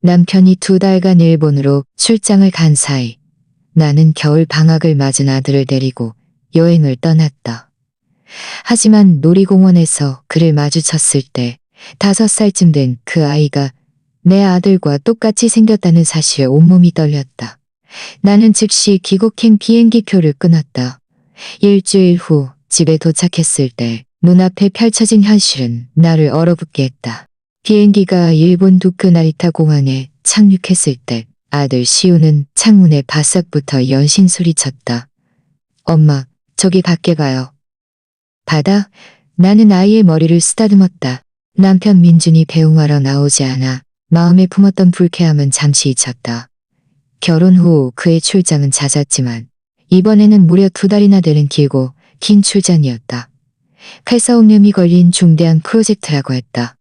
남편이 2달간 일본으로 출장을 간 사이 나는 겨울 방학을 맞은 아들을 데리고 여행을 떠났다. 하지만 놀이공원에서 그를 마주쳤을 때 5살쯤 된 그 아이가 내 아들과 똑같이 생겼다는 사실에 온몸이 떨렸다. 나는 즉시 귀국행 비행기표를 끊었다. 일주일 후 집에 도착했을 때 눈앞에 펼쳐진 현실은 나를 얼어붙게 했다. 비행기가 일본 도쿄나리타 공항에 착륙했을 때 아들 시우는 창문에 바싹 붙어 연신 소리쳤다. 엄마, 저기 밖에 봐요. 바다? 나는 아이의 머리를 쓰다듬었다. 남편 민준이 배웅하러 나오지 않아 마음에 품었던 불쾌함은 잠시 잊혔다. 결혼 후 그의 출장은 잦았지만 이번에는 무려 2달이나 되는 길고 긴 출장이었다. 회사 옥념이 걸린 중대한 프로젝트라고 했다.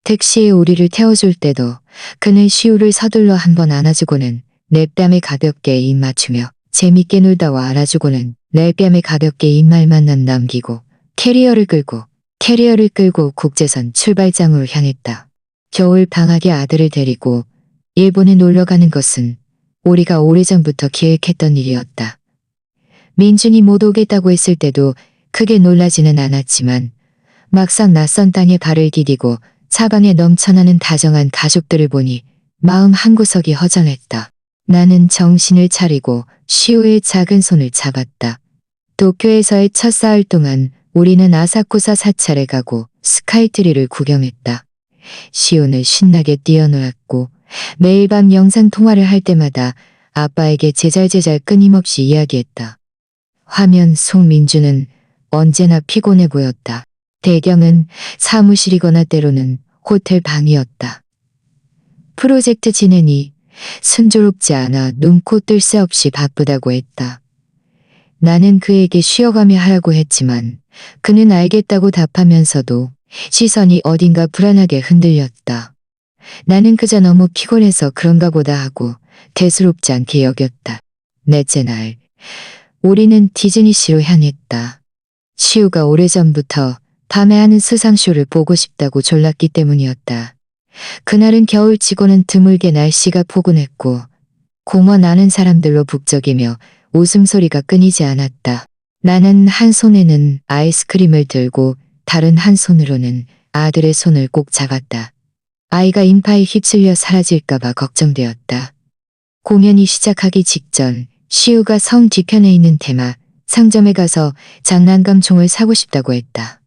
택시에 우리를 태워줄 때도 그는 시우를 서둘러 한번 안아주고는 내 뺨에 가볍게 입 맞추며 재밌게 놀다와 알아주고는 내 뺨에 가볍게 입말만 남기고 캐리어를 끌고 국제선 출발장으로 향했다. 겨울 방학에 아들을 데리고 일본에 놀러 가는 것은 우리가 오래전부터 계획했던 일이었다. 민준이 못 오겠다고 했을 때도 크게 놀라지는 않았지만 막상 낯선 땅에 발을 디디고 차방에 넘쳐나는 다정한 가족들을 보니 마음 한구석이 허전했다. 나는 정신을 차리고 시우의 작은 손을 잡았다. 도쿄에서의 첫 사흘 동안 우리는 아사쿠사 사찰에 가고 스카이트리를 구경했다. 시우는 신나게 뛰어놀았고 매일 밤 영상 통화를 할 때마다 아빠에게 제잘제잘 끊임없이 이야기했다. 화면 속 민주는 언제나 피곤해 보였다. 배경은 사무실이거나 때로는 호텔 방이었다. 프로젝트 진행이 순조롭지 않아 눈코 뜰 새 없이 바쁘다고 했다. 나는 그에게 쉬어가며 하라고 했지만 그는 알겠다고 답하면서도 시선이 어딘가 불안하게 흔들렸다. 나는 그저 너무 피곤해서 그런가 보다 하고 대수롭지 않게 여겼다. 넷째 날, 우리는 디즈니시로 향했다. 시우가 오래전부터 밤에 하는 수상쇼를 보고 싶다고 졸랐기 때문이었다. 그날은 겨울치고는 드물게 날씨가 포근했고 공원 아는 사람들로 북적이며 웃음소리가 끊이지 않았다. 나는 한 손에는 아이스크림을 들고 다른 한 손으로는 아들의 손을 꼭 잡았다. 아이가 인파에 휩쓸려 사라질까봐 걱정되었다. 공연이 시작하기 직전 시우가 성 뒤편에 있는 테마 상점에 가서 장난감 총을 사고 싶다고 했다.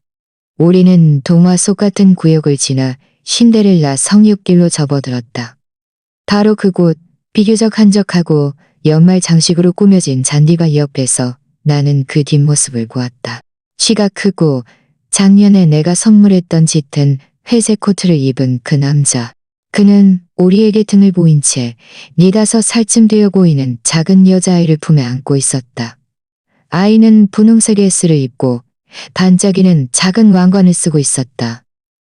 우리는 동화 속 같은 구역을 지나 신데렐라 성육길로 접어들었다. 바로 그곳 비교적 한적하고 연말 장식으로 꾸며진 잔디바 옆에서 나는 그 뒷모습을 보았다. 키가 크고 작년에 내가 선물했던 짙은 회색 코트를 입은 그 남자. 그는 우리에게 등을 보인 채 4~5살쯤 되어 보이는 작은 여자아이를 품에 안고 있었다. 아이는 분홍색 S를 입고 반짝이는 작은 왕관을 쓰고 있었다.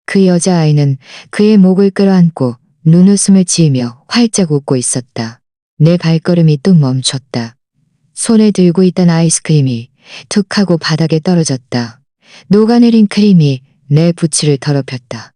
그 여자아이는 그의 목을 끌어안고 눈웃음을 지으며 활짝 웃고 있었다. 내 발걸음이 뚝 멈췄다. 손에 들고 있던 아이스크림이 툭 하고 바닥에 떨어졌다. 녹아내린 크림이 내 부치를 더럽혔다.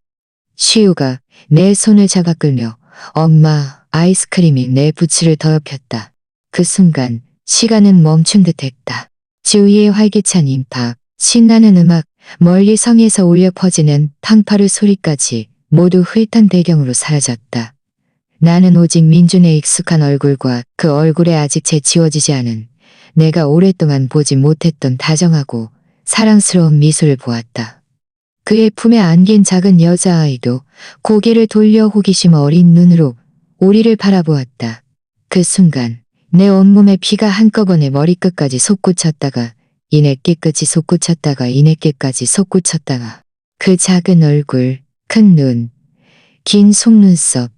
시우가 내 손을 잡아 끌며 엄마, 아이스크림이 내 부치를 더럽혔다. 그 순간 시간은 멈춘 듯했다. 주위에 활기찬 인파, 신나는 음악, 멀리 성에서 울려 퍼지는 팡파르 소리까지 모두 흐릿한 배경으로 사라졌다. 나는 오직 민준의 익숙한 얼굴과 그 얼굴에 아직 채 지워지지 않은 내가 오랫동안 보지 못했던 다정하고 사랑스러운 미소를 보았다. 그의 품에 안긴 작은 여자아이도 고개를 돌려 호기심 어린 눈으로 우리를 바라보았다. 그 순간 내 온몸에 피가 한꺼번에 머리끝까지 솟구쳤다가 이내 깨끗이 솟구쳤다가 이내 깨까지 솟구쳤다가 그 작은 얼굴, 큰 눈, 긴 속눈썹,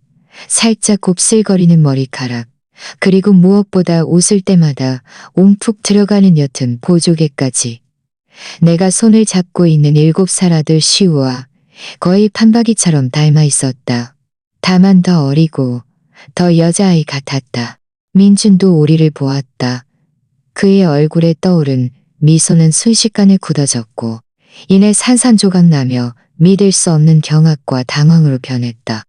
살짝 곱슬거리는 머리카락, 그리고 무엇보다 웃을 때마다 움푹 들어가는 옅은 보조개까지. 내가 손을 잡고 있는 7살 아들 시우와 거의 판박이처럼 닮아 있었다. 다만 더 어리고 더 여자아이 같았다. 민준도 우리를 보았다. 그의 얼굴에 떠오른 미소는 순식간에 굳어졌고 이내 산산조각 나며 믿을 수 없는 경악과 당황으로 변했다.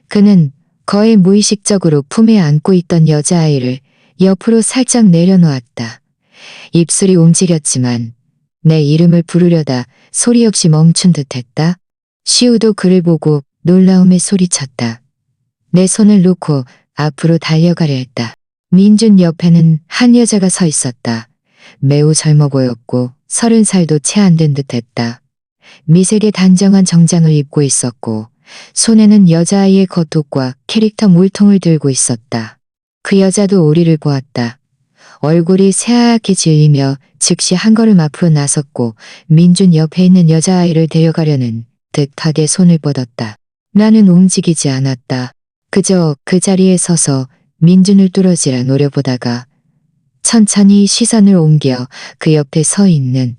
그는 거의 무의식적으로 품에 안고 있던 여자아이를 옆으로 살짝 내려놓았다. 입술이 움직였지만 내 이름을 부르려다 소리 없이 멈춘 듯했다. 시우도 그를 보고 놀라움에 소리쳤다. 내 손을 놓고 앞으로 달려가려 했다. 민준 옆에는 한 여자가 서 있었다. 매우 젊어 보였고 30살도 채 안 된 듯했다. 미색의 단정한 정장을 입고 있었고 손에는 여자아이의 겉옷과 캐릭터 물통을 들고 있었다. 그 여자도 우리를 보았다. 얼굴이 새하얗게 질리며 즉시 한 걸음 앞으로 나섰고 민준 옆에 있는 여자아이를 데려가려는 듯하게 손을 뻗었다. 나는 움직이지 않았다. 그저 그 자리에 서서 민준을 뚫어지라 노려보다가 천천히 시선을 옮겨 그 옆에 서 있는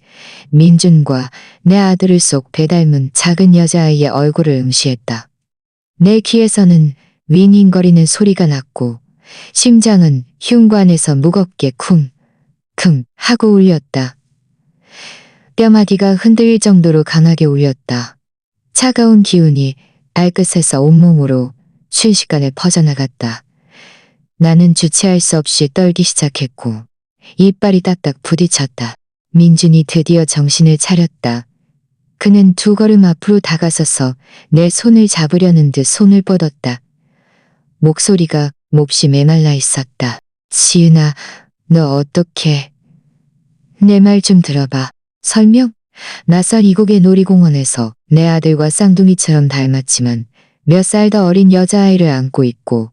민준과 내 아들을 쏙 배닮은 작은 여자아이의 얼굴을 응시했다. 내 귀에서는 윙윙거리는 소리가 났고 심장은 흉관에서 무겁게 쿵쿵 하고 울렸다. 뼈마디가 흔들릴 정도로 강하게 울렸다. 차가운 기운이 발끝에서 온몸으로 순식간에 퍼져나갔다. 나는 주체할 수 없이 떨기 시작했고 이빨이 딱딱 부딪혔다. 민준이 드디어 정신을 차렸다. 그는 두 걸음 앞으로 다가서서 내 손을 잡으려는 듯 손을 뻗었다. 목소리가 몹시 메말라 있었다. 지은아, 너 어떻게... 내 말 좀 들어봐. 설명? 낯선 이국의 놀이공원에서 내 아들과 쌍둥이처럼 닮았지만 몇 살 더 어린 여자아이를 안고 있고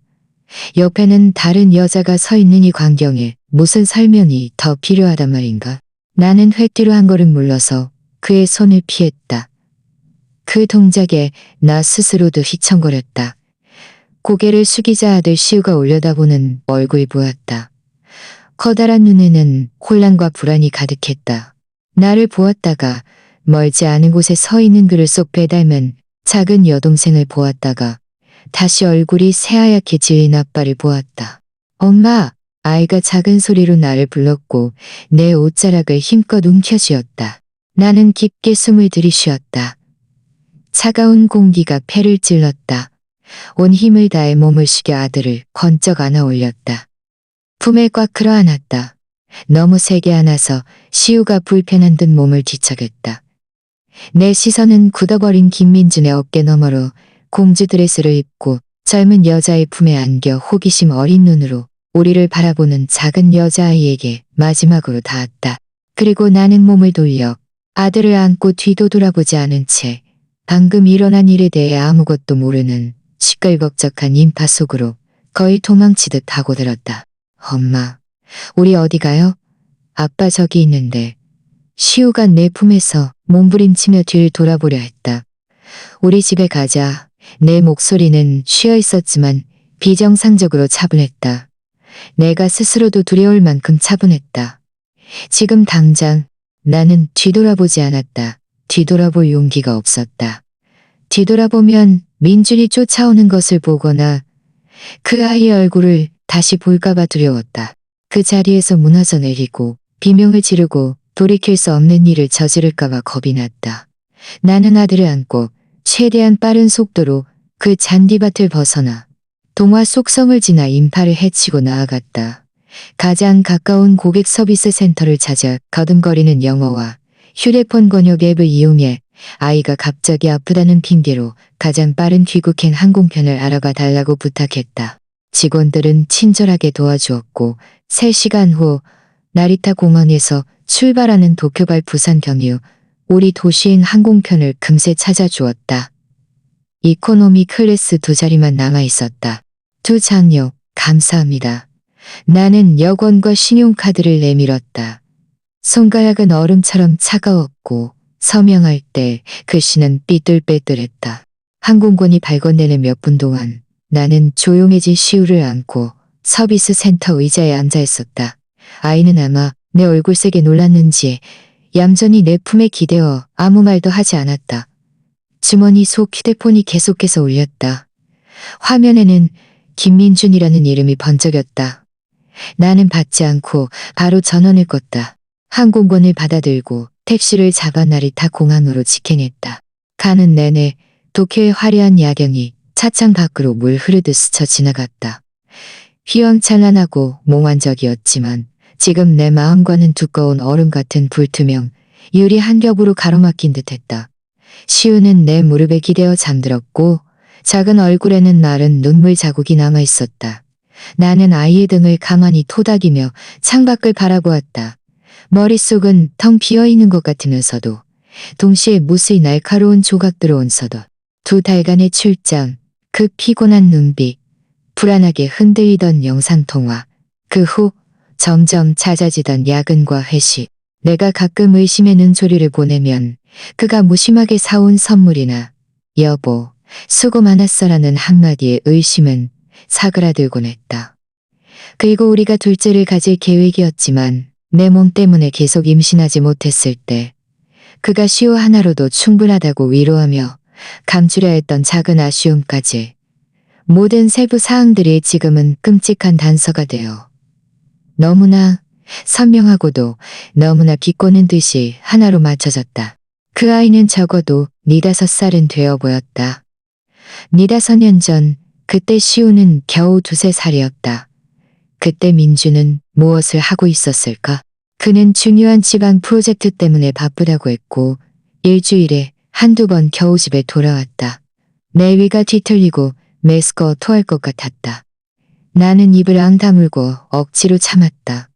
옆에는 다른 여자가 서 있는 이 광경에 무슨 설명이 더 필요하단 말인가? 나는 회뒤로 한 걸음 물러서 그의 손을 피했다. 그 동작에 나 스스로도 휘청거렸다. 고개를 숙이자 아들 시우가 올려다보는 얼굴이 보였다. 커다란 눈에는 혼란과 불안이 가득했다. 나를 보았다가 멀지 않은 곳에 서 있는 그를 쏙 빼닮은 작은 여동생을 보았다가 다시 얼굴이 새하얗게 질린 아빠를 보았다. 엄마! 아이가 작은 소리로 나를 불렀고 내 옷자락을 힘껏 움켜쥐었다. 나는 깊게 숨을 들이쉬었다. 차가운 공기가 폐를 찔렀다. 온 힘을 다해 몸을 숙여 아들을 번쩍 안아 올렸다. 품에 꽉 끌어안았다. 너무 세게 안아서 시우가 불편한 듯 몸을 뒤척였다. 내 시선은 굳어버린 김민준의 어깨 너머로 공주 드레스를 입고 젊은 여자의 품에 안겨 호기심 어린 눈으로 우리를 바라보는 작은 여자아이에게 마지막으로 닿았다. 그리고 나는 몸을 돌려 아들을 안고 뒤도 돌아보지 않은 채 방금 일어난 일에 대해 아무것도 모르는 시끌벅적한 인파 속으로 거의 도망치듯 파고들었다. 엄마, 우리 어디 가요? 아빠 저기 있는데. 시우가 내 품에서 몸부림치며 뒤를 돌아보려 했다. 우리 집에 가자. 내 목소리는 쉬어 있었지만 비정상적으로 차분했다. 내가 스스로도 두려울 만큼 차분했다. 지금 당장 나는 뒤돌아보지 않았다. 뒤돌아볼 용기가 없었다. 뒤돌아보면 민준이 쫓아오는 것을 보거나 그 아이의 얼굴을 다시 볼까봐 두려웠다. 그 자리에서 무너져 내리고 비명을 지르고 돌이킬 수 없는 일을 저지를까봐 겁이 났다. 나는 아들을 안고 최대한 빠른 속도로 그 잔디밭을 벗어나 동화 속성을 지나 인파를 헤치고 나아갔다. 가장 가까운 고객 서비스 센터를 찾아 거듭거리는 영어와 휴대폰 번역 앱을 이용해 아이가 갑자기 아프다는 핑계로 가장 빠른 귀국행 항공편을 알아봐 달라고 부탁했다. 직원들은 친절하게 도와주었고 3시간 후 나리타 공항에서 출발하는 도쿄발 부산 경유 우리 도시행 항공편을 금세 찾아주었다. 이코노미 클래스 2자리만 남아있었다. 두 장요, 감사합니다. 나는 여권과 신용카드를 내밀었다. 손가락은 얼음처럼 차가웠고 서명할 때 글씨는 삐뚤빼뚤했다. 항공권이 발권되는 몇 분 동안 나는 조용해진 시우를 안고 서비스 센터 의자에 앉아 있었다. 아이는 아마 내 얼굴색에 놀랐는지 얌전히 내 품에 기대어 아무 말도 하지 않았다. 주머니 속 휴대폰이 계속해서 울렸다. 화면에는 김민준이라는 이름이 번쩍였다. 나는 받지 않고 바로 전원을 껐다. 항공권을 받아들고 택시를 잡아 나리타 공항으로 직행했다. 가는 내내 도쿄의 화려한 야경이 차창 밖으로 물 흐르듯 스쳐 지나갔다. 휘황찬란하고 몽환적이었지만 지금 내 마음과는 두꺼운 얼음 같은 불투명 유리 한 겹으로 가로막힌 듯했다. 시우는 내 무릎에 기대어 잠들었고 작은 얼굴에는 마른 눈물 자국이 남아 있었다. 나는 아이의 등을 가만히 토닥이며 창밖을 바라보았다. 머릿속은 텅 비어있는 것 같으면서도 동시에 무수히 날카로운 조각들로 온서도 2달간의 출장, 그 피곤한 눈빛, 불안하게 흔들리던 영상통화, 그 후 점점 잦아지던 야근과 회식, 내가 가끔 의심의 눈초리를 보내면 그가 무심하게 사온 선물이나 여보, 수고 많았어라는 한마디의 의심은 사그라들곤 했다. 그리고 우리가 둘째를 가질 계획이었지만 내 몸 때문에 계속 임신하지 못했을 때 그가 시우 하나로도 충분하다고 위로하며 감추려 했던 작은 아쉬움까지 모든 세부 사항들이 지금은 끔찍한 단서가 되어 너무나 선명하고도 너무나 비꼬는 듯이 하나로 맞춰졌다. 그 아이는 적어도 4~5살은 되어 보였다. 4~5년 전 그때 시우는 겨우 2~3살이었다. 그때 민주는 무엇을 하고 있었을까? 그는 중요한 집안 프로젝트 때문에 바쁘다고 했고 일주일에 1~2번 겨우 집에 돌아왔다. 내 위가 뒤틀리고 메스꺼 토할 것 같았다. 나는 입을 앙 다물고 억지로 참았다.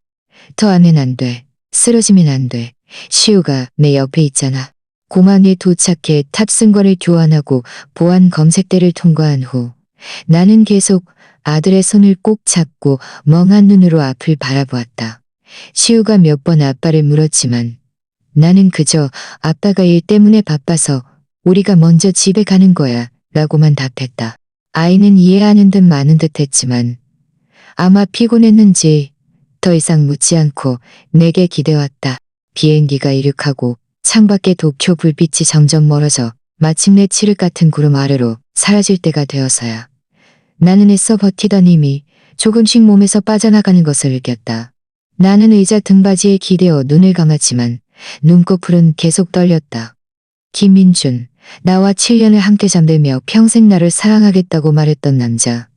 더 하면 안 돼. 쓰러지면 안 돼. 시우가 내 옆에 있잖아. 공항에 도착해 탑승권을 교환하고 보안 검색대를 통과한 후 나는 계속 아들의 손을 꼭 잡고 멍한 눈으로 앞을 바라보았다. 시우가 몇 번 아빠를 물었지만 나는 그저 아빠가 일 때문에 바빠서 우리가 먼저 집에 가는 거야 라고만 답했다. 아이는 이해하는 듯 마는 듯 했지만 아마 피곤했는지 더 이상 묻지 않고 내게 기대왔다. 비행기가 이륙하고 창밖에 도쿄 불빛이 점점 멀어져 마침내 칠흑 같은 구름 아래로 사라질 때가 되어서야 나는 애써 버티던 힘이 조금씩 몸에서 빠져나가는 것을 느꼈다. 나는 의자 등받이에 기대어 눈을 감았지만 눈꺼풀은 계속 떨렸다. 김민준, 나와 7년을 함께 잠들며 평생 나를 사랑하겠다고 말했던 남자.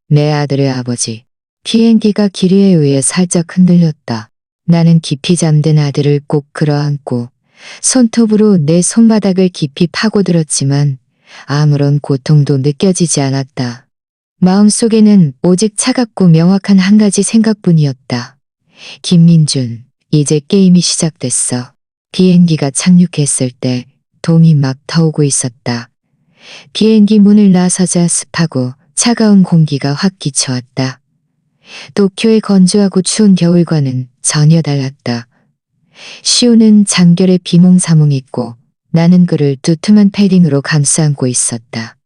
내 아들의 아버지. 비행기가 기류에 의해 살짝 흔들렸다. 나는 깊이 잠든 아들을 꼭 끌어안고 손톱으로 내 손바닥을 깊이 파고들었지만 아무런 고통도 느껴지지 않았다. 마음속에는 오직 차갑고 명확한 한 가지 생각뿐이었다. 김민준, 이제 게임이 시작됐어. 비행기가 착륙했을 때 돔이 막 터오고 있었다. 비행기 문을 나서자 습하고 차가운 공기가 확 기쳐왔다. 도쿄의 건조하고 추운 겨울과는 전혀 달랐다. 시우는 장결에 비몽사몽 있고 나는 그를 두툼한 패딩으로 감싸 안고 있었다.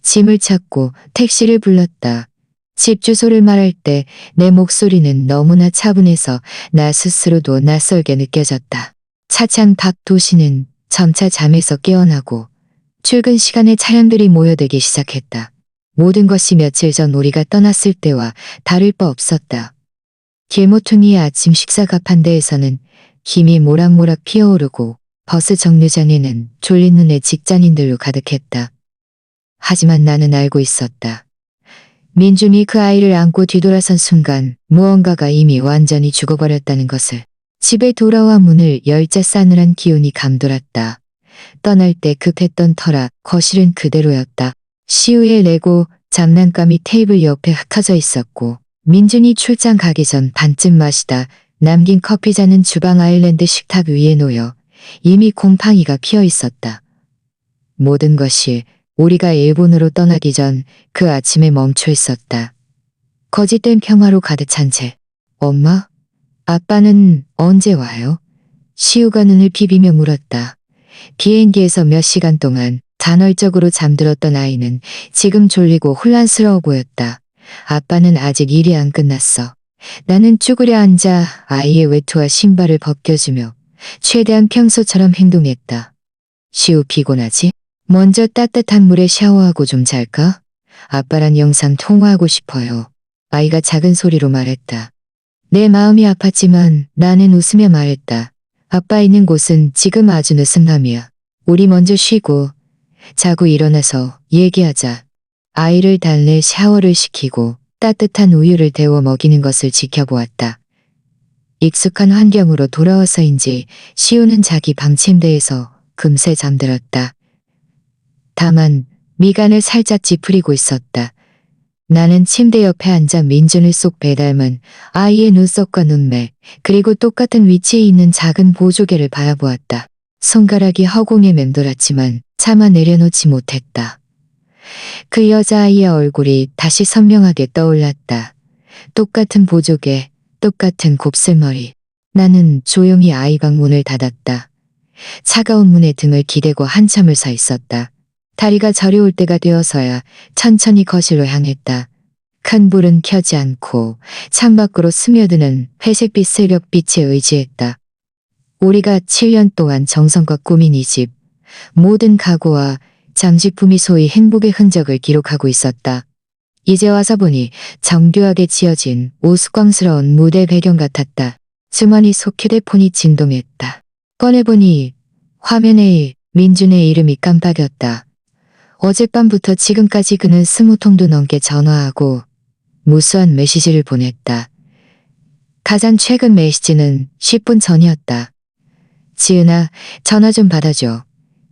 짐을 찾고 택시를 불렀다. 집 주소를 말할 때 내 목소리는 너무나 차분해서 나 스스로도 낯설게 느껴졌다. 차창 밖 도시는 점차 잠에서 깨어나고 출근 시간에 차량들이 모여들기 시작했다. 모든 것이 며칠 전 우리가 떠났을 때와 다를 바 없었다. 길모퉁이의 아침 식사 가판대에서는 김이 모락모락 피어오르고 버스 정류장에는 졸린 눈의 직장인들로 가득했다. 하지만 나는 알고 있었다. 민준이 그 아이를 안고 뒤돌아선 순간 무언가가 이미 완전히 죽어버렸다는 것을. 집에 돌아와 문을 열자 싸늘한 기운이 감돌았다. 떠날 때 급했던 터라 거실은 그대로였다. 시우의 레고 장난감이 테이블 옆에 흩어져 있었고 민준이 출장 가기 전 반쯤 마시다 남긴 커피잔은 주방 아일랜드 식탁 위에 놓여 이미 곰팡이가 피어 있었다. 모든 것이 우리가 일본으로 떠나기 전 그 아침에 멈춰 있었다. 거짓된 평화로 가득 찬 채. 엄마? 아빠는 언제 와요? 시우가 눈을 비비며 물었다. 비행기에서 몇 시간 동안 간헐적으로 잠들었던 아이는 지금 졸리고 혼란스러워 보였다. 아빠는 아직 일이 안 끝났어. 나는 쭈그려 앉아 아이의 외투와 신발을 벗겨주며 최대한 평소처럼 행동했다. 시우 피곤하지? 먼저 따뜻한 물에 샤워하고 좀 잘까? 아빠랑 영상 통화하고 싶어요. 아이가 작은 소리로 말했다. 내 마음이 아팠지만 나는 웃으며 말했다. 아빠 있는 곳은 지금 아주 느슨함이야. 우리 먼저 쉬고 자고 일어나서 얘기하자. 아이를 달래 샤워를 시키고 따뜻한 우유를 데워 먹이는 것을 지켜보았다. 익숙한 환경으로 돌아와서인지 시우는 자기 방 침대에서 금세 잠들었다. 다만 미간을 살짝 찌푸리고 있었다. 나는 침대 옆에 앉아 민준을 쏙 배닮은 아이의 눈썹과 눈매, 그리고 똑같은 위치에 있는 작은 보조개를 바라보았다. 손가락이 허공에 맴돌았지만 차마 내려놓지 못했다. 그 여자아이의 얼굴이 다시 선명하게 떠올랐다. 똑같은 보조개, 똑같은 곱슬머리. 나는 조용히 아이 방 문을 닫았다. 차가운 문에 등을 기대고 한참을 서 있었다. 다리가 저려올 때가 되어서야 천천히 거실로 향했다. 큰 불은 켜지 않고 창밖으로 스며드는 회색빛 새벽빛에 의지했다. 우리가 7년 동안 정성껏 꾸민 이 집, 모든 가구와 장식품이 소위 행복의 흔적을 기록하고 있었다. 이제 와서 보니 정교하게 지어진 우스꽝스러운 무대 배경 같았다. 주머니 속 휴대폰이 진동했다. 꺼내보니 화면에 민준의 이름이 깜빡였다. 어젯밤부터 지금까지 그는 20통도 넘게 전화하고 무수한 메시지를 보냈다. 가장 최근 메시지는 10분 전이었다. 지은아, 전화 좀 받아줘.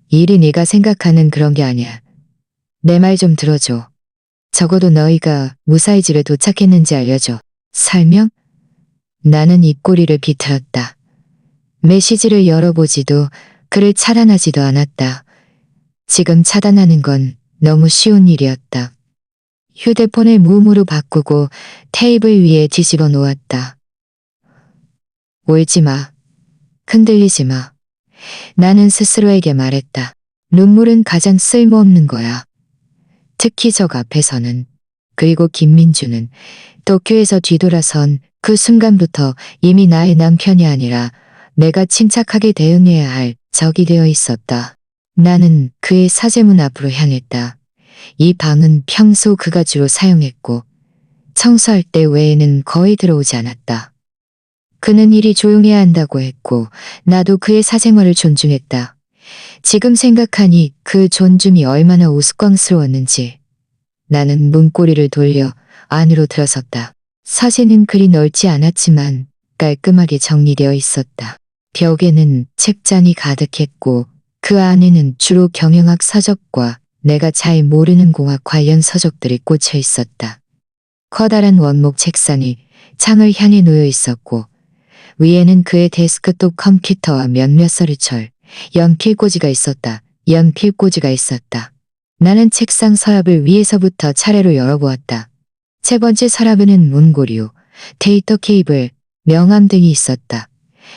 일이 네가 생각하는 그런 게 아니야. 내 말 좀 들어줘. 적어도 너희가 무사히 집에 도착했는지 알려줘. 설명? 나는 입꼬리를 비틀었다. 메시지를 열어보지도 글을 차단하지도 않았다. 지금 차단하는 건 너무 쉬운 일이었다. 휴대폰을 무음으로 바꾸고 테이블 위에 뒤집어 놓았다. 울지 마. 흔들리지 마. 나는 스스로에게 말했다. 눈물은 가장 쓸모없는 거야. 특히 적 앞에서는. 그리고 김민주는 도쿄에서 뒤돌아선 그 순간부터 이미 나의 남편이 아니라 내가 침착하게 대응해야 할 적이 되어 있었다. 나는 그의 사제문 앞으로 향했다. 이 방은 평소 그가 주로 사용했고 청소할 때 외에는 거의 들어오지 않았다. 그는 일이 조용해야 한다고 했고 나도 그의 사생활을 존중했다. 지금 생각하니 그 존중이 얼마나 우스꽝스러웠는지. 나는 문고리를 돌려 안으로 들어섰다. 서재는 그리 넓지 않았지만 깔끔하게 정리되어 있었다. 벽에는 책장이 가득했고 그 안에는 주로 경영학 서적과 내가 잘 모르는 공학 관련 서적들이 꽂혀 있었다. 커다란 원목 책상이 창을 향해 놓여 있었고 위에는 그의 데스크톱 컴퓨터와 몇몇 서류철, 연필꽂이가 있었다. 나는 책상 서랍을 위에서부터 차례로 열어보았다. 세 번째 서랍에는 문고리, 데이터 케이블, 명함 등이 있었다.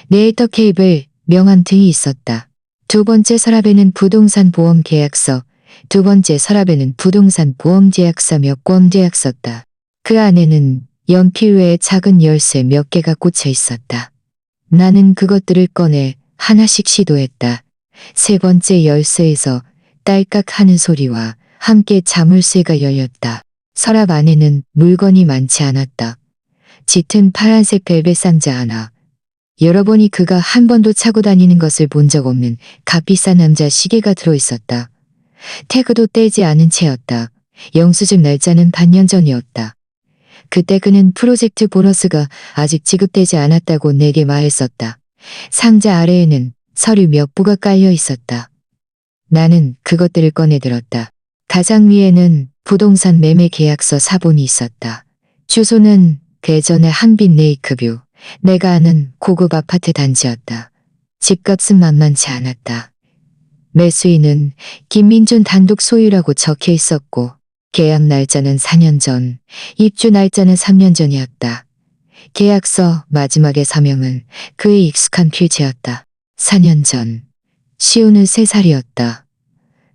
데이터 케이블, 명함 등이 있었다. 두 번째 서랍에는 부동산 보험 계약서, 두 번째 서랍에는 부동산 보험 계약서 몇 권대약 썼다. 그 안에는 연필 외에 작은 열쇠 몇 개가 꽂혀 있었다. 나는 그것들을 꺼내 하나씩 시도했다. 세 번째 열쇠에서 딸깍 하는 소리와 함께 자물쇠가 열렸다. 서랍 안에는 물건이 많지 않았다. 짙은 파란색 벨벳 상자 하나. 열어보니 그가 한 번도 차고 다니는 것을 본 적 없는 값비싼 남자 시계가 들어있었다. 태그도 떼지 않은 채였다. 영수증 날짜는 반년 전이었다. 그때 그는 프로젝트 보너스가 아직 지급되지 않았다고 내게 말했었다. 상자 아래에는 서류 몇 부가 깔려 있었다. 나는 그것들을 꺼내 들었다. 가장 위에는 부동산 매매 계약서 사본이 있었다. 주소는 대전의 한빛 레이크뷰. 내가 아는 고급 아파트 단지였다. 집값은 만만치 않았다. 매수인은 김민준 단독 소유라고 적혀 있었고 계약 날짜는 4년 전, 입주 날짜는 3년 전이었다. 계약서 마지막의 서명은 그의 익숙한 필체였다. 4년 전, 시우는 3살이었다.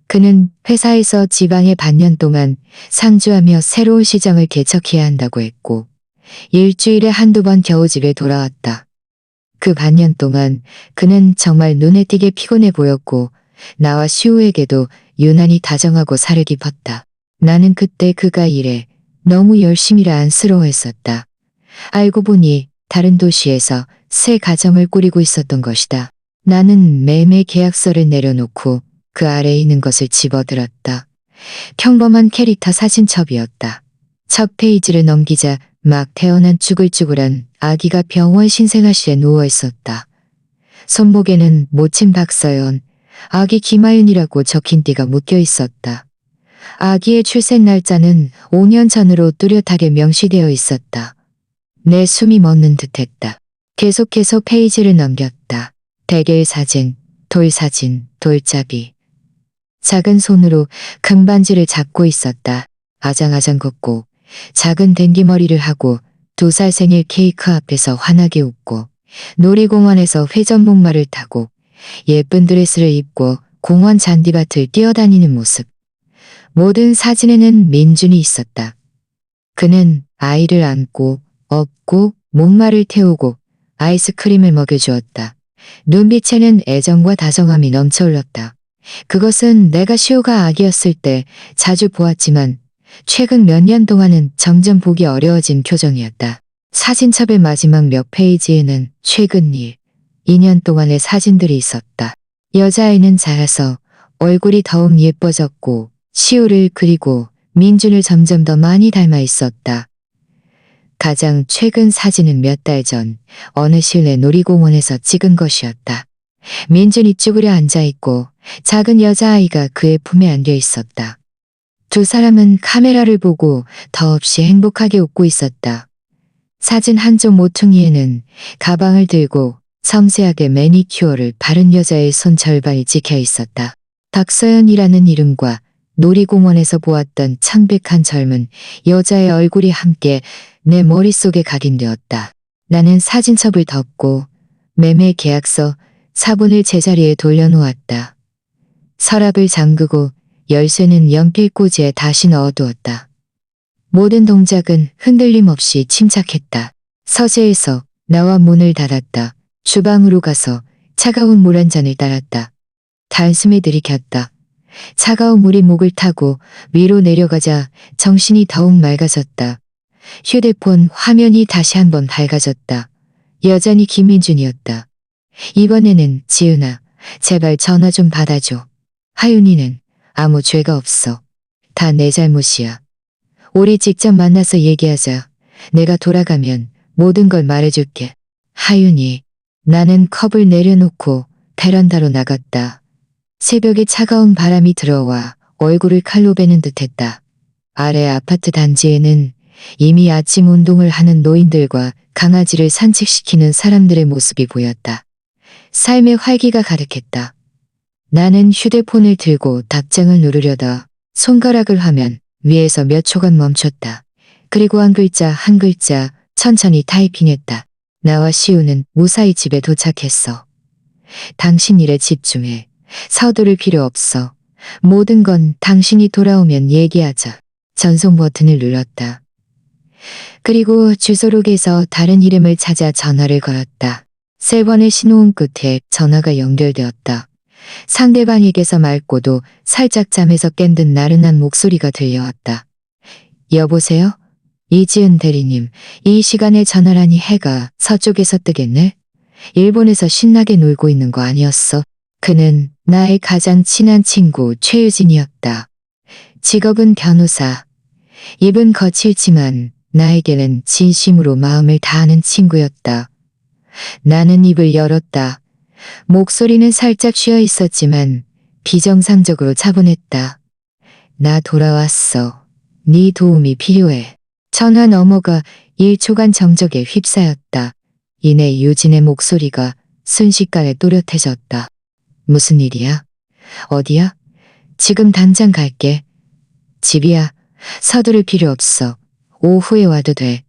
그는 회사에서 지방에 반년 동안 상주하며 새로운 시장을 개척해야 한다고 했고 일주일에 한두 번 겨우 집에 돌아왔다. 그 반년 동안 그는 정말 눈에 띄게 피곤해 보였고 나와 시우에게도 유난히 다정하고 살을 깊었다. 나는 그때 그가 일에 너무 열심히라 안쓰러워했었다. 알고 보니 다른 도시에서 새 가정을 꾸리고 있었던 것이다. 나는 매매 계약서를 내려놓고 그 아래에 있는 것을 집어들었다. 평범한 캐릭터 사진첩이었다. 첫 페이지를 넘기자 막 태어난 쭈글쭈글한 아기가 병원 신생아실에 누워 있었다. 손목에는 모친 박서연, 아기 김하윤이라고 적힌 띠가 묶여 있었다. 아기의 출생 날짜는 5년 전으로 뚜렷하게 명시되어 있었다. 내 숨이 멎는 듯했다. 계속해서 페이지를 넘겼다. 대게의 사진, 돌사진, 돌잡이. 작은 손으로 금반지를 잡고 있었다. 아장아장 걷고 작은 댕기머리를 하고 2살 생일 케이크 앞에서 환하게 웃고 놀이공원에서 회전목마를 타고 예쁜 드레스를 입고 공원 잔디밭을 뛰어다니는 모습. 모든 사진에는 민준이 있었다. 그는 아이를 안고 업고 목마를 태우고 아이스크림을 먹여주었다. 눈빛에는 애정과 다정함이 넘쳐흘렀다. 그것은 내가 시호가 아기였을 때 자주 보았지만 최근 몇 년 동안은 점점 보기 어려워진 표정이었다. 사진첩의 마지막 몇 페이지에는 최근 일, 2년 동안의 사진들이 있었다. 여자아이는 자라서 얼굴이 더욱 예뻐졌고 시호를 그리고 민준을 점점 더 많이 닮아 있었다. 가장 최근 사진은 몇 달 전 어느 실내 놀이공원에서 찍은 것이었다. 민준이 쭈그려 앉아있고 작은 여자아이가 그의 품에 안겨 있었다. 두 사람은 카메라를 보고 더없이 행복하게 웃고 있었다. 사진 한쪽 모퉁이에는 가방을 들고 섬세하게 매니큐어를 바른 여자의 손 절반이 찍혀 있었다. 박서연이라는 이름과 놀이공원에서 보았던 창백한 젊은 여자의 얼굴이 함께 내 머릿속에 각인되었다. 나는 사진첩을 덮고 매매 계약서 사본을 제자리에 돌려놓았다. 서랍을 잠그고 열쇠는 연필꽂이에 다시 넣어두었다. 모든 동작은 흔들림 없이 침착했다. 서재에서 나와 문을 닫았다. 주방으로 가서 차가운 물 한 잔을 따랐다. 단숨에 들이켰다. 차가운 물이 목을 타고 위로 내려가자 정신이 더욱 맑아졌다. 휴대폰 화면이 다시 한번 밝아졌다. 여전히 김민준이었다. 이번에는 지은아, 제발 전화 좀 받아줘. 하윤이는 아무 죄가 없어. 다 내 잘못이야. 우리 직접 만나서 얘기하자. 내가 돌아가면 모든 걸 말해줄게. 하윤이. 나는 컵을 내려놓고 베란다로 나갔다. 새벽에 차가운 바람이 들어와 얼굴을 칼로 베는 듯했다. 아래 아파트 단지에는 이미 아침 운동을 하는 노인들과 강아지를 산책시키는 사람들의 모습이 보였다. 삶의 활기가 가득했다. 나는 휴대폰을 들고 답장을 누르려다 손가락을 하면 위에서 몇 초간 멈췄다. 그리고 한 글자 한 글자 천천히 타이핑했다. 나와 시우는 무사히 집에 도착했어. 당신 일에 집중해. 서두를 필요 없어. 모든 건 당신이 돌아오면 얘기하자. 전송 버튼을 눌렀다. 그리고 주소록에서 다른 이름을 찾아 전화를 걸었다. 3번의 신호음 끝에 전화가 연결되었다. 상대방에게서 맑고도 살짝 잠에서 깬 듯 나른한 목소리가 들려왔다. 여보세요? 이지은 대리님, 이 시간에 전화라니 해가 서쪽에서 뜨겠네? 일본에서 신나게 놀고 있는 거 아니었어? 그는 나의 가장 친한 친구 최유진이었다. 직업은 변호사. 입은 거칠지만 나에게는 진심으로 마음을 다하는 친구였다. 나는 입을 열었다. 목소리는 살짝 쉬어 있었지만 비정상적으로 차분했다. 나 돌아왔어. 네 도움이 필요해. 전화 너머가 1초간 정적에 휩싸였다. 이내 유진의 목소리가 순식간에 또렷해졌다. 무슨 일이야? 어디야? 지금 당장 갈게. 집이야. 서두를 필요 없어. 오후에 와도 돼.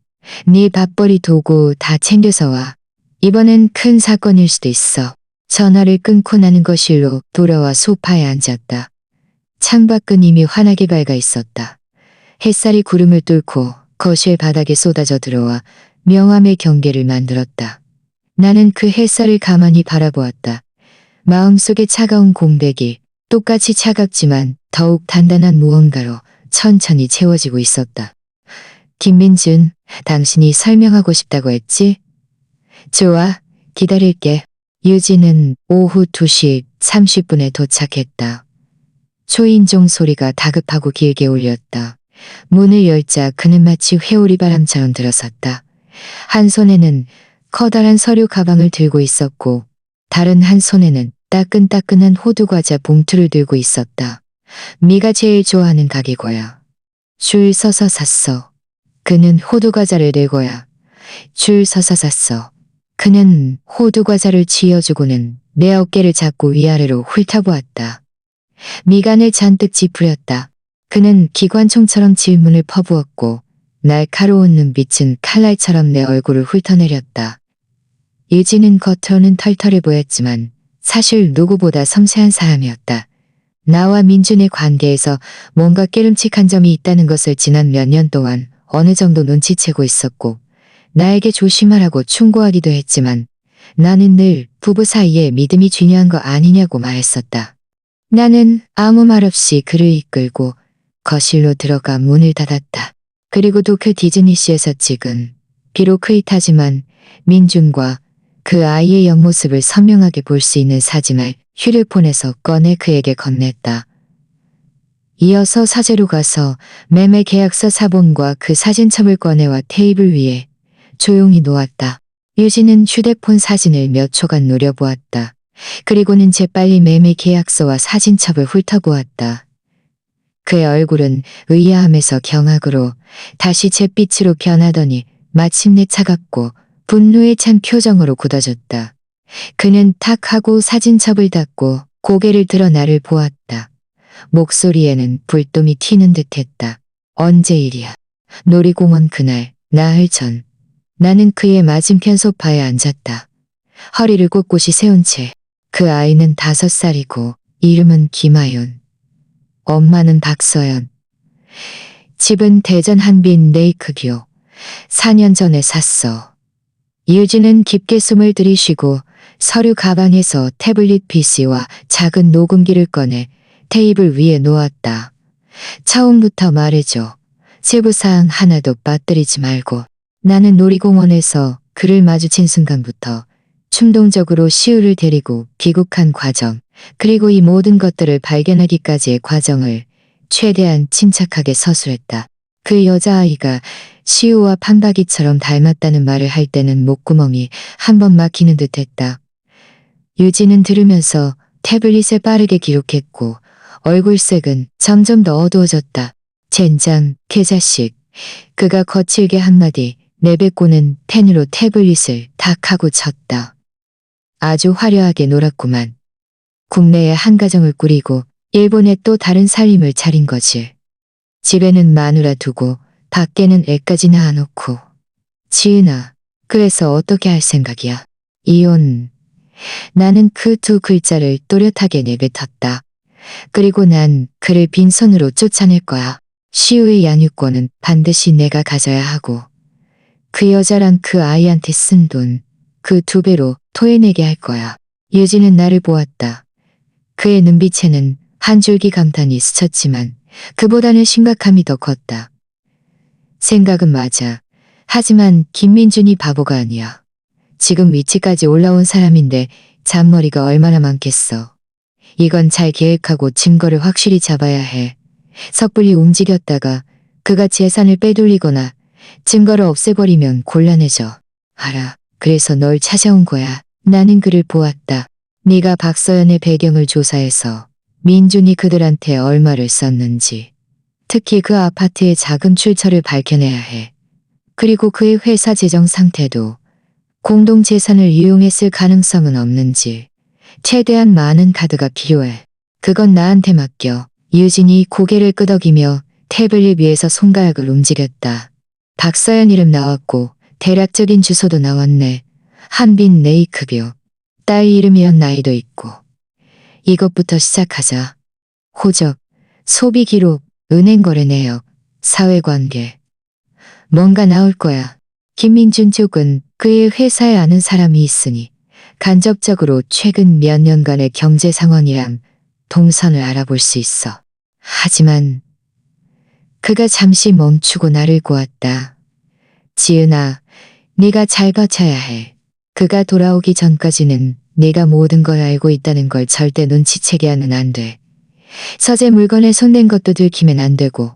네 밥벌이 도구 다 챙겨서 와. 이번엔 큰 사건일 수도 있어. 전화를 끊고 나는 거실로 돌아와 소파에 앉았다. 창밖은 이미 환하게 밝아 있었다. 햇살이 구름을 뚫고 거실 바닥에 쏟아져 들어와 명암의 경계를 만들었다. 나는 그 햇살을 가만히 바라보았다. 마음속의 차가운 공백이 똑같이 차갑지만 더욱 단단한 무언가로 천천히 채워지고 있었다. 김민준, 당신이 설명하고 싶다고 했지? 좋아, 기다릴게. 유진은 오후 2시 30분에 도착했다. 초인종 소리가 다급하고 길게 울렸다. 문을 열자 그는 마치 회오리 바람처럼 들어섰다. 한 손에는 커다란 서류 가방을 들고 있었고 다른 한 손에는 따끈따끈한 호두과자 봉투를 들고 있었다. 미가 제일 좋아하는 가게거야. 줄 서서 샀어. 그는 호두과자를 들고야. 줄 서서 샀어. 그는 호두과자를 쥐어주고는 내 어깨를 잡고 위아래로 훑어보았다. 미간을 잔뜩 찌푸렸다. 그는 기관총처럼 질문을 퍼부었고 날카로운 눈빛은 칼날처럼 내 얼굴을 훑어내렸다. 유진은 겉으로는 털털해 보였지만 사실 누구보다 섬세한 사람이었다. 나와 민준의 관계에서 뭔가 깨름칙한 점이 있다는 것을 지난 몇 년 동안 어느 정도 눈치채고 있었고 나에게 조심하라고 충고하기도 했지만 나는 늘 부부 사이에 믿음이 중요한 거 아니냐고 말했었다. 나는 아무 말 없이 그를 이끌고 거실로 들어가 문을 닫았다. 그리고 도쿄 디즈니시에서 찍은 비록 흐릿하지만 민준과 그 아이의 옆모습을 선명하게 볼 수 있는 사진을 휴대폰에서 꺼내 그에게 건넸다. 이어서 사제로 가서 매매 계약서 사본과 그 사진첩을 꺼내와 테이블 위에 조용히 놓았다. 유진은 휴대폰 사진을 몇 초간 노려보았다. 그리고는 재빨리 매매 계약서와 사진첩을 훑어보았다. 그의 얼굴은 의아함에서 경악으로 다시 잿빛으로 변하더니 마침내 차갑고 분노에 찬 표정으로 굳어졌다. 그는 탁 하고 사진첩을 닫고 고개를 들어 나를 보았다. 목소리에는 불똥이 튀는 듯했다. 언제 일이야? 놀이공원 그날 나흘 전. 나는 그의 맞은편 소파에 앉았다. 허리를 꼿꼿이 세운 채. 그 아이는 5살이고 이름은 김아윤. 엄마는 박서연. 집은 대전 한빈 레이크뷰. 4년 전에 샀어. 유진은 깊게 숨을 들이쉬고 서류 가방에서 태블릿 PC와 작은 녹음기를 꺼내 테이블 위에 놓았다. 처음부터 말해줘. 세부사항 하나도 빠뜨리지 말고. 나는 놀이공원에서 그를 마주친 순간부터 충동적으로 시우를 데리고 귀국한 과정, 그리고 이 모든 것들을 발견하기까지의 과정을 최대한 침착하게 서술했다. 그 여자아이가 시우와 판박이처럼 닮았다는 말을 할 때는 목구멍이 한 번 막히는 듯했다. 유진은 들으면서 태블릿에 빠르게 기록했고 얼굴색은 점점 더 어두워졌다. 젠장, 개자식. 그가 거칠게 한마디 내뱉고는 펜으로 태블릿을 탁 하고 쳤다. 아주 화려하게 놀았구만. 국내에 한 가정을 꾸리고 일본에 또 다른 살림을 차린 거지. 집에는 마누라 두고 밖에는 애까지 낳아놓고. 지은아, 그래서 어떻게 할 생각이야? 이혼. 나는 그 2글자를 또렷하게 내뱉었다. 그리고 난 그를 빈손으로 쫓아낼 거야. 시우의 양육권은 반드시 내가 가져야 하고 그 여자랑 그 아이한테 쓴 돈, 그 2배로 토해내게 할 거야. 유진은 나를 보았다. 그의 눈빛에는 한 줄기 감탄이 스쳤지만 그보다는 심각함이 더 컸다. 생각은 맞아. 하지만 김민준이 바보가 아니야. 지금 위치까지 올라온 사람인데 잔머리가 얼마나 많겠어. 이건 잘 계획하고 증거를 확실히 잡아야 해. 섣불리 움직였다가 그가 재산을 빼돌리거나 증거를 없애버리면 곤란해져. 알아. 그래서 널 찾아온 거야. 나는 그를 보았다. 네가 박서연의 배경을 조사해서 민준이 그들한테 얼마를 썼는지, 특히 그 아파트의 자금 출처를 밝혀내야 해. 그리고 그의 회사 재정 상태도 공동재산을 이용했을 가능성은 없는지, 최대한 많은 카드가 필요해. 그건 나한테 맡겨. 유진이 고개를 끄덕이며 태블릿 위에서 손가락을 움직였다. 박서연 이름 나왔고 대략적인 주소도 나왔네. 한빈 레이크뷰. 딸 이름이랑 나이도 있고. 이것부터 시작하자. 호적, 소비 기록, 은행 거래 내역, 사회관계. 뭔가 나올 거야. 김민준 쪽은 그의 회사에 아는 사람이 있으니 간접적으로 최근 몇 년간의 경제 상황이랑 동선을 알아볼 수 있어. 하지만 그가 잠시 멈추고 나를 보았다. 지은아, 네가 잘 버텨야 해. 그가 돌아오기 전까지는 네가 모든 걸 알고 있다는 걸 절대 눈치채게 하면 안 돼. 서재 물건에 손댄 것도 들키면 안 되고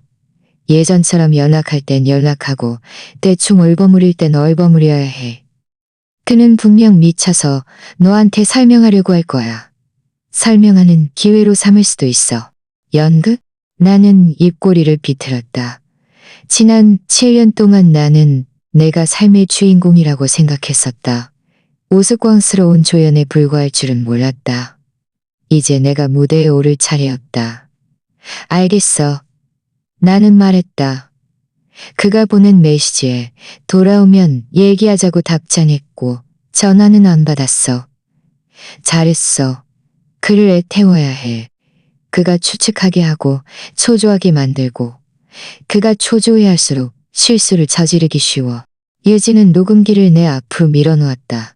예전처럼 연락할 땐 연락하고 대충 얼버무릴 땐 얼버무려야 해. 그는 분명 미쳐서 너한테 설명하려고 할 거야. 설명하는 기회로 삼을 수도 있어. 연극? 나는 입꼬리를 비틀었다. 지난 7년 동안 나는 내가 삶의 주인공이라고 생각했었다. 우스꽝스러운 조연에 불과할 줄은 몰랐다. 이제 내가 무대에 오를 차례였다. 알겠어. 나는 말했다. 그가 보낸 메시지에 돌아오면 얘기하자고 답장했고 전화는 안 받았어. 잘했어. 그를 애태워야 해. 그가 추측하게 하고 초조하게 만들고 그가 초조해할수록 실수를 저지르기 쉬워. 유진은 녹음기를 내 앞으로 밀어놓았다.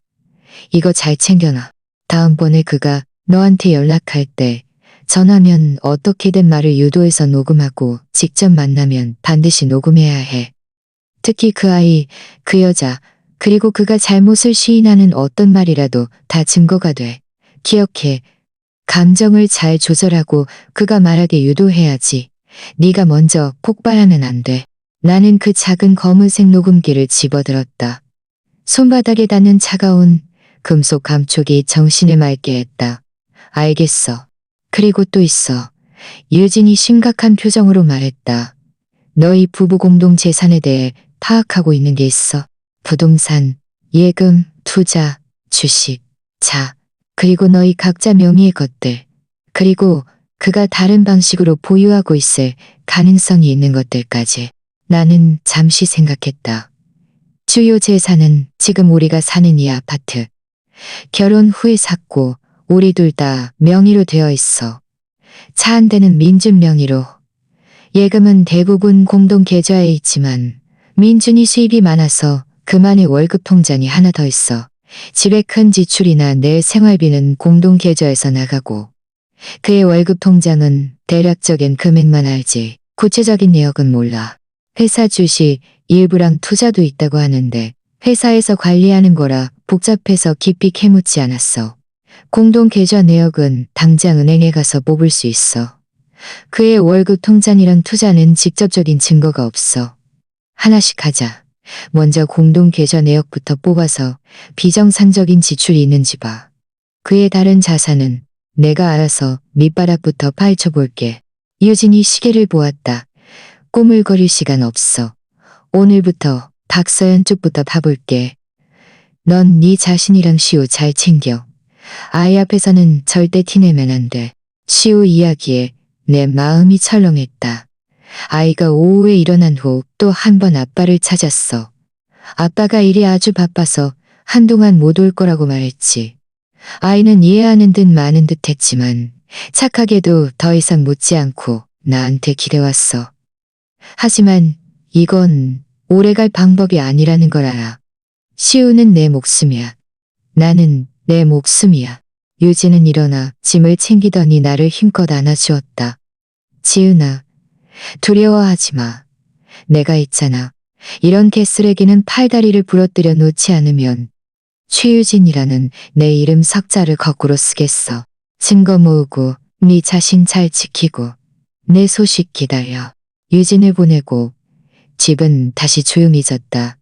이거 잘 챙겨놔. 다음번에 그가 너한테 연락할 때 전화면 어떻게든 말을 유도해서 녹음하고 직접 만나면 반드시 녹음해야 해. 특히 그 아이, 그 여자, 그리고 그가 잘못을 시인하는 어떤 말이라도 다 증거가 돼. 기억해. 감정을 잘 조절하고 그가 말하게 유도해야지. 네가 먼저 폭발하면 안 돼. 나는 그 작은 검은색 녹음기를 집어들었다. 손바닥에 닿는 차가운 금속 감촉이 정신을 맑게 했다. 알겠어. 그리고 또 있어. 유진이 심각한 표정으로 말했다. 너희 부부 공동 재산에 대해 파악하고 있는 게 있어. 부동산, 예금, 투자, 주식, 자, 그리고 너희 각자 명의의 것들. 그리고 그가 다른 방식으로 보유하고 있을 가능성이 있는 것들까지. 나는 잠시 생각했다. 주요 재산은 지금 우리가 사는 이 아파트. 결혼 후에 샀고 우리 둘 다 명의로 되어 있어. 차 한 대는 민준 명의로. 예금은 대부분 공동 계좌에 있지만 민준이 수입이 많아서 그만의 월급 통장이 하나 더 있어. 집에 큰 지출이나 내 생활비는 공동 계좌에서 나가고 그의 월급 통장은 대략적인 금액만 알지 구체적인 내역은 몰라. 회사 주식, 일부랑 투자도 있다고 하는데 회사에서 관리하는 거라 복잡해서 깊이 캐묻지 않았어. 공동 계좌 내역은 당장 은행에 가서 뽑을 수 있어. 그의 월급 통장이랑 투자는 직접적인 증거가 없어. 하나씩 하자. 먼저 공동 계좌 내역부터 뽑아서 비정상적인 지출이 있는지 봐. 그의 다른 자산은 내가 알아서 밑바닥부터 파헤쳐 볼게. 유진이 시계를 보았다. 꼬물거릴 시간 없어. 오늘부터 박서연 쪽부터 봐볼게. 넌 네 자신이랑 시우 잘 챙겨. 아이 앞에서는 절대 티내면 안 돼. 시우 이야기에 내 마음이 철렁했다. 아이가 오후에 일어난 후 또 한 번 아빠를 찾았어. 아빠가 일이 아주 바빠서 한동안 못 올 거라고 말했지. 아이는 이해하는 듯 마는 듯 했지만 착하게도 더 이상 묻지 않고 나한테 기대왔어. 하지만 이건 오래갈 방법이 아니라는 걸 알아. 시우는 내 목숨이야. 나는 내 목숨이야. 유진은 일어나 짐을 챙기더니 나를 힘껏 안아주었다. 지은아, 두려워하지 마. 내가 있잖아. 이런 개쓰레기는 팔다리를 부러뜨려 놓지 않으면 최유진이라는 내 이름 석자를 거꾸로 쓰겠어. 증거 모으고 네 자신 잘 지키고 내 소식 기다려. 유진을 보내고 집은 다시 조용해졌다.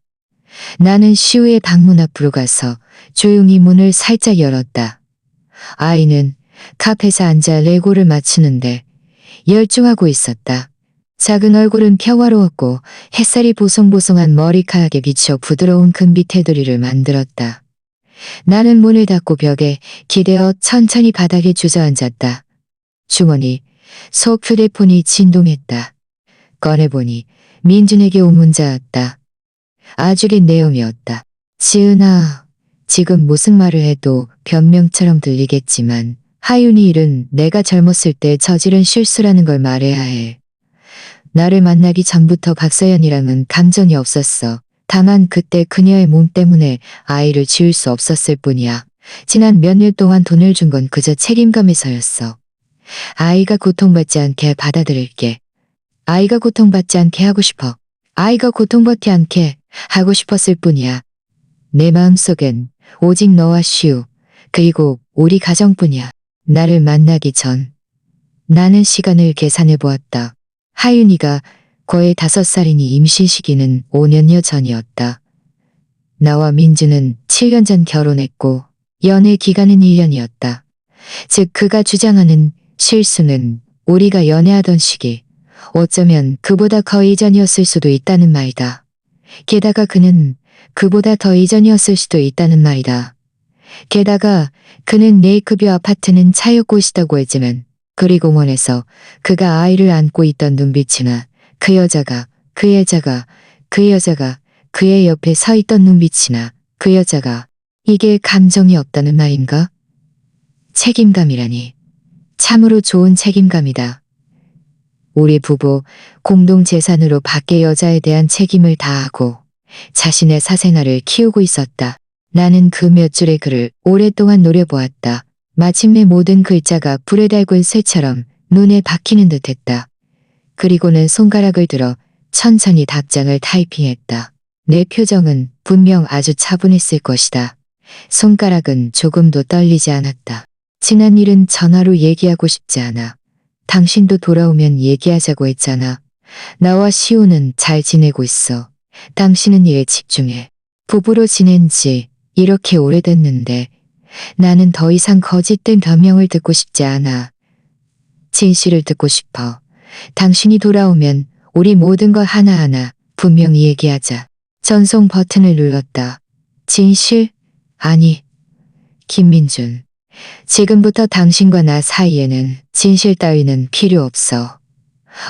나는 시우의 방문 앞으로 가서 조용히 문을 살짝 열었다. 아이는 카페에서 앉아 레고를 맞추는데 열중하고 있었다. 작은 얼굴은 평화로웠고 햇살이 보송보송한 머리카락에 비쳐 부드러운 금빛 테두리를 만들었다. 나는 문을 닫고 벽에 기대어 천천히 바닥에 주저앉았다. 주머니, 속 휴대폰이 진동했다. 꺼내보니 민준에게 온 문자였다. 아주 긴 내용이었다. 지은아, 지금 무슨 말을 해도 변명처럼 들리겠지만 하윤이 일은 내가 젊었을 때 저지른 실수라는 걸 말해야 해. 나를 만나기 전부터 박서연이랑은 감정이 없었어. 다만 그때 그녀의 몸 때문에 아이를 지울 수 없었을 뿐이야. 지난 몇 년 동안 돈을 준 건 그저 책임감에서였어. 아이가 고통받지 않게 받아들일게. 아이가 고통받지 않게 하고 싶어. 아이가 고통받지 않게 하고 싶었을 뿐이야. 내 마음속엔 오직 너와 시우, 그리고 우리 가정뿐이야. 나를 만나기 전 나는 시간을 계산해 보았다. 하윤이가 거의 5살이니 임신 시기는 5년여 전이었다. 나와 민주는 7년 전 결혼했고 연애 기간은 1년이었다. 즉 그가 주장하는 실수는 우리가 연애하던 시기, 어쩌면 그보다 더 이전이었을 수도 있다는 말이다. 게다가 그는 그보다 더 이전이었을 수도 있다는 말이다. 게다가 그는 레이크뷰 아파트는 차였곳이다고 했지만 그리공원에서 그가 아이를 안고 있던 눈빛이나 그 여자가 그의 옆에 서 있던 눈빛이나 그 여자가 이게 감정이 없다는 말인가? 책임감이라니. 참으로 좋은 책임감이다. 우리 부부 공동 재산으로 밖의 여자에 대한 책임을 다하고 자신의 사생활을 키우고 있었다. 나는 그 몇 줄의 글을 오랫동안 노려보았다. 마침내 모든 글자가 불에 달군 쇠처럼 눈에 박히는 듯했다. 그리고는 손가락을 들어 천천히 답장을 타이핑했다. 내 표정은 분명 아주 차분했을 것이다. 손가락은 조금도 떨리지 않았다. 지난 일은 전화로 얘기하고 싶지 않아. 당신도 돌아오면 얘기하자고 했잖아. 나와 시우는 잘 지내고 있어. 당신은 일에 집중해. 부부로 지낸 지 이렇게 오래됐는데 나는 더 이상 거짓된 변명을 듣고 싶지 않아. 진실을 듣고 싶어. 당신이 돌아오면 우리 모든 것 하나하나 분명히 얘기하자. 전송 버튼을 눌렀다. 진실? 아니. 김민준. 지금부터 당신과 나 사이에는 진실 따위는 필요 없어.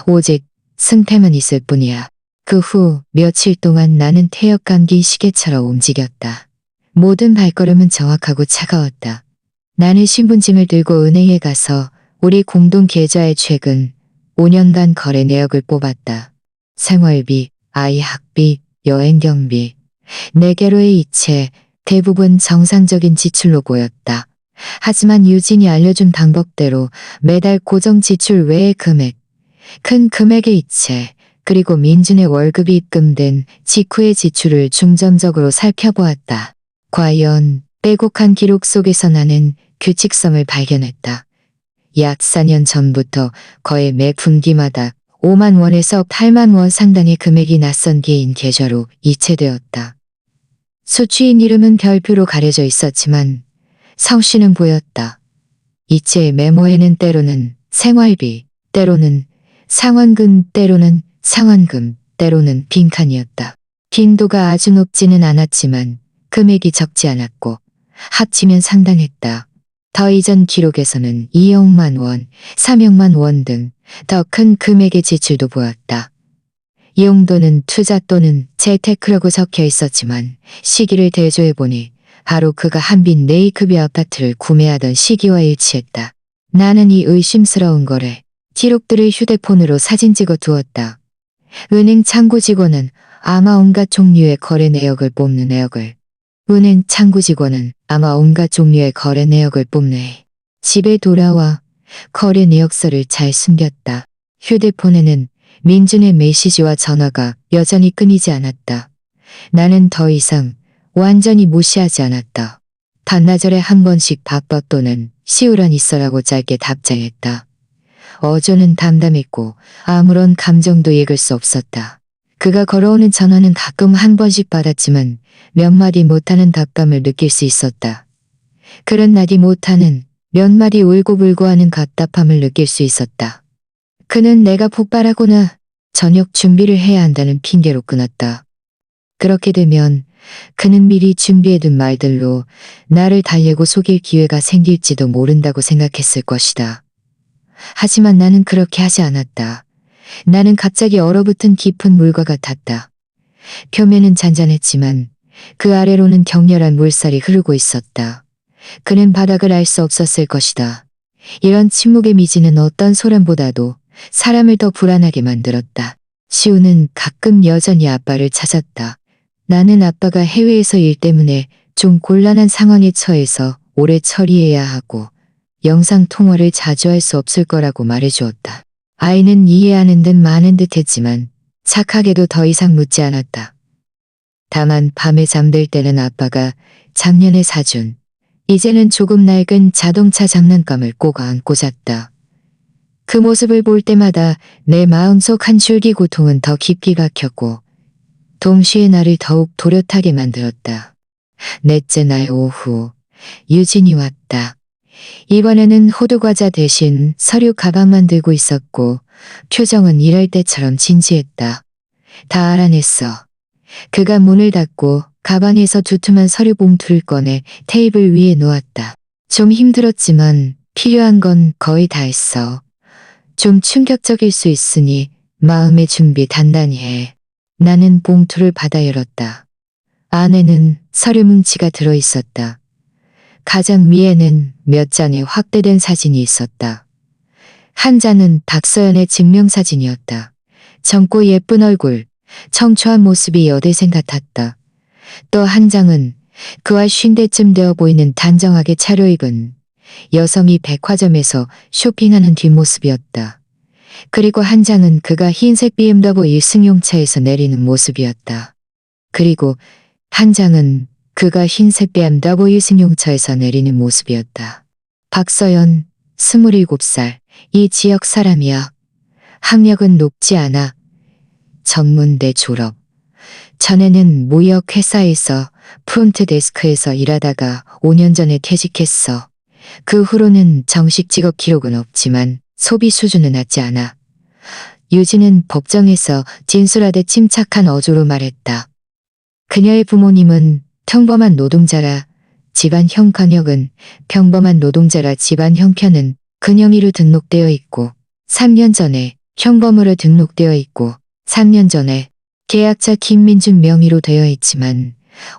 오직 승패만 있을 뿐이야. 그 후 며칠 동안 나는 태엽 감긴 시계처럼 움직였다. 모든 발걸음은 정확하고 차가웠다. 나는 신분증을 들고 은행에 가서 우리 공동 계좌에 최근 5년간 거래 내역을 뽑았다. 생활비, 아이 학비, 여행 경비, 4개로의 이체, 대부분 정상적인 지출로 보였다. 하지만 유진이 알려준 방법대로 매달 고정 지출 외의 금액, 큰 금액의 이체, 그리고 민준의 월급이 입금된 직후의 지출을 중점적으로 살펴보았다. 과연 빼곡한 기록 속에서 나는 규칙성을 발견했다. 약 4년 전부터 거의 매 분기마다 5만 원에서 8만 원 상당의 금액이 낯선 개인 계좌로 이체되었다. 수취인 이름은 별표로 가려져 있었지만 성씨는 보였다. 이체의 메모에는 때로는 생활비, 때로는 상환금, 때로는 상환금, 때로는 빈칸이었다. 빈도가 아주 높지는 않았지만 금액이 적지 않았고 합치면 상당했다. 더 이전 기록에서는 2억만 원, 3억만 원 등 더 큰 금액의 지출도 보였다. 이 용도는 투자 또는 재테크라고 적혀 있었지만 시기를 대조해보니 바로 그가 한빈 레이크뷰 아파트를 구매하던 시기와 일치했다. 나는 이 의심스러운 거래 기록들을 휴대폰으로 사진 찍어 두었다. 은행 창구 직원은 아마 온갖 종류의 거래 내역을 뽑는 내역을 은행 창구 직원은 아마 온갖 종류의 거래 내역을 뽑네. 집에 돌아와 거래 내역서를 잘 숨겼다. 휴대폰에는 민준의 메시지와 전화가 여전히 끊이지 않았다. 나는 더 이상 완전히 무시하지 않았다. 반나절에 한 번씩 바빠 또는 시우란 있어라고 짧게 답장했다. 어조는 담담했고 아무런 감정도 읽을 수 없었다. 그가 걸어오는 전화는 가끔 한 번씩 받았지만 몇 마디 못하는 답감을 느낄 수 있었다. 그런 나디 못하는 몇 마디 울고불고하는 답답함을 느낄 수 있었다. 그는 내가 폭발하거나 저녁 준비를 해야 한다는 핑계로 끊었다. 그렇게 되면 그는 미리 준비해둔 말들로 나를 달래고 속일 기회가 생길지도 모른다고 생각했을 것이다. 하지만 나는 그렇게 하지 않았다. 나는 갑자기 얼어붙은 깊은 물과 같았다. 표면은 잔잔했지만 그 아래로는 격렬한 물살이 흐르고 있었다. 그는 바닥을 알 수 없었을 것이다. 이런 침묵의 미지는 어떤 소란보다도 사람을 더 불안하게 만들었다. 시우는 가끔 여전히 아빠를 찾았다. 나는 아빠가 해외에서 일 때문에 좀 곤란한 상황에 처해서 오래 처리해야 하고 영상 통화를 자주 할 수 없을 거라고 말해주었다. 아이는 이해하는 듯 마는 듯 했지만 착하게도 더 이상 묻지 않았다. 다만 밤에 잠들 때는 아빠가 작년에 사준 이제는 조금 낡은 자동차 장난감을 꼭 안고 잤다. 그 모습을 볼 때마다 내 마음속 한 줄기 고통은 더 깊이 박혔고 동시에 나를 더욱 도렷하게 만들었다. 넷째 날 오후 유진이 왔다. 이번에는 호두과자 대신 서류 가방만 들고 있었고 표정은 이럴 때처럼 진지했다. 다 알아냈어. 그가 문을 닫고 가방에서 두툼한 서류 봉투를 꺼내 테이블 위에 놓았다. 좀 힘들었지만 필요한 건 거의 다 했어. 좀 충격적일 수 있으니 마음의 준비 단단히 해. 나는 봉투를 받아 열었다. 안에는 서류 뭉치가 들어있었다. 가장 위에는 몇 장의 확대된 사진이 있었다. 한 장은 박서연의 증명사진이었다. 젊고 예쁜 얼굴, 청초한 모습이 여대생 같았다. 또 한 장은 그와 50대쯤 되어 보이는 단정하게 차려입은 여성이 백화점에서 쇼핑하는 뒷모습이었다. 그리고 한 장은 그가 흰색 BMW 승용차에서 내리는 모습이었다. 그리고 한 장은 그가 흰색 BMW 승용차에서 내리는 모습이었다. 박서연, 27살, 이 지역 사람이야. 학력은 높지 않아. 전문대 졸업. 전에는 무역 회사에서 프론트 데스크에서 일하다가 5년 전에 퇴직했어. 그 후로는 정식 직업 기록은 없지만 소비 수준은 낮지 않아. 유진은 법정에서 진술하되 침착한 어조로 말했다. 그녀의 부모님은 평범한 노동자라 집안 형편은 평범한 노동자라 집안 형편은 근영이로 등록되어 있고 3년 전에 형범으로 등록되어 있고 3년 전에 계약자 김민준 명의로 되어 있지만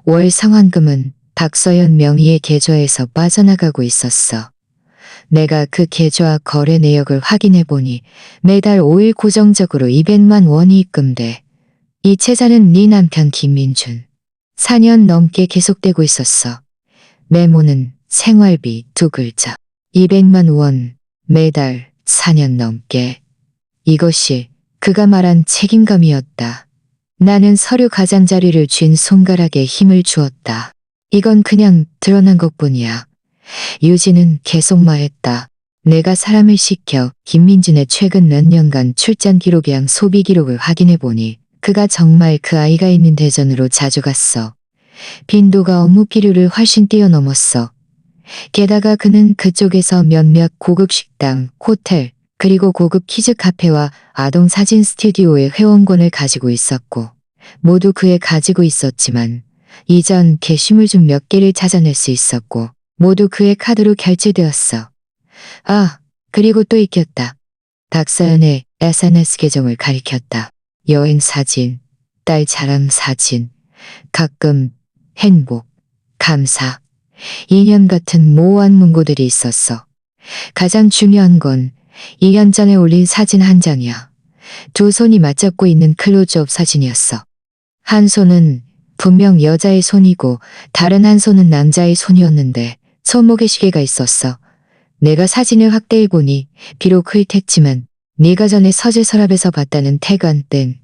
월 상환금은 박서연 명의의 계좌에서 빠져나가고 있었어. 내가 그 계좌 거래 내역을 확인해 보니 매달 5일 고정적으로 200만 원이 입금돼. 이 채자는 네 남편 김민준. 4년 넘게 계속되고 있었어. 메모는 생활비 2글자. 200만 원 매달 4년 넘게. 이것이 그가 말한 책임감이었다. 나는 서류 가장자리를 쥔 손가락에 힘을 주었다. 이건 그냥 드러난 것뿐이야. 유진은 계속 말했다. 내가 사람을 시켜 김민준의 최근 몇 년간 출장 기록이랑 소비 기록을 확인해 보니 그가 정말 그 아이가 있는 대전으로 자주 갔어. 빈도가 업무 필요를 훨씬 뛰어넘었어. 게다가 그는 그쪽에서 몇몇 고급 식당, 호텔, 그리고 고급 키즈 카페와 아동 사진 스튜디오의 회원권을 가지고 있었고 모두 그에 가지고 있었지만 이전 게시물 중 몇 개를 찾아낼 수 있었고 모두 그의 카드로 결제되었어. 아, 그리고 또 익혔다. 박서연의 SNS 계정을 가리켰다. 여행 사진, 딸 자랑 사진, 가끔 행복, 감사, 인연 같은 모호한 문구들이 있었어. 가장 중요한 건 2년 전에 올린 사진 한 장이야. 두 손이 맞잡고 있는 클로즈업 사진이었어. 한 손은 분명 여자의 손이고 다른 한 손은 남자의 손이었는데 손목에 시계가 있었어. 내가 사진을 확대해보니 비록 흐릿했지만 네가 전에 서재 서랍에서 봤다는 태관 땐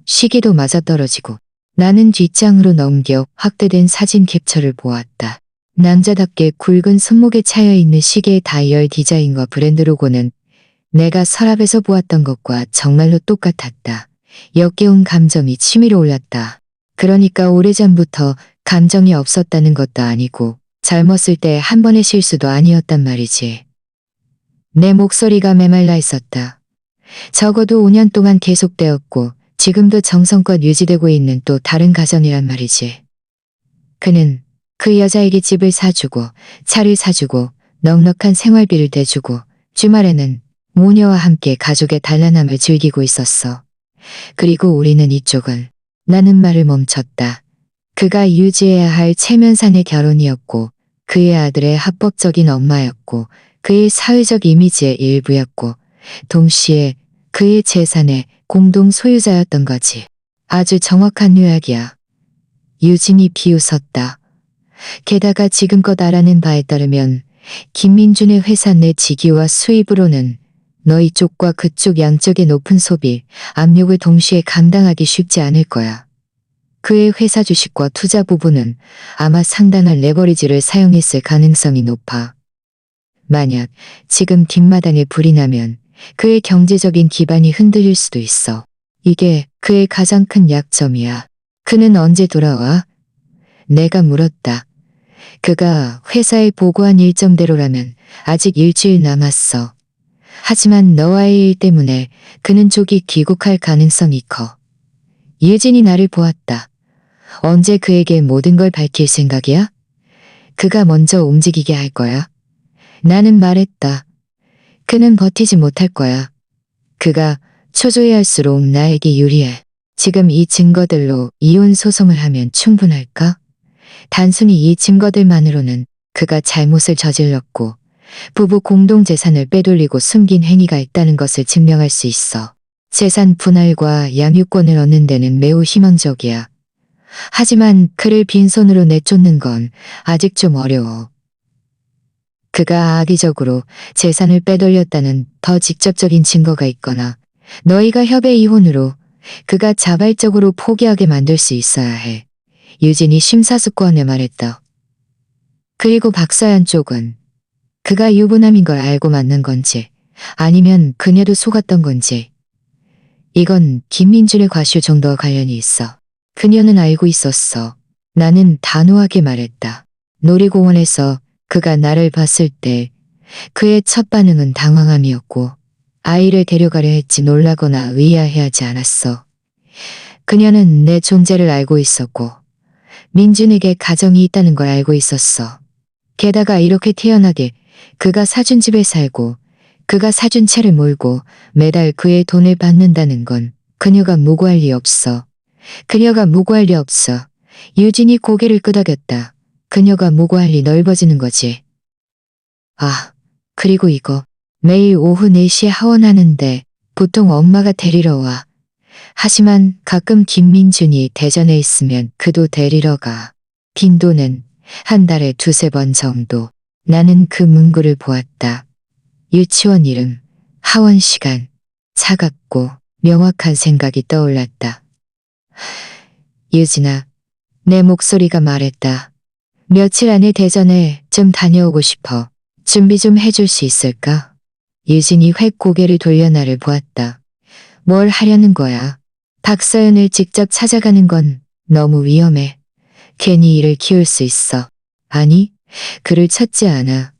시계도 맞아떨어지고 나는 뒷장으로 넘겨 확대된 사진 캡처를 보았다. 남자답게 굵은 손목에 차여있는 시계의 다이얼 디자인과 브랜드 로고는 내가 서랍에서 보았던 것과 정말로 똑같았다. 역겨운 감정이 치밀어 올랐다. 그러니까 오래전부터 감정이 없었다는 것도 아니고 젊었을 때 한 번의 실수도 아니었단 말이지. 내 목소리가 메말라 있었다. 적어도 5년 동안 계속되었고 지금도 정성껏 유지되고 있는 또 다른 가정이란 말이지. 그는 그 여자에게 집을 사주고 차를 사주고 넉넉한 생활비를 대주고 주말에는 모녀와 함께 가족의 단란함을 즐기고 있었어. 그리고 우리는 이쪽은 나는 말을 멈췄다. 그가 유지해야 할 체면상의 결혼이었고 그의 아들의 합법적인 엄마였고 그의 사회적 이미지의 일부였고 동시에 그의 재산의 공동 소유자였던 거지. 아주 정확한 요약이야. 유진이 비웃었다. 게다가 지금껏 알아낸 바에 따르면 김민준의 회사 내 직위와 수입으로는 너희 쪽과 그쪽 양쪽의 높은 소비, 압력을 동시에 감당하기 쉽지 않을 거야. 그의 회사 주식과 투자 부분은 아마 상당한 레버리지를 사용했을 가능성이 높아. 만약 지금 뒷마당에 불이 나면 그의 경제적인 기반이 흔들릴 수도 있어. 이게 그의 가장 큰 약점이야. 그는 언제 돌아와? 내가 물었다. 그가 회사에 보고한 일정대로라면 아직 일주일 남았어. 하지만 너와의 일 때문에 그는 조기 귀국할 가능성이 커. 유진이 나를 보았다. 언제 그에게 모든 걸 밝힐 생각이야? 그가 먼저 움직이게 할 거야. 나는 말했다. 그는 버티지 못할 거야. 그가 초조해할수록 나에게 유리해. 지금 이 증거들로 이혼 소송을 하면 충분할까? 단순히 이 증거들만으로는 그가 잘못을 저질렀고 부부 공동재산을 빼돌리고 숨긴 행위가 있다는 것을 증명할 수 있어. 재산 분할과 양육권을 얻는 데는 매우 희망적이야. 하지만 그를 빈손으로 내쫓는 건 아직 좀 어려워. 그가 악의적으로 재산을 빼돌렸다는 더 직접적인 증거가 있거나 너희가 협의 이혼으로 그가 자발적으로 포기하게 만들 수 있어야 해. 유진이 심사숙고하며 말했다. 그리고 박서연 쪽은 그가 유부남인 걸 알고 만난 건지 아니면 그녀도 속았던 건지. 이건 김민준의 과실 정도와 관련이 있어. 그녀는 알고 있었어. 나는 단호하게 말했다. 놀이공원에서 그가 나를 봤을 때 그의 첫 반응은 당황함이었고 아이를 데려가려 했지 놀라거나 의아해하지 않았어. 그녀는 내 존재를 알고 있었고 민준에게 가정이 있다는 걸 알고 있었어. 게다가 이렇게 태연하게 그가 사준 집에 살고 그가 사준 차를 몰고 매달 그의 돈을 받는다는 건 그녀가 무고할 리 없어. 그녀가 무고할 리 없어. 유진이 고개를 끄덕였다. 그녀가 무고할 리 넓어지는 거지. 아, 그리고 이거. 매일 오후 4시에 하원하는데 보통 엄마가 데리러 와. 하지만 가끔 김민준이 대전에 있으면 그도 데리러 가. 빈도는 한 달에 2~3번 정도. 나는 그 문구를 보았다. 유치원 이름, 하원 시간. 차갑고 명확한 생각이 떠올랐다. 유진아, 내 목소리가 말했다. 며칠 안에 대전에 좀 다녀오고 싶어. 준비 좀 해줄 수 있을까? 유진이 획 고개를 돌려 나를 보았다. 뭘 하려는 거야? 박서연을 직접 찾아가는 건 너무 위험해. 괜히 일을 키울 수 있어. 아니, 그를 찾지 않아.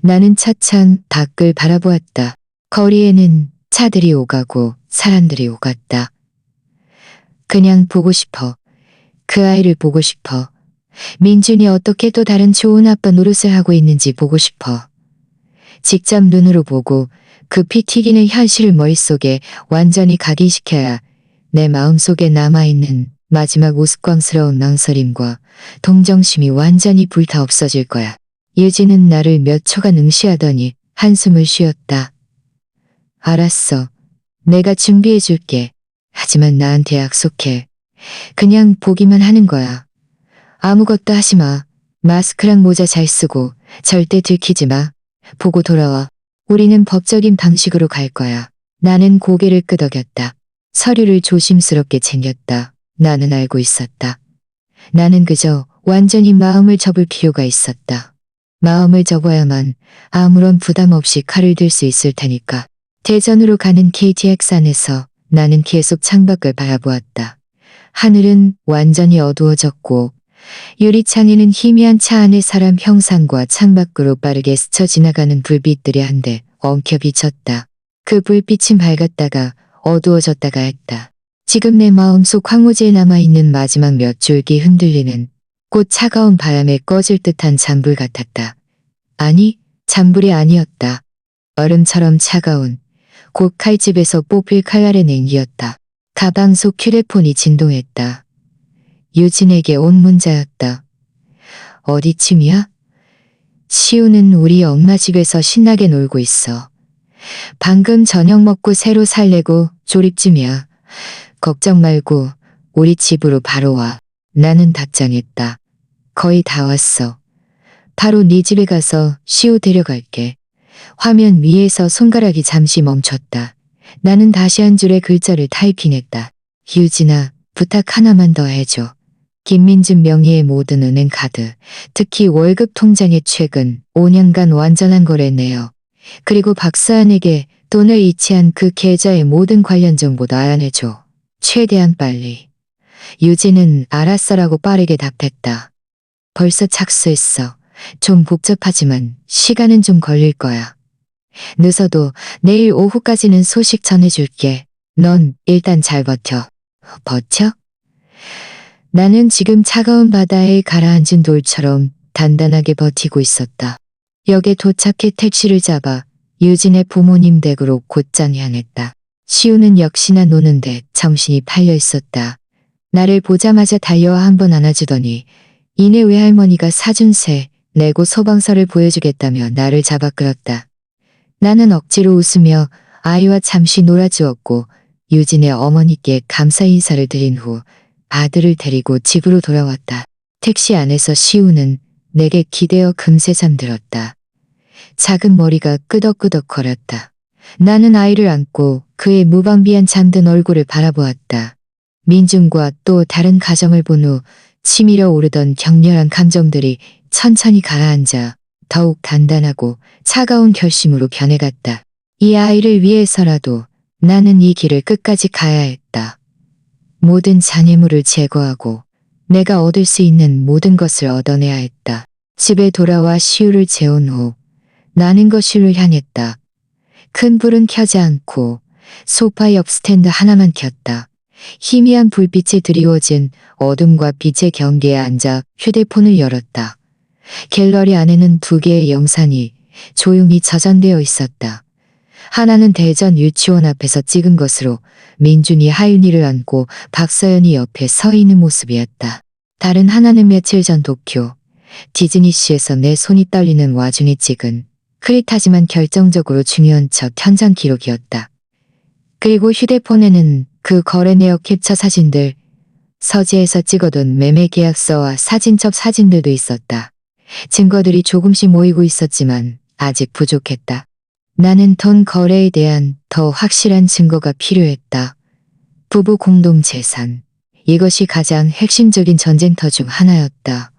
나는 차츰 밖을 바라보았다. 거리에는 차들이 오가고 사람들이 오갔다. 그냥 보고 싶어. 그 아이를 보고 싶어. 민준이 어떻게 또 다른 좋은 아빠 노릇을 하고 있는지 보고 싶어. 직접 눈으로 보고 그 피 튀기는 현실을 머릿속에 완전히 각인시켜야 내 마음속에 남아있는 마지막 우스꽝스러운 망설임과 동정심이 완전히 불타 없어질 거야. 유진은 나를 몇 초간 응시하더니 한숨을 쉬었다. 알았어. 내가 준비해줄게. 하지만 나한테 약속해. 그냥 보기만 하는 거야. 아무것도 하지 마. 마스크랑 모자 잘 쓰고 절대 들키지 마. 보고 돌아와. 우리는 법적인 방식으로 갈 거야. 나는 고개를 끄덕였다. 서류를 조심스럽게 챙겼다. 나는 알고 있었다. 나는 그저 완전히 마음을 접을 필요가 있었다. 마음을 접어야만 아무런 부담 없이 칼을 들 수 있을 테니까. 대전으로 가는 KTX 안에서 나는 계속 창밖을 바라보았다. 하늘은 완전히 어두워졌고 유리창에는 희미한 차 안의 사람 형상과 창밖으로 빠르게 스쳐 지나가는 불빛들이 한데 엉켜 비쳤다. 그 불빛은 밝았다가 어두워졌다가 했다. 지금 내 마음속 황무지에 남아있는 마지막 몇 줄기 흔들리는 곧 차가운 바람에 꺼질 듯한 잔불 같았다. 아니, 잔불이 아니었다. 얼음처럼 차가운 곧 칼집에서 뽑힐 칼날의 냉기였다. 가방 속 휴대폰이 진동했다. 유진에게 온 문자였다. 어디쯤이야? 시우는 우리 엄마 집에서 신나게 놀고 있어. 방금 저녁 먹고 새로 살래고 조립쯤이야. 걱정 말고 우리 집으로 바로 와. 나는 답장했다. 거의 다 왔어. 바로 네 집에 가서 시우 데려갈게. 화면 위에서 손가락이 잠시 멈췄다. 나는 다시 한 줄의 글자를 타이핑했다. 유진아, 부탁 하나만 더 해줘. 김민준 명의의 모든 은행카드, 특히 월급 통장에 최근 5년간 완전한 거래 내역, 그리고 박서연에게 돈을 이체한 그 계좌의 모든 관련 정보도 알아내줘. 최대한 빨리. 유진은 알았어라고 빠르게 답했다. 벌써 착수했어. 좀 복잡하지만 시간은 좀 걸릴 거야. 늦어도 내일 오후까지는 소식 전해줄게. 넌 일단 잘 버텨. 버텨? 나는 지금 차가운 바다에 가라앉은 돌처럼 단단하게 버티고 있었다. 역에 도착해 택시를 잡아 유진의 부모님 댁으로 곧장 향했다. 시우는 역시나 노는데 정신이 팔려 있었다. 나를 보자마자 달려와 한 번 안아주더니 이내 외할머니가 사준 새 내고 소방서를 보여주겠다며 나를 잡아 끌었다. 나는 억지로 웃으며 아이와 잠시 놀아주었고 유진의 어머니께 감사 인사를 드린 후 아들을 데리고 집으로 돌아왔다. 택시 안에서 시우는 내게 기대어 금세 잠들었다. 작은 머리가 끄덕끄덕거렸다. 나는 아이를 안고 그의 무방비한 잠든 얼굴을 바라보았다. 민준과 또 다른 가정을 본 후 치밀어 오르던 격렬한 감정들이 천천히 가라앉아 더욱 단단하고 차가운 결심으로 변해갔다. 이 아이를 위해서라도 나는 이 길을 끝까지 가야 했다. 모든 장애물을 제거하고 내가 얻을 수 있는 모든 것을 얻어내야 했다. 집에 돌아와 시우를 재운 후 나는 거실을 향했다. 큰 불은 켜지 않고 소파 옆 스탠드 하나만 켰다. 희미한 불빛이 드리워진 어둠과 빛의 경계에 앉아 휴대폰을 열었다. 갤러리 안에는 두 개의 영상이 조용히 저장되어 있었다. 하나는 대전 유치원 앞에서 찍은 것으로 민준이 하윤이를 안고 박서연이 옆에 서 있는 모습이었다. 다른 하나는 며칠 전 도쿄 디즈니시에서 내 손이 떨리는 와중에 찍은 흐릿하지만 결정적으로 중요한 첫 현장 기록이었다. 그리고 휴대폰에는 그 거래 내역 캡처 사진들, 서재에서 찍어둔 매매 계약서와 사진첩 사진들도 있었다. 증거들이 조금씩 모이고 있었지만 아직 부족했다. 나는 돈 거래에 대한 더 확실한 증거가 필요했다. 부부 공동 재산. 이것이 가장 핵심적인 전쟁터 중 하나였다.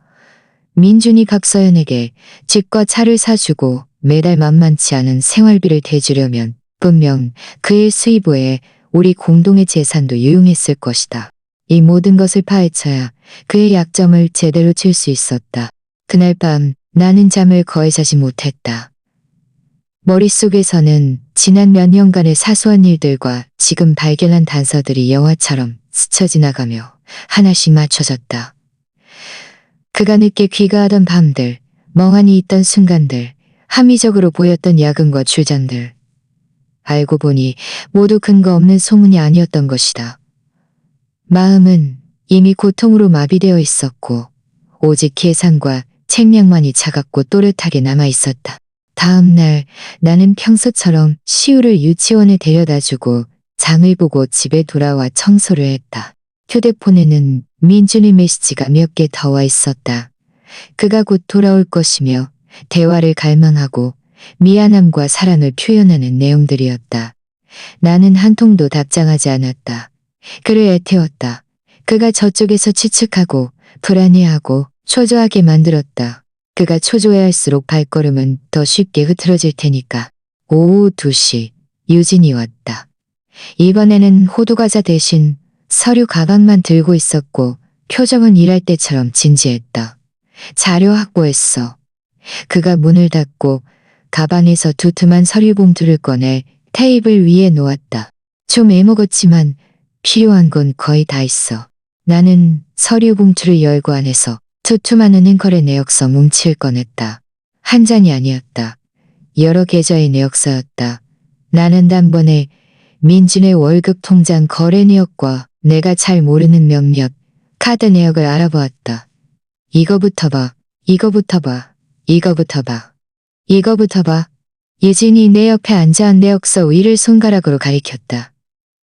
민준이 박서연에게 집과 차를 사주고 매달 만만치 않은 생활비를 대주려면 분명 그의 수입 외에 우리 공동의 재산도 유용했을 것이다. 이 모든 것을 파헤쳐야 그의 약점을 제대로 칠 수 있었다. 그날 밤 나는 잠을 거의 자지 못했다. 머릿속에서는 지난 몇 년간의 사소한 일들과 지금 발견한 단서들이 영화처럼 스쳐 지나가며 하나씩 맞춰졌다. 그가 늦게 귀가하던 밤들, 멍하니 있던 순간들, 합리적으로 보였던 야근과 출전들. 알고 보니 모두 근거 없는 소문이 아니었던 것이다. 마음은 이미 고통으로 마비되어 있었고 오직 계산과 책량만이 차갑고 또렷하게 남아 있었다. 다음 날 나는 평소처럼 시우를 유치원에 데려다주고 장을 보고 집에 돌아와 청소를 했다. 휴대폰에는 민준의 메시지가 몇 개 더 와 있었다. 그가 곧 돌아올 것이며 대화를 갈망하고 미안함과 사랑을 표현하는 내용들이었다. 나는 한 통도 답장하지 않았다. 그를 애태웠다. 그가 저쪽에서 추측하고 불안해하고 초조하게 만들었다. 그가 초조해할수록 발걸음은 더 쉽게 흐트러질 테니까. 오후 2시 유진이 왔다. 이번에는 호두과자 대신 서류 가방만 들고 있었고 표정은 일할 때처럼 진지했다. 자료 확보했어. 그가 문을 닫고 가방에서 두툼한 서류 봉투를 꺼내 테이블 위에 놓았다. 좀 애먹었지만 필요한 건 거의 다 있어. 나는 서류 봉투를 열고 안에서 두툼한 은행거래 내역서 뭉치를 꺼냈다. 한 장이 아니었다. 여러 계좌의 내역서였다. 나는 단번에 민준의 월급 통장 거래 내역과 내가 잘 모르는 몇몇 카드 내역을 알아보았다. 이거부터 봐. 이거부터 봐. 이거부터 봐. 이거부터 봐. 유진이 내 옆에 앉아한 내역서 위를 손가락으로 가리켰다.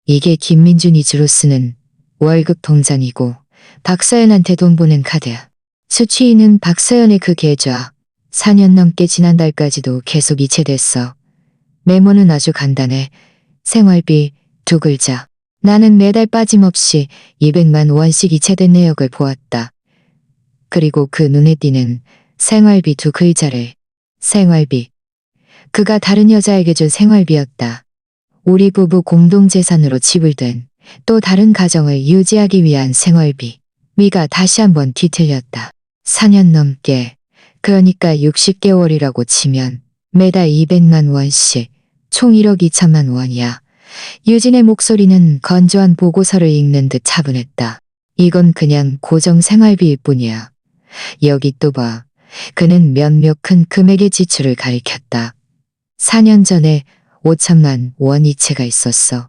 이게 김민준이 주로 쓰는 월급 통장이고 박서연한테 돈 보낸 카드야. 수취인은 박서연의 그 계좌. 4년 넘게 지난달까지도 계속 이체됐어. 메모는 아주 간단해. 생활비 2글자. 나는 매달 빠짐없이 200만 원씩 이체된 내역을 보았다. 그리고 그 눈에 띄는 생활비 2글자를. 생활비. 그가 다른 여자에게 준 생활비였다. 우리 부부 공동재산으로 지불된 또 다른 가정을 유지하기 위한 생활비. 미가 다시 한번 뒤틀렸다. 4년 넘게, 그러니까 60개월이라고 치면 매달 200만 원씩, 총 1억 2천만 원이야. 유진의 목소리는 건조한 보고서를 읽는 듯 차분했다. 이건 그냥 고정 생활비일 뿐이야. 여기 또 봐. 그는 몇몇 큰 금액의 지출을 가리켰다. 4년 전에 5천만 원 이체가 있었어.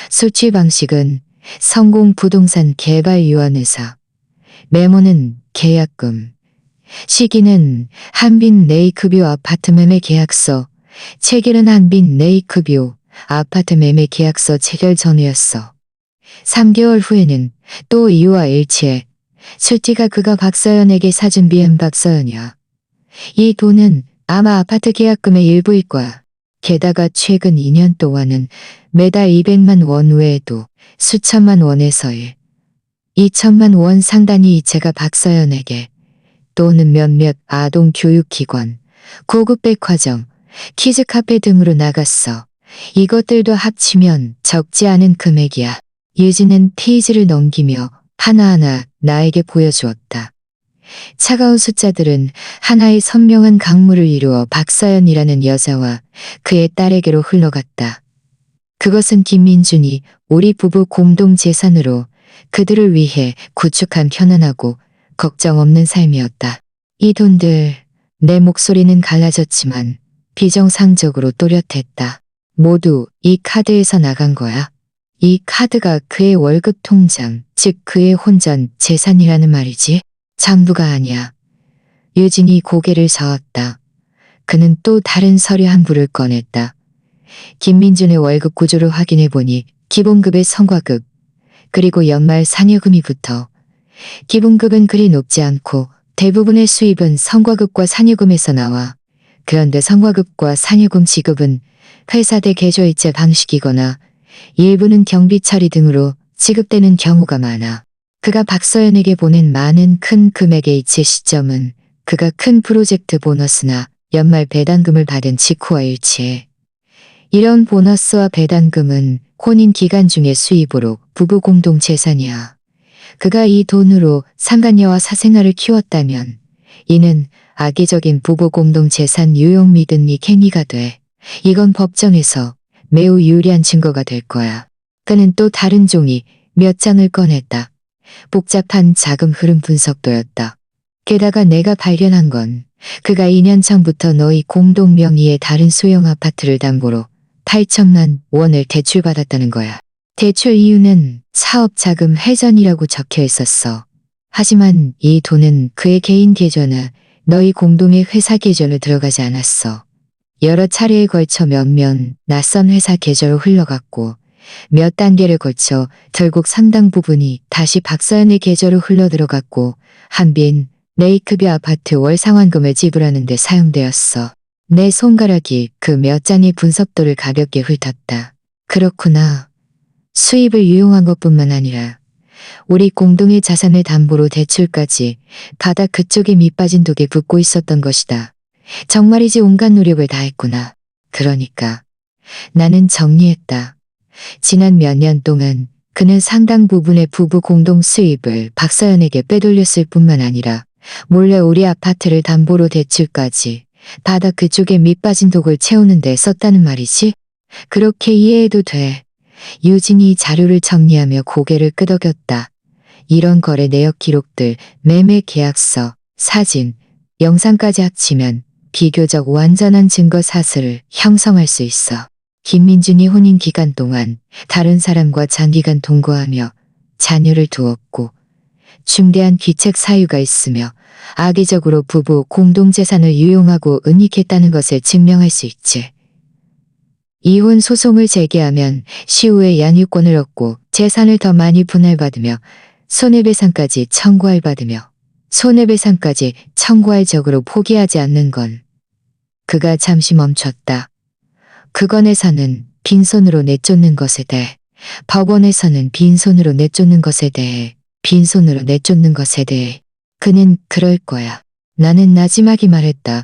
수취 방식은 성공부동산개발위원회사. 메모는 계약금. 시기는 한빈 레이크뷰 아파트 매매 계약서. 체결은 한빈 레이크뷰 아파트 매매 계약서 체결 전후였어. 3개월 후에는 또 이유와 일치해 수지가 그가 박서연에게 사준 BM 박서연이야. 이 돈은 아마 아파트 계약금의 일부일 거야. 게다가 최근 2년 동안은 매달 200만 원 외에도 수천만 원에서 2천만 원 상단의 이체가 박서연에게, 또는 몇몇 아동교육기관, 고급 백화점, 키즈카페 등으로 나갔어. 이것들도 합치면 적지 않은 금액이야. 유진은 페이지를 넘기며 하나하나 나에게 보여주었다. 차가운 숫자들은 하나의 선명한 강물을 이루어 박서연이라는 여자와 그의 딸에게로 흘러갔다. 그것은 김민준이 우리 부부 공동재산으로 그들을 위해 구축한 편안하고 걱정 없는 삶이었다. 이 돈들, 내 목소리는 갈라졌지만 비정상적으로 또렷했다. 모두 이 카드에서 나간 거야. 이 카드가 그의 월급 통장, 즉 그의 혼전 재산이라는 말이지. 전부가 아니야. 유진이 고개를 저었다. 그는 또 다른 서류 한 부를 꺼냈다. 김민준의 월급 구조를 확인해보니 기본급의 성과급, 그리고 연말 산여금이 붙어. 기본급은 그리 높지 않고 대부분의 수입은 성과급과 산여금에서 나와. 그런데 성과급과 산여금 지급은 회사대 계좌이체 방식이거나 일부는 경비 처리 등으로 지급되는 경우가 많아. 그가 박서연에게 보낸 많은 큰 금액의 이체 시점은 그가 큰 프로젝트 보너스나 연말 배당금을 받은 직후와 일치해. 이런 보너스와 배당금은 혼인 기간 중의 수입으로 부부 공동 재산이야. 그가 이 돈으로 상간녀와 사생아를 키웠다면 이는 악의적인 부부 공동 재산 유용 미든 및 행위가 돼. 이건 법정에서 매우 유리한 증거가 될 거야. 그는 또 다른 종이 몇 장을 꺼냈다. 복잡한 자금 흐름 분석도였다. 게다가 내가 발견한 건 그가 2년 전부터 너희 공동 명의의 다른 소형 아파트를 담보로 8천만 원을 대출받았다는 거야. 대출 이유는 사업 자금 회전이라고 적혀 있었어. 하지만 이 돈은 그의 개인 계좌나 너희 공동의 회사 계좌로 들어가지 않았어. 여러 차례에 걸쳐 몇몇 낯선 회사 계좌로 흘러갔고 몇 단계를 거쳐 결국 상당 부분이 다시 박서연의 계좌로 흘러들어갔고 한빈 레이크뷰 아파트 월 상환금을 지불하는 데 사용되었어. 내 손가락이 그 몇 장의 분석도를 가볍게 훑었다. 그렇구나. 수입을 유용한 것뿐만 아니라 우리 공동의 자산을 담보로 대출까지 바다 그쪽에 밑빠진 독에 붙고 있었던 것이다. 정말이지 온갖 노력을 다했구나. 그러니까 나는 정리했다. 지난 몇 년 동안 그는 상당 부분의 부부 공동 수입을 박서연에게 빼돌렸을 뿐만 아니라 몰래 우리 아파트를 담보로 대출까지 바다 그쪽에 밑빠진 독을 채우는 데 썼다는 말이지. 그렇게 이해해도 돼. 유진이 자료를 정리하며 고개를 끄덕였다. 이런 거래 내역 기록들, 매매 계약서, 사진, 영상까지 합치면 비교적 완전한 증거 사슬을 형성할 수 있어. 김민준이 혼인 기간 동안 다른 사람과 장기간 동거하며 자녀를 두었고 중대한 귀책 사유가 있으며 악의적으로 부부 공동재산을 유용하고 은닉했다는 것을 증명할 수 있지. 이혼 소송을 제기하면 시후에 양육권을 얻고 재산을 더 많이 분할받으며 손해배상까지 청구할 적으로 포기하지 않는 건. 그가 잠시 멈췄다. 극원에서는 빈손으로 내쫓는 것에 대해, 법원에서는 빈손으로 내쫓는 것에 대해, 그는 그럴 거야. 나는 나지막이 말했다.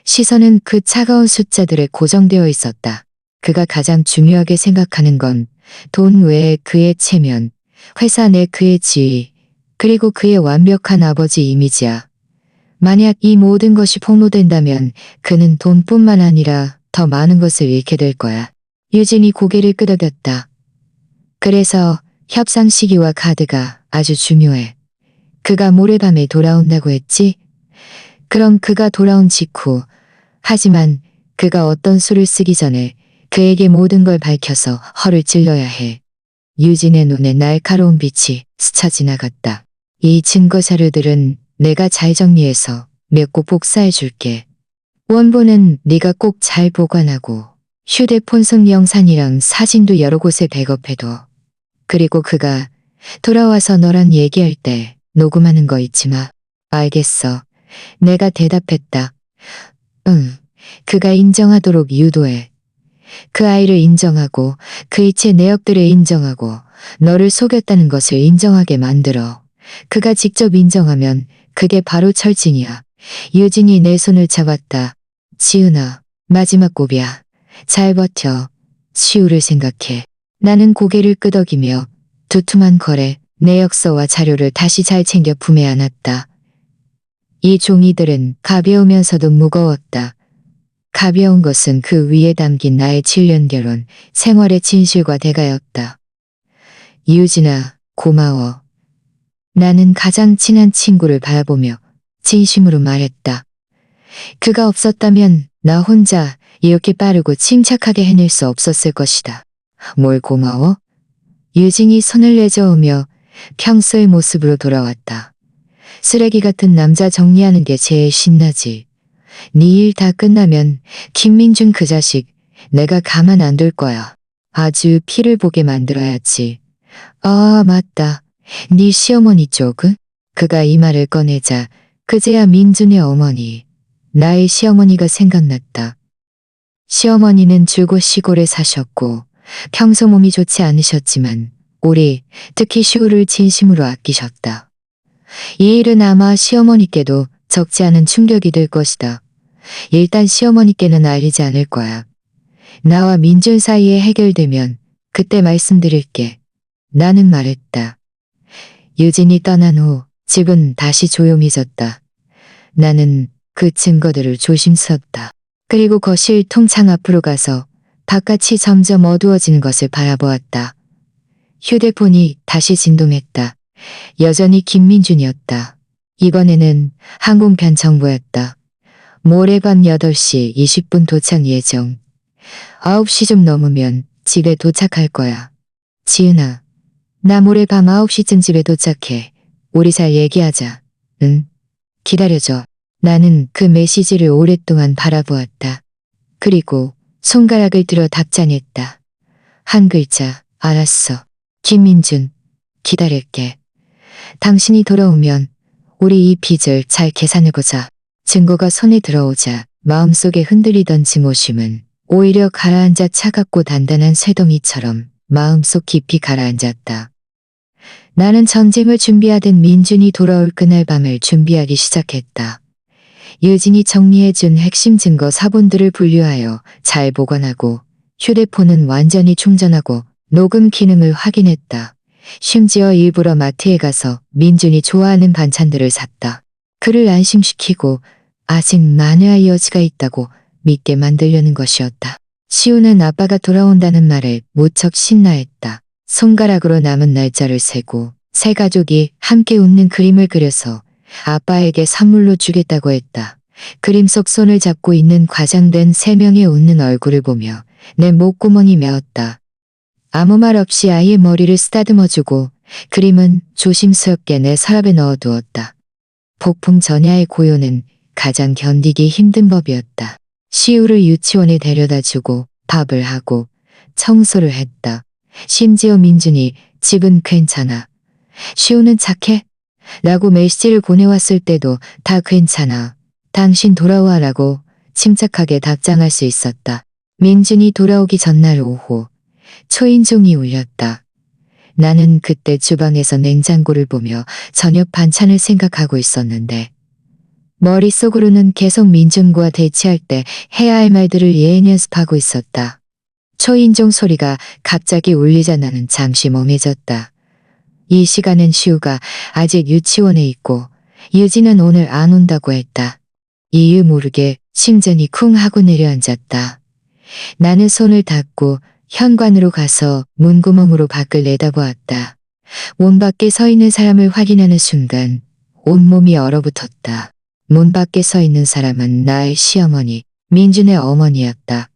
시선은 그 차가운 숫자들에 고정되어 있었다. 그가 가장 중요하게 생각하는 건 돈 외에 그의 체면, 회사 내 그의 지위, 그리고 그의 완벽한 아버지 이미지야. 만약 이 모든 것이 폭로된다면 그는 돈뿐만 아니라 더 많은 것을 잃게 될 거야. 유진이 고개를 끄덕였다. 그래서 협상 시기와 카드가 아주 중요해. 그가 모레밤에 돌아온다고 했지? 그럼 그가 돌아온 직후, 하지만 그가 어떤 수를 쓰기 전에 그에게 모든 걸 밝혀서 허를 찔러야 해. 유진의 눈에 날카로운 빛이 스쳐 지나갔다. 이 증거 자료들은 내가 잘 정리해서 몇 곳 복사해 줄게. 원본은 네가 꼭 잘 보관하고 휴대폰 속 영상이랑 사진도 여러 곳에 백업해둬. 그리고 그가 돌아와서 너랑 얘기할 때 녹음하는 거 잊지 마. 알겠어. 내가 대답했다. 응. 그가 인정하도록 유도해. 그 아이를 인정하고 그 이체 내역들을 인정하고 너를 속였다는 것을 인정하게 만들어. 그가 직접 인정하면 그게 바로 철진이야. 유진이 내 손을 잡았다. 지은아, 마지막 곡이야. 잘 버텨. 시우를 생각해. 나는 고개를 끄덕이며 두툼한 거래, 내역서와 자료를 다시 잘 챙겨 품에 안았다. 이 종이들은 가벼우면서도 무거웠다. 가벼운 것은 그 위에 담긴 나의 7년 결혼, 생활의 진실과 대가였다. 유진아, 고마워. 나는 가장 친한 친구를 바라보며 진심으로 말했다. 그가 없었다면 나 혼자 이렇게 빠르고 침착하게 해낼 수 없었을 것이다. 뭘 고마워? 유진이 손을 내저으며 평소의 모습으로 돌아왔다. 쓰레기 같은 남자 정리하는 게 제일 신나지. 네 일 다 끝나면 김민준 그 자식 내가 가만 안 둘 거야. 아주 피를 보게 만들어야지. 아, 맞다. 네 시어머니 쪽은? 그가 이 말을 꺼내자 그제야 민준의 어머니, 나의 시어머니가 생각났다. 시어머니는 줄곧 시골에 사셨고 평소 몸이 좋지 않으셨지만 우리, 특히 시우를 진심으로 아끼셨다. 이 일은 아마 시어머니께도 적지 않은 충격이 될 것이다. 일단 시어머니께는 알리지 않을 거야. 나와 민준 사이에 해결되면 그때 말씀드릴게. 나는 말했다. 유진이 떠난 후 집은 다시 조용해졌다. 나는 그 증거들을 조심스럽다. 그리고 거실 통창 앞으로 가서 바깥이 점점 어두워지는 것을 바라보았다. 휴대폰이 다시 진동했다. 여전히 김민준이었다. 이번에는 항공편 정보였다. 모레밤 8시 20분 도착 예정. 9시 좀 넘으면 집에 도착할 거야. 지은아, 나 모레밤 9시쯤 집에 도착해. 우리 잘 얘기하자. 응? 기다려줘. 나는 그 메시지를 오랫동안 바라보았다. 그리고 손가락을 들어 답장했다. 한 글자, 알았어. 김민준, 기다릴게. 당신이 돌아오면 우리 이 빚을 잘 계산해보자. 증거가 손에 들어오자 마음속에 흔들리던 증오심은 오히려 가라앉아 차갑고 단단한 쇠덩이처럼 마음속 깊이 가라앉았다. 나는 전쟁을 준비하던 민준이 돌아올 그날 밤을 준비하기 시작했다. 유진이 정리해준 핵심 증거 사본들을 분류하여 잘 보관하고 휴대폰은 완전히 충전하고 녹음 기능을 확인했다. 심지어 일부러 마트에 가서 민준이 좋아하는 반찬들을 샀다. 그를 안심시키고 아직 만회할 여지가 있다고 믿게 만들려는 것이었다. 시우는 아빠가 돌아온다는 말에 무척 신나했다. 손가락으로 남은 날짜를 세고 세 가족이 함께 웃는 그림을 그려서 아빠에게 선물로 주겠다고 했다. 그림 속 손을 잡고 있는 과장된 세 명의 웃는 얼굴을 보며 내 목구멍이 메었다. 아무 말 없이 아이의 머리를 쓰다듬어주고 그림은 조심스럽게 내 서랍에 넣어두었다. 폭풍 전야의 고요는 가장 견디기 힘든 법이었다. 시우를 유치원에 데려다주고 밥을 하고 청소를 했다. 심지어 민준이 집은 괜찮아. 시우는 착해? 라고 메시지를 보내왔을 때도 다 괜찮아. 당신 돌아와 라고 침착하게 답장할 수 있었다. 민준이 돌아오기 전날 오후 초인종이 울렸다. 나는 그때 주방에서 냉장고를 보며 저녁 반찬을 생각하고 있었는데 머릿속으로는 계속 민준과 대치할 때 해야 할 말들을 예행 연습하고 있었다. 초인종 소리가 갑자기 울리자 나는 잠시 멍해졌다. 이 시간엔 시우가 아직 유치원에 있고 유진은 오늘 안 온다고 했다. 이유 모르게 심장이 쿵 하고 내려앉았다. 나는 손을 닫고 현관으로 가서 문구멍으로 밖을 내다보았다. 문 밖에 서 있는 사람을 확인하는 순간 온몸이 얼어붙었다. 문 밖에 서 있는 사람은 나의 시어머니, 민준의 어머니였다.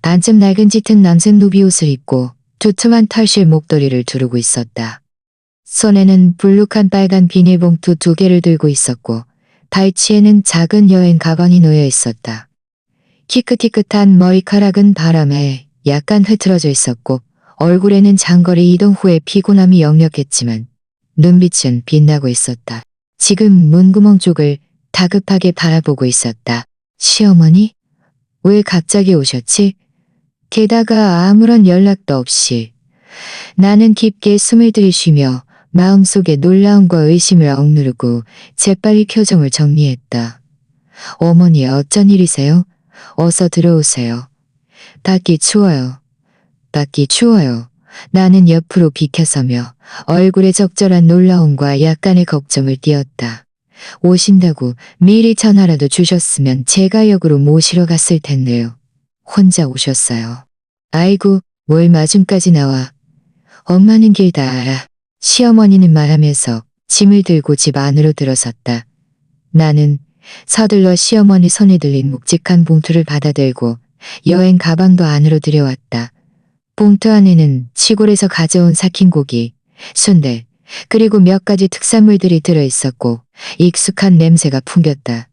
반쯤 낡은 짙은 남색 노비 옷을 입고 두툼한 털실 목도리를 두르고 있었다. 손에는 불룩한 빨간 비닐봉투 2개를 들고 있었고 발치에는 작은 여행 가방이 놓여 있었다. 희끗희끗한 머리카락은 바람에 약간 흐트러져 있었고 얼굴에는 장거리 이동 후에 피곤함이 역력했지만 눈빛은 빛나고 있었다. 지금 문구멍 쪽을 다급하게 바라보고 있었다. 시어머니? 왜 갑자기 오셨지? 게다가 아무런 연락도 없이. 나는 깊게 숨을 들이쉬며 마음속에 놀라움과 의심을 억누르고 재빨리 표정을 정리했다. 어머니 어쩐 일이세요? 어서 들어오세요. 밖이 추워요. 밖이 추워요. 나는 옆으로 비켜서며 얼굴에 적절한 놀라움과 약간의 걱정을 띄었다. 오신다고 미리 전화라도 주셨으면 제가 역으로 모시러 갔을 텐데요. 혼자 오셨어요. 아이고, 뭘 마중까지 나와. 엄마는 길 다 알아. 시어머니는 말하면서 짐을 들고 집 안으로 들어섰다. 나는 서둘러 시어머니 손에 들린 묵직한 봉투를 받아들고 여행 가방도 안으로 들여왔다. 봉투 안에는 시골에서 가져온 삭힌 고기, 순대, 그리고 몇 가지 특산물들이 들어있었고 익숙한 냄새가 풍겼다.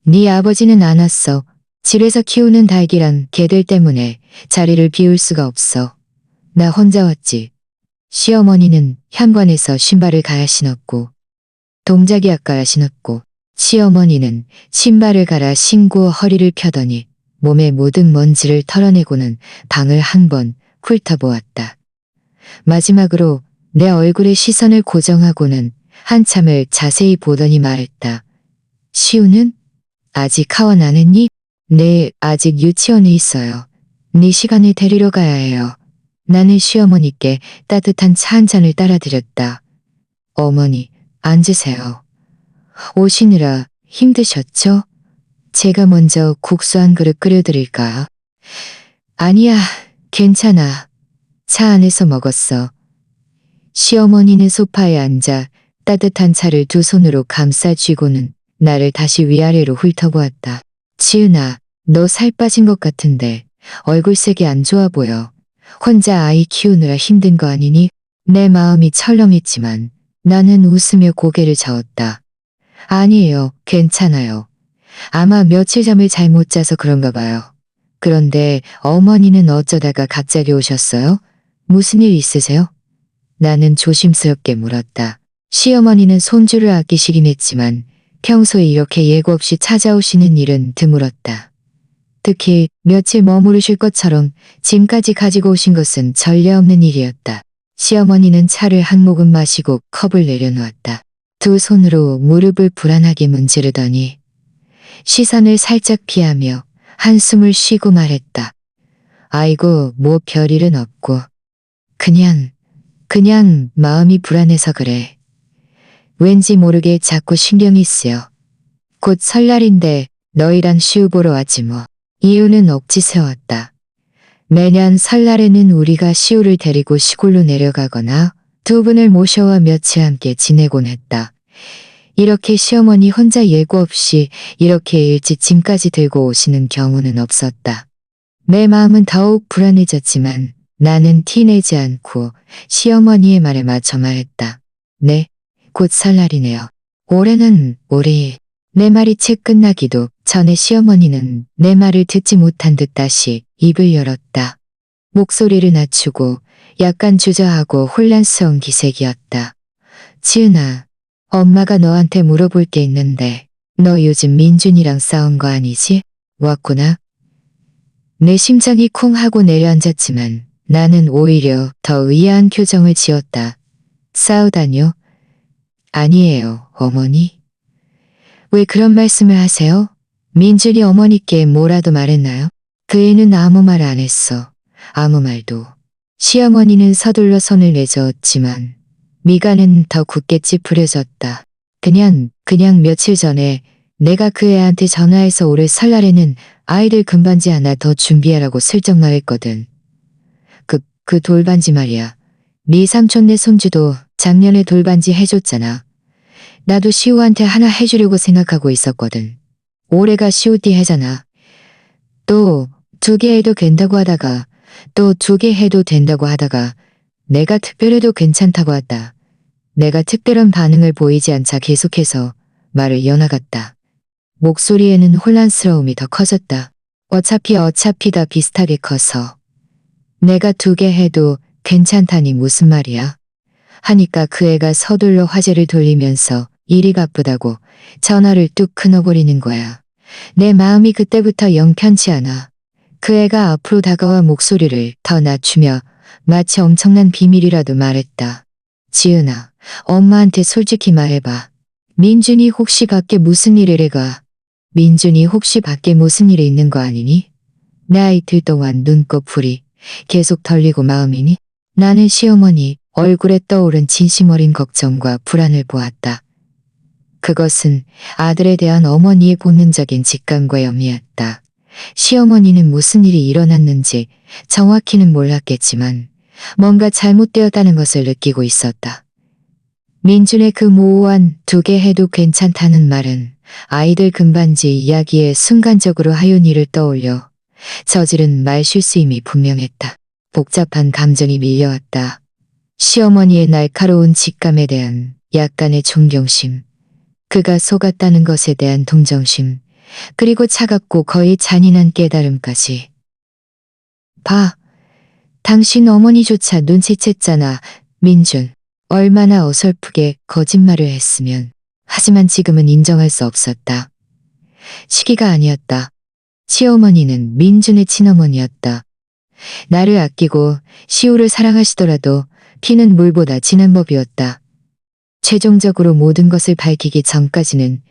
네 아버지는 안 왔어. 집에서 키우는 닭이랑 개들 때문에 자리를 비울 수가 없어. 나 혼자 왔지. 시어머니는 현관에서 신발을 갈아 신었고 동작이 갈아 신었고 시어머니는 신발을 갈아 신고 허리를 펴더니 몸에 묻은 먼지를 털어내고는 방을 한 번 훑어보았다. 마지막으로 내 얼굴에 시선을 고정하고는 한참을 자세히 보더니 말했다. 시우는? 아직 하원 안 했니? 네, 아직 유치원에 있어요. 네 시간에 데리러 가야 해요. 나는 시어머니께 따뜻한 차 한 잔을 따라드렸다. 어머니, 앉으세요. 오시느라 힘드셨죠? 제가 먼저 국수 한 그릇 끓여드릴까? 아니야, 괜찮아. 차 안에서 먹었어. 시어머니는 소파에 앉아 따뜻한 차를 두 손으로 감싸 쥐고는 나를 다시 위아래로 훑어보았다. 지은아, 너 살 빠진 것 같은데 얼굴색이 안 좋아 보여. 혼자 아이 키우느라 힘든 거 아니니? 내 마음이 철렁했지만 나는 웃으며 고개를 저었다. 아니에요, 괜찮아요. 아마 며칠 잠을 잘못 자서 그런가 봐요. 그런데 어머니는 어쩌다가 갑자기 오셨어요? 무슨 일 있으세요? 나는 조심스럽게 물었다. 시어머니는 손주를 아끼시긴 했지만 평소에 이렇게 예고 없이 찾아오시는 일은 드물었다. 특히 며칠 머무르실 것처럼 짐까지 가지고 오신 것은 전례 없는 일이었다. 시어머니는 차를 한 모금 마시고 컵을 내려놓았다. 두 손으로 무릎을 불안하게 문지르더니 시선을 살짝 피하며 한숨을 쉬고 말했다. 아이고, 뭐 별일은 없고. 그냥 마음이 불안해서 그래. 왠지 모르게 자꾸 신경이 쓰여. 곧 설날인데 너희랑 시우 보러 왔지 뭐. 이유는 억지 세웠다. 매년 설날에는 우리가 시우를 데리고 시골로 내려가거나 두 분을 모셔와 며칠 함께 지내곤 했다. 이렇게 시어머니 혼자 예고 없이 이렇게 일찍 짐까지 들고 오시는 경우는 없었다. 내 마음은 더욱 불안해졌지만 나는 티내지 않고 시어머니의 말에 맞춰 말했다. 네, 곧 설날이네요. 올해는 우리... 내 말이 채 끝나기도 전에 시어머니는 내 말을 듣지 못한 듯 다시 입을 열었다. 목소리를 낮추고 약간 주저하고 혼란스러운 기색이었다. 지은아, 엄마가 너한테 물어볼 게 있는데 너 요즘 민준이랑 싸운 거 아니지? 왔구나. 내 심장이 쿵 하고 내려앉았지만 나는 오히려 더 의아한 표정을 지었다. 싸우다뇨? 아니에요, 어머니. 왜 그런 말씀을 하세요? 민준이 어머니께 뭐라도 말했나요? 그 애는 아무 말 안 했어. 아무 말도. 시어머니는 서둘러 손을 내저었지만 미간은 더 굳게 찌푸려졌다. 그냥 며칠 전에 내가 그 애한테 전화해서 올해 설날에는 아이들 금반지 하나 더 준비하라고 슬쩍 말했거든. 그 돌반지 말이야. 네 삼촌네 손주도 작년에 돌반지 해줬잖아. 나도 시우한테 하나 해주려고 생각하고 있었거든. 올해가 시우띠 해잖아. 또 2개 해도 된다고 하다가 또 2개 해도 된다고 하다가 내가 특별해도 괜찮다고 했다. 내가 특별한 반응을 보이지 않자 계속해서 말을 이어나갔다. 목소리에는 혼란스러움이 더 커졌다. 어차피 다 비슷하게 커서. 내가 2개 해도 괜찮다니 무슨 말이야? 하니까 그 애가 서둘러 화제를 돌리면서 일이 바쁘다고 전화를 뚝 끊어버리는 거야. 내 마음이 그때부터 영 편치 않아. 그 애가 앞으로 다가와 목소리를 더 낮추며 마치 엄청난 비밀이라도 말했다. 지은아, 엄마한테 솔직히 말해봐. 민준이 혹시 밖에 무슨 일을 해가? 민준이 혹시 밖에 무슨 일이 있는 거 아니니? 나 이틀 동안 눈꺼풀이 계속 덜리고 마음이니? 나는 시어머니 얼굴에 떠오른 진심 어린 걱정과 불안을 보았다. 그것은 아들에 대한 어머니의 본능적인 직감과 염려였다. 시어머니는 무슨 일이 일어났는지 정확히는 몰랐겠지만 뭔가 잘못되었다는 것을 느끼고 있었다. 민준의 그 모호한 2개 해도 괜찮다는 말은 아이들 금반지 이야기에 순간적으로 하윤이를 떠올려 저지른 말실수임이 분명했다. 복잡한 감정이 밀려왔다. 시어머니의 날카로운 직감에 대한 약간의 존경심, 그가 속았다는 것에 대한 동정심, 그리고 차갑고 거의 잔인한 깨달음까지. 봐, 당신 어머니조차 눈치챘잖아, 민준. 얼마나 어설프게 거짓말을 했으면. 하지만 지금은 인정할 수 없었다. 시기가 아니었다. 시어머니는 민준의 친어머니였다. 나를 아끼고 시우를 사랑하시더라도 피는 물보다 진한 법이었다. 최종적으로 모든 것을 밝히기 전까지는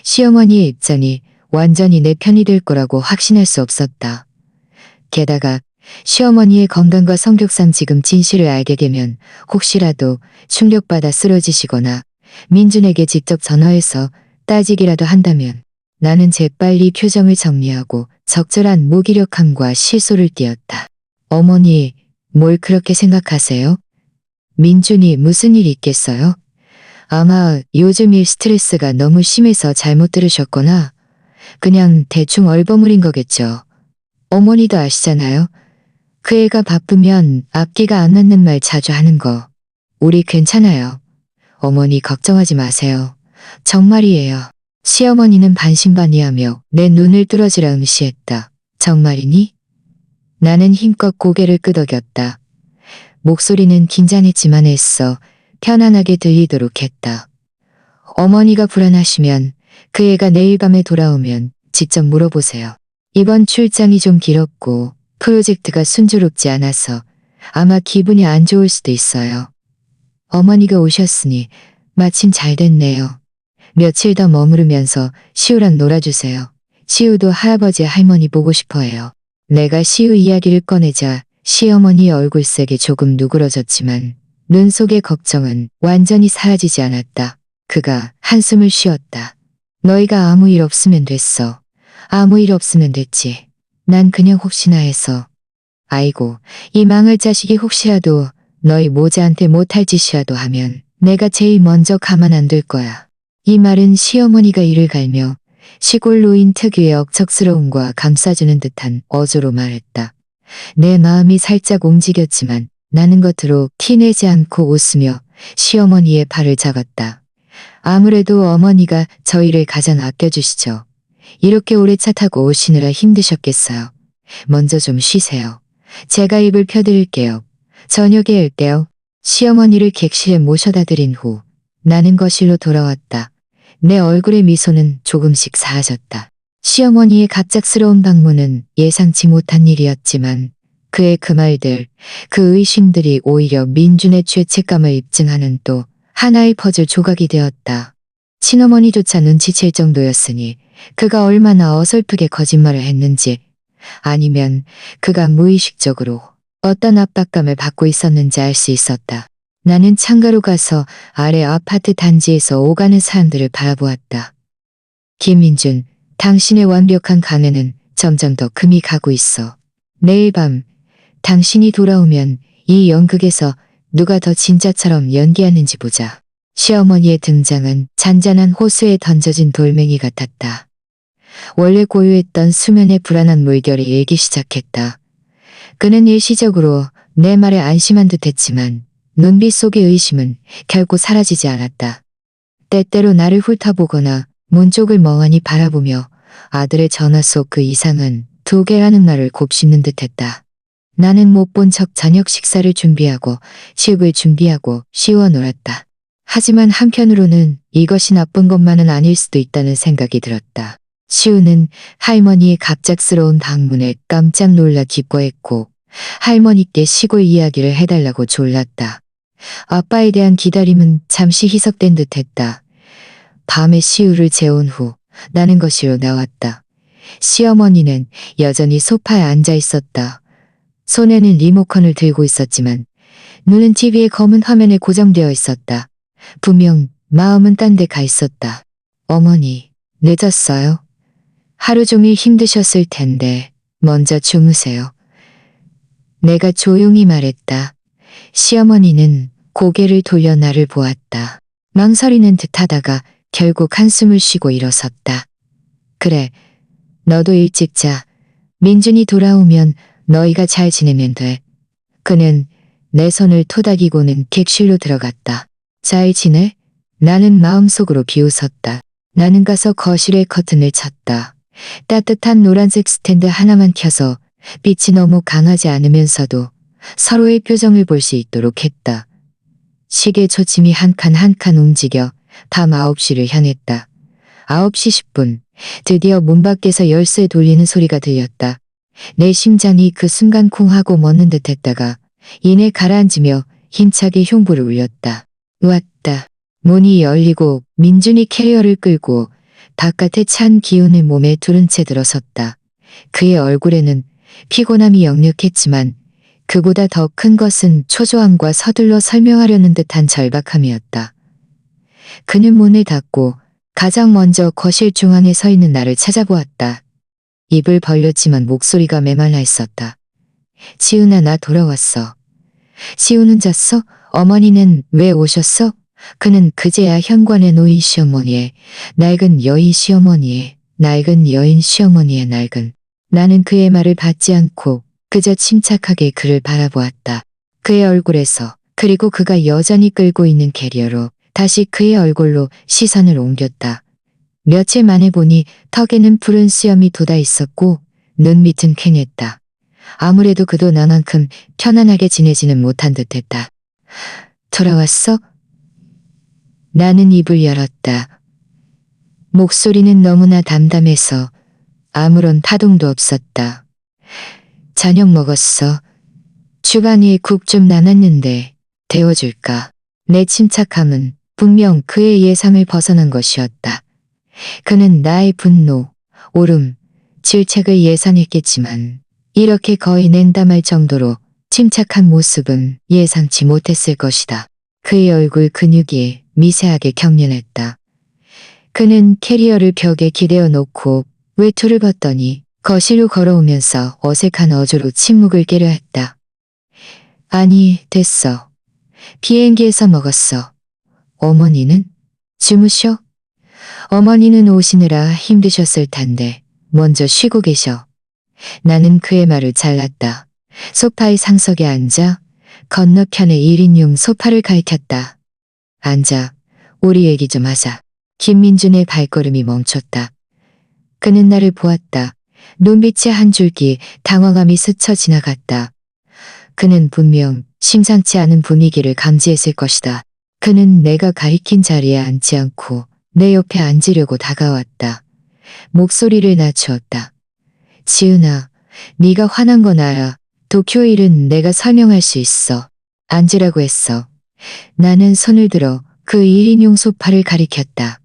시어머니의 입장이 완전히 내 편이 될 거라고 확신할 수 없었다. 게다가 시어머니의 건강과 성격상 지금 진실을 알게 되면 혹시라도 충격받아 쓰러지시거나 민준에게 직접 전화해서 따지기라도 한다면 나는 재빨리 표정을 정리하고 적절한 무기력함과 실소를 띠었다. 어머니, 뭘 그렇게 생각하세요? 민준이 무슨 일 있겠어요? 아마 요즘 일 스트레스가 너무 심해서 잘못 들으셨거나 그냥 대충 얼버무린 거겠죠. 어머니도 아시잖아요. 그 애가 바쁘면 앞뒤가 안 맞는 말 자주 하는 거. 우리 괜찮아요. 어머니 걱정하지 마세요. 정말이에요. 시어머니는 반신반의하며 내 눈을 뚫어지라 응시했다. 정말이니? 나는 힘껏 고개를 끄덕였다. 목소리는 긴장했지만 애써 편안하게 들리도록 했다. 어머니가 불안하시면 그 애가 내일 밤에 돌아오면 직접 물어보세요. 이번 출장이 좀 길었고 프로젝트가 순조롭지 않아서 아마 기분이 안 좋을 수도 있어요. 어머니가 오셨으니 마침 잘 됐네요. 며칠 더 머무르면서 시우랑 놀아주세요. 시우도 할아버지 할머니 보고 싶어 해요. 내가 시우 이야기를 꺼내자 시어머니의 얼굴색이 조금 누그러졌지만 눈 속의 걱정은 완전히 사라지지 않았다. 그가 한숨을 쉬었다. 너희가 아무 일 없으면 됐어. 아무 일 없으면 됐지. 난 그냥 혹시나 해서. 아이고, 이 망할 자식이 혹시라도 너희 모자한테 못할 짓이라도 하면 내가 제일 먼저 가만 안 둘 거야. 이 말은 시어머니가 이를 갈며 시골 노인 특유의 억척스러움과 감싸주는 듯한 어조로 말했다. 내 마음이 살짝 움직였지만 나는 겉으로 티내지 않고 웃으며 시어머니의 팔을 잡았다. 아무래도 어머니가 저희를 가장 아껴주시죠. 이렇게 오래 차 타고 오시느라 힘드셨겠어요. 먼저 좀 쉬세요. 제가 입을 펴드릴게요. 저녁에 올게요. 시어머니를 객실에 모셔다 드린 후 나는 거실로 돌아왔다. 내 얼굴의 미소는 조금씩 사라졌다. 시어머니의 갑작스러운 방문은 예상치 못한 일이었지만 그의 그 말들, 그 의심들이 오히려 민준의 죄책감을 입증하는 또 하나의 퍼즐 조각이 되었다. 친어머니조차 눈치챌 정도였으니 그가 얼마나 어설프게 거짓말을 했는지, 아니면 그가 무의식적으로 어떤 압박감을 받고 있었는지 알 수 있었다. 나는 창가로 가서 아래 아파트 단지에서 오가는 사람들을 바라보았다. 김민준, 당신의 완벽한 감에는 점점 더 금이 가고 있어. 내일 밤 당신이 돌아오면 이 연극에서 누가 더 진짜처럼 연기하는지 보자. 시어머니의 등장은 잔잔한 호수에 던져진 돌멩이 같았다. 원래 고요했던 수면의 불안한 물결이 일기 시작했다. 그는 일시적으로 내 말에 안심한 듯했지만 눈빛 속의 의심은 결코 사라지지 않았다. 때때로 나를 훑어보거나 문 쪽을 멍하니 바라보며 아들의 전화 속 그 이상은 두 개라는 말을 곱씹는 듯했다. 나는 못 본 척 저녁 식사를 준비하고 식을 준비하고 씌워 놀았다. 하지만 한편으로는 이것이 나쁜 것만은 아닐 수도 있다는 생각이 들었다. 시우는 할머니의 갑작스러운 방문에 깜짝 놀라 기뻐했고 할머니께 시골 이야기를 해달라고 졸랐다. 아빠에 대한 기다림은 잠시 희석된 듯했다. 밤에 시우를 재운 후 나는 거실로 나왔다. 시어머니는 여전히 소파에 앉아 있었다. 손에는 리모컨을 들고 있었지만 눈은 TV의 검은 화면에 고정되어 있었다. 분명 마음은 딴 데 가 있었다. 어머니, 늦었어요? 하루 종일 힘드셨을 텐데 먼저 주무세요. 내가 조용히 말했다. 시어머니는 고개를 돌려 나를 보았다. 망설이는 듯하다가 결국 한숨을 쉬고 일어섰다. 그래, 너도 일찍 자. 민준이 돌아오면 너희가 잘 지내면 돼. 그는 내 손을 토닥이고는 객실로 들어갔다. 잘 지내? 나는 마음속으로 비웃었다. 나는 가서 거실에 커튼을 쳤다. 따뜻한 노란색 스탠드 하나만 켜서 빛이 너무 강하지 않으면서도 서로의 표정을 볼 수 있도록 했다. 시계 초침이 한 칸 한 칸 움직여 밤 9시를 향했다. 9시 10분, 드디어 문 밖에서 열쇠 돌리는 소리가 들렸다. 내 심장이 그 순간 쿵 하고 멎는 듯 했다가 이내 가라앉으며 힘차게 흉부를 울렸다. 왔다. 문이 열리고 민준이 캐리어를 끌고 바깥의 찬 기운을 몸에 두른 채 들어섰다. 그의 얼굴에는 피곤함이 역력했지만 그보다 더 큰 것은 초조함과 서둘러 설명하려는 듯한 절박함이었다. 그는 문을 닫고 가장 먼저 거실 중앙에 서 있는 나를 찾아보았다. 입을 벌렸지만 목소리가 메말라 있었다. 지은아, 나 돌아왔어. 시우는 잤어? 어머니는 왜 오셨어? 그는 그제야 현관에 놓인 시어머니의 낡은 여인 시어머니의 낡은 여인 시어머니의 낡은 나는 그의 말을 받지 않고 그저 침착하게 그를 바라보았다. 그의 얼굴에서 그리고 그가 여전히 끌고 있는 캐리어로 다시 그의 얼굴로 시선을 옮겼다. 며칠 만에 보니 턱에는 푸른 수염이 돋아 있었고 눈밑은 퀭했다. 아무래도 그도 나만큼 편안하게 지내지는 못한 듯했다. 돌아왔어? 나는 입을 열었다. 목소리는 너무나 담담해서 아무런 파동도 없었다. 저녁 먹었어. 주방 위에 국 좀 남았는데 데워줄까? 내 침착함은 분명 그의 예상을 벗어난 것이었다. 그는 나의 분노, 오름, 질책을 예상했겠지만 이렇게 거의 냉담할 정도로 침착한 모습은 예상치 못했을 것이다. 그의 얼굴 근육이 미세하게 경련했다. 그는 캐리어를 벽에 기대어 놓고 외투를 벗더니 거실로 걸어오면서 어색한 어조로 침묵을 깨려 했다. 아니, 됐어. 비행기에서 먹었어. 어머니는? 주무셔? 어머니는 오시느라 힘드셨을 텐데 먼저 쉬고 계셔. 나는 그의 말을 잘랐다. 소파의 상석에 앉아 건너편의 1인용 소파를 가리켰다. 앉아. 우리 얘기 좀 하자. 김민준의 발걸음이 멈췄다. 그는 나를 보았다. 눈빛에 한 줄기 당황함이 스쳐 지나갔다. 그는 분명 심상치 않은 분위기를 감지했을 것이다. 그는 내가 가리킨 자리에 앉지 않고 내 옆에 앉으려고 다가왔다. 목소리를 낮추었다. 지은아, 네가 화난 건 알아. 도쿄 일은 내가 설명할 수 있어. 앉으라고 했어. 나는 손을 들어 그 1인용 소파를 가리켰다.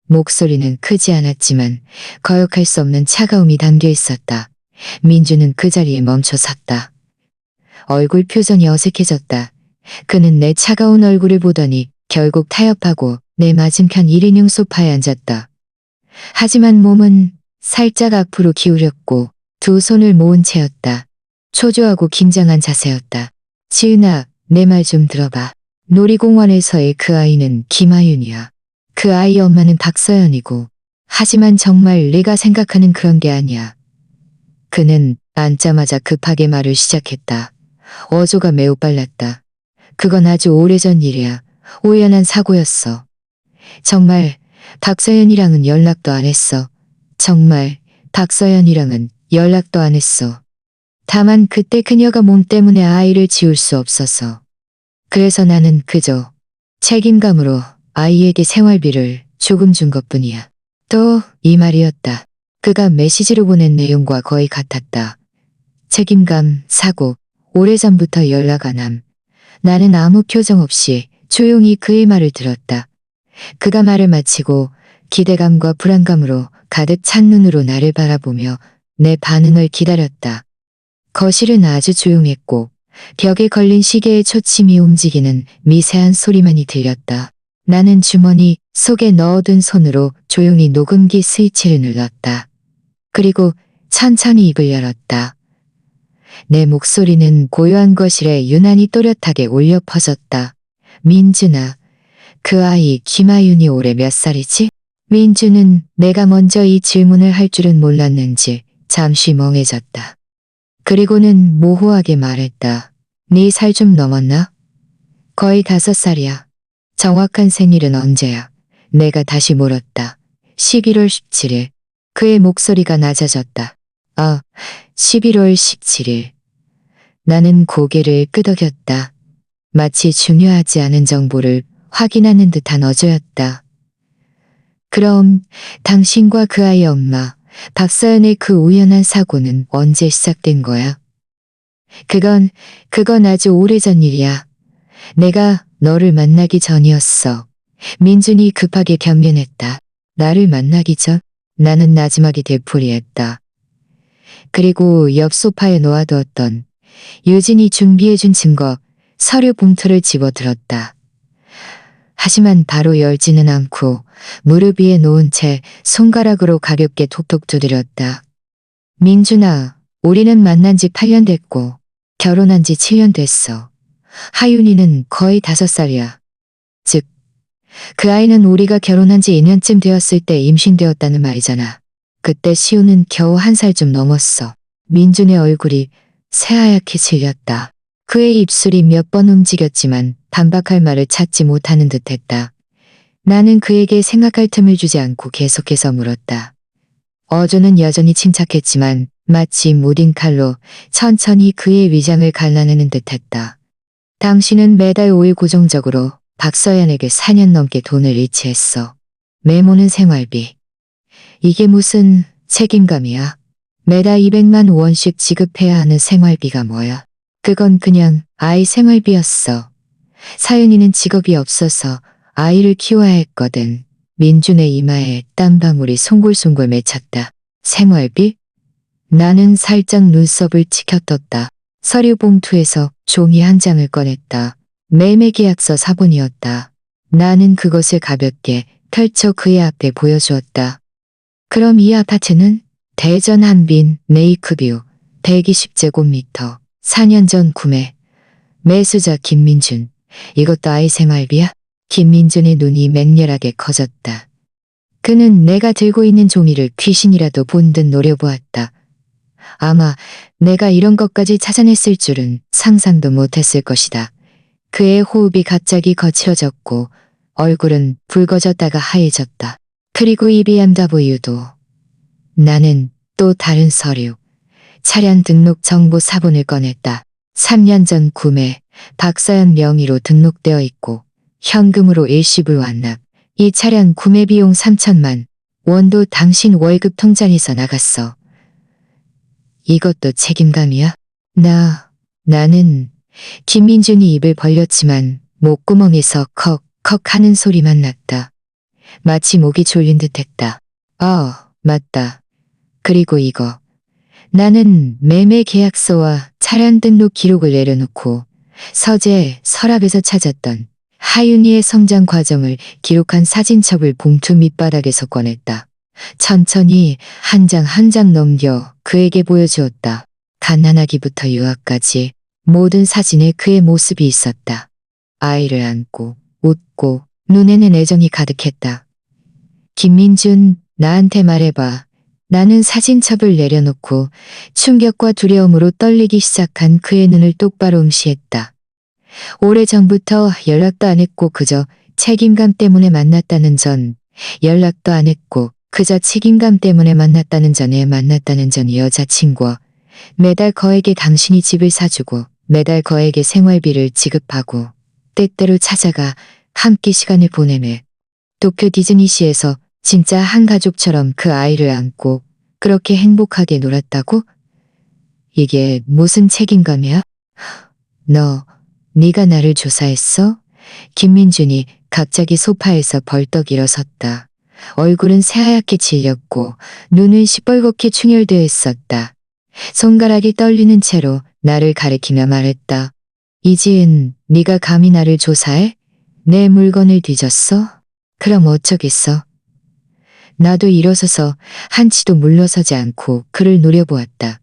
목소리는 크지 않았지만 거역할 수 없는 차가움이 담겨 있었다. 민주는 그 자리에 멈춰 섰다. 얼굴 표정이 어색해졌다. 그는 내 차가운 얼굴을 보더니 결국 타협하고 내 맞은편 1인용 소파에 앉았다. 하지만 몸은 살짝 앞으로 기울였고 두 손을 모은 채였다. 초조하고 긴장한 자세였다. 지은아, 내 말 좀 들어봐. 놀이공원에서의 그 아이는 김하윤이야. 그 아이 엄마는 박서연이고. 하지만 정말 내가 생각하는 그런 게 아니야. 그는 앉자마자 급하게 말을 시작했다. 어조가 매우 빨랐다. 그건 아주 오래전 일이야. 우연한 사고였어. 정말 박서연이랑은 연락도 안 했어. 정말 박서연이랑은 연락도 안 했어. 다만 그때 그녀가 몸 때문에 아이를 지울 수 없어서. 그래서 나는 그저 책임감으로 아이에게 생활비를 조금 준 것뿐이야. 또 이 말이었다. 그가 메시지로 보낸 내용과 거의 같았다. 책임감, 사고, 오래전부터 연락 안 함. 나는 아무 표정 없이 조용히 그의 말을 들었다. 그가 말을 마치고 기대감과 불안감으로 가득 찬 눈으로 나를 바라보며 내 반응을 기다렸다. 거실은 아주 조용했고 벽에 걸린 시계의 초침이 움직이는 미세한 소리만이 들렸다. 나는 주머니 속에 넣어둔 손으로 조용히 녹음기 스위치를 눌렀다. 그리고 천천히 입을 열었다. 내 목소리는 고요한 거실에 유난히 또렷하게 울려 퍼졌다. 민준아, 그 아이 김하윤이 올해 몇 살이지? 민준은 내가 먼저 이 질문을 할 줄은 몰랐는지 잠시 멍해졌다. 그리고는 모호하게 말했다. 네 살 좀 넘었나? 거의 5살이야. 정확한 생일은 언제야? 내가 다시 물었다. 11월 17일. 그의 목소리가 낮아졌다. 11월 17일. 나는 고개를 끄덕였다. 마치 중요하지 않은 정보를 확인하는 듯한 어조였다. 그럼 당신과 그 아이 엄마, 박서연의 그 우연한 사고는 언제 시작된 거야? 그건 아주 오래전 일이야. 내가 너를 만나기 전이었어. 민준이 급하게 변변했다. 나를 만나기 전? 나는 나지막이 되풀이했다. 그리고 옆 소파에 놓아두었던 유진이 준비해준 증거, 서류 봉투를 집어들었다. 하지만 바로 열지는 않고 무릎 위에 놓은 채 손가락으로 가볍게 톡톡 두드렸다. 민준아, 우리는 만난 지 8년 됐고 결혼한 지 7년 됐어. 하윤이는 거의 5살이야. 즉, 그 아이는 우리가 결혼한 지 2년쯤 되었을 때 임신되었다는 말이잖아. 그때 시우는 겨우 1살 좀 넘었어. 민준의 얼굴이 새하얗게 질렸다. 그의 입술이 몇 번 움직였지만 반박할 말을 찾지 못하는 듯했다. 나는 그에게 생각할 틈을 주지 않고 계속해서 물었다. 어조는 여전히 침착했지만 마치 무딘 칼로 천천히 그의 위장을 갈라내는 듯했다. 당신은 매달 5일 고정적으로 박서연에게 4년 넘게 돈을 이체했어. 메모는 생활비. 이게 무슨 책임감이야? 매달 200만 원씩 지급해야 하는 생활비가 뭐야? 그건 그냥 아이 생활비였어. 사연이는 직업이 없어서 아이를 키워야 했거든. 민준의 이마에 땀방울이 송골송골 맺혔다. 생활비? 나는 살짝 눈썹을 치켜떴다. 서류 봉투에서 종이 한 장을 꺼냈다. 매매계약서 사본이었다. 나는 그것을 가볍게 펼쳐 그의 앞에 보여주었다. 그럼 이 아파트는? 대전 한빈 레이크뷰 120제곱미터 4년 전 구매. 매수자 김민준. 이것도 아이 생활비야? 김민준의 눈이 맹렬하게 커졌다. 그는 내가 들고 있는 종이를 귀신이라도 본 듯 노려보았다. 아마 내가 이런 것까지 찾아냈을 줄은 상상도 못했을 것이다. 그의 호흡이 갑자기 거칠어졌고 얼굴은 붉어졌다가 하얘졌다. 그리고 이 BMW도. 나는 또 다른 서류. 차량 등록 정보 사본을 꺼냈다. 3년 전 구매, 박서연 명의로 등록되어 있고 현금으로 일시불 완납. 이 차량 구매 비용 3천만 원도 당신 월급 통장에서 나갔어. 이것도 책임감이야? 나는 김민준이 입을 벌렸지만 목구멍에서 컥컥 하는 소리만 났다. 마치 목이 졸린 듯했다. 맞다. 그리고 이거. 나는 매매 계약서와 차량 등록 기록을 내려놓고 서재 서랍에서 찾았던 하윤이의 성장 과정을 기록한 사진첩을 봉투 밑바닥에서 꺼냈다. 천천히 한 장 한 장 넘겨 그에게 보여주었다. 갓난아기부터 유아까지 모든 사진에 그의 모습이 있었다. 아이를 안고 웃고 눈에는 애정이 가득했다. 김민준, 나한테 말해봐. 나는 사진첩을 내려놓고 충격과 두려움으로 떨리기 시작한 그의 눈을 똑바로 응시했다. 오래전부터 연락도 안 했고 그저 책임감 때문에 만났다는 전, 연락도 안 했고 그저 책임감 때문에 만났다는 전에 만났다는 전 여자친구와 매달 거에게 당신이 집을 사주고 매달 거에게 생활비를 지급하고 때때로 찾아가 함께 시간을 보내며 도쿄 디즈니시에서 진짜 한 가족처럼 그 아이를 안고 그렇게 행복하게 놀았다고? 이게 무슨 책임감이야? 네가 나를 조사했어? 김민준이 갑자기 소파에서 벌떡 일어섰다. 얼굴은 새하얗게 질렸고 눈은 시뻘겋게 충혈되어 있었다. 손가락이 떨리는 채로 나를 가리키며 말했다. 이지은, 네가 감히 나를 조사해? 내 물건을 뒤졌어? 그럼 어쩌겠어? 나도 일어서서 한치도 물러서지 않고 그를 노려보았다.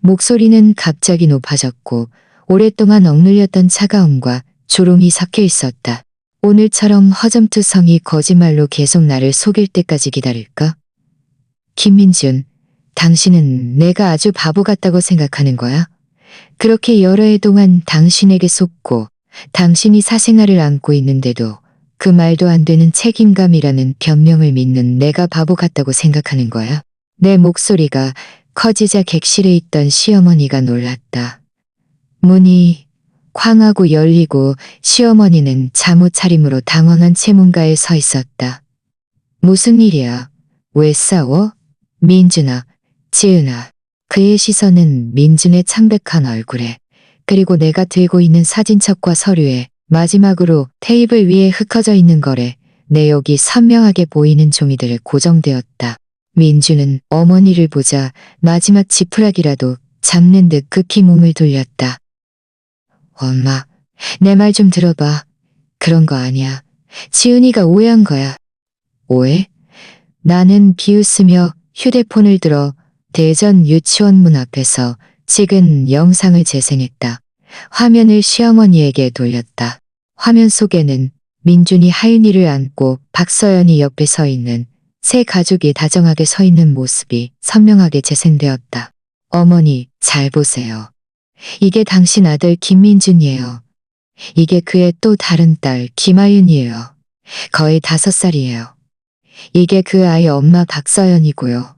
목소리는 갑자기 높아졌고 오랫동안 억눌렸던 차가움과 조롱이 섞여 있었다. 오늘처럼 허점투성이 거짓말로 계속 나를 속일 때까지 기다릴까? 김민준, 당신은 내가 아주 바보 같다고 생각하는 거야? 그렇게 여러 해 동안 당신에게 속고 당신이 사생활을 안고 있는데도 그 말도 안 되는 책임감이라는 변명을 믿는 내가 바보 같다고 생각하는 거야? 내 목소리가 커지자 객실에 있던 시어머니가 놀랐다. 문이 쾅 하고 열리고 시어머니는 잠옷 차림으로 당황한 채 문가에 서 있었다. 무슨 일이야? 왜 싸워? 민준아, 지은아. 그의 시선은 민준의 창백한 얼굴에 그리고 내가 들고 있는 사진첩과 서류에 마지막으로 테이블 위에 흩어져 있는 거래 내역이 선명하게 보이는 종이들에 고정되었다. 민준은 어머니를 보자 마지막 지푸라기라도 잡는 듯 급히 몸을 돌렸다. 엄마, 내 말 좀 들어봐. 그런 거 아니야. 지은이가 오해한 거야. 오해? 나는 비웃으며 휴대폰을 들어 대전 유치원 문 앞에서 찍은 영상을 재생했다. 화면을 시어머니에게 돌렸다. 화면 속에는 민준이 하윤이를 안고 박서연이 옆에 서 있는 세 가족이 다정하게 서 있는 모습이 선명하게 재생되었다. 어머니, 잘 보세요. 이게 당신 아들 김민준이에요. 이게 그의 또 다른 딸 김하윤이에요. 거의 5살이에요. 이게 그 아이 엄마 박서연이고요.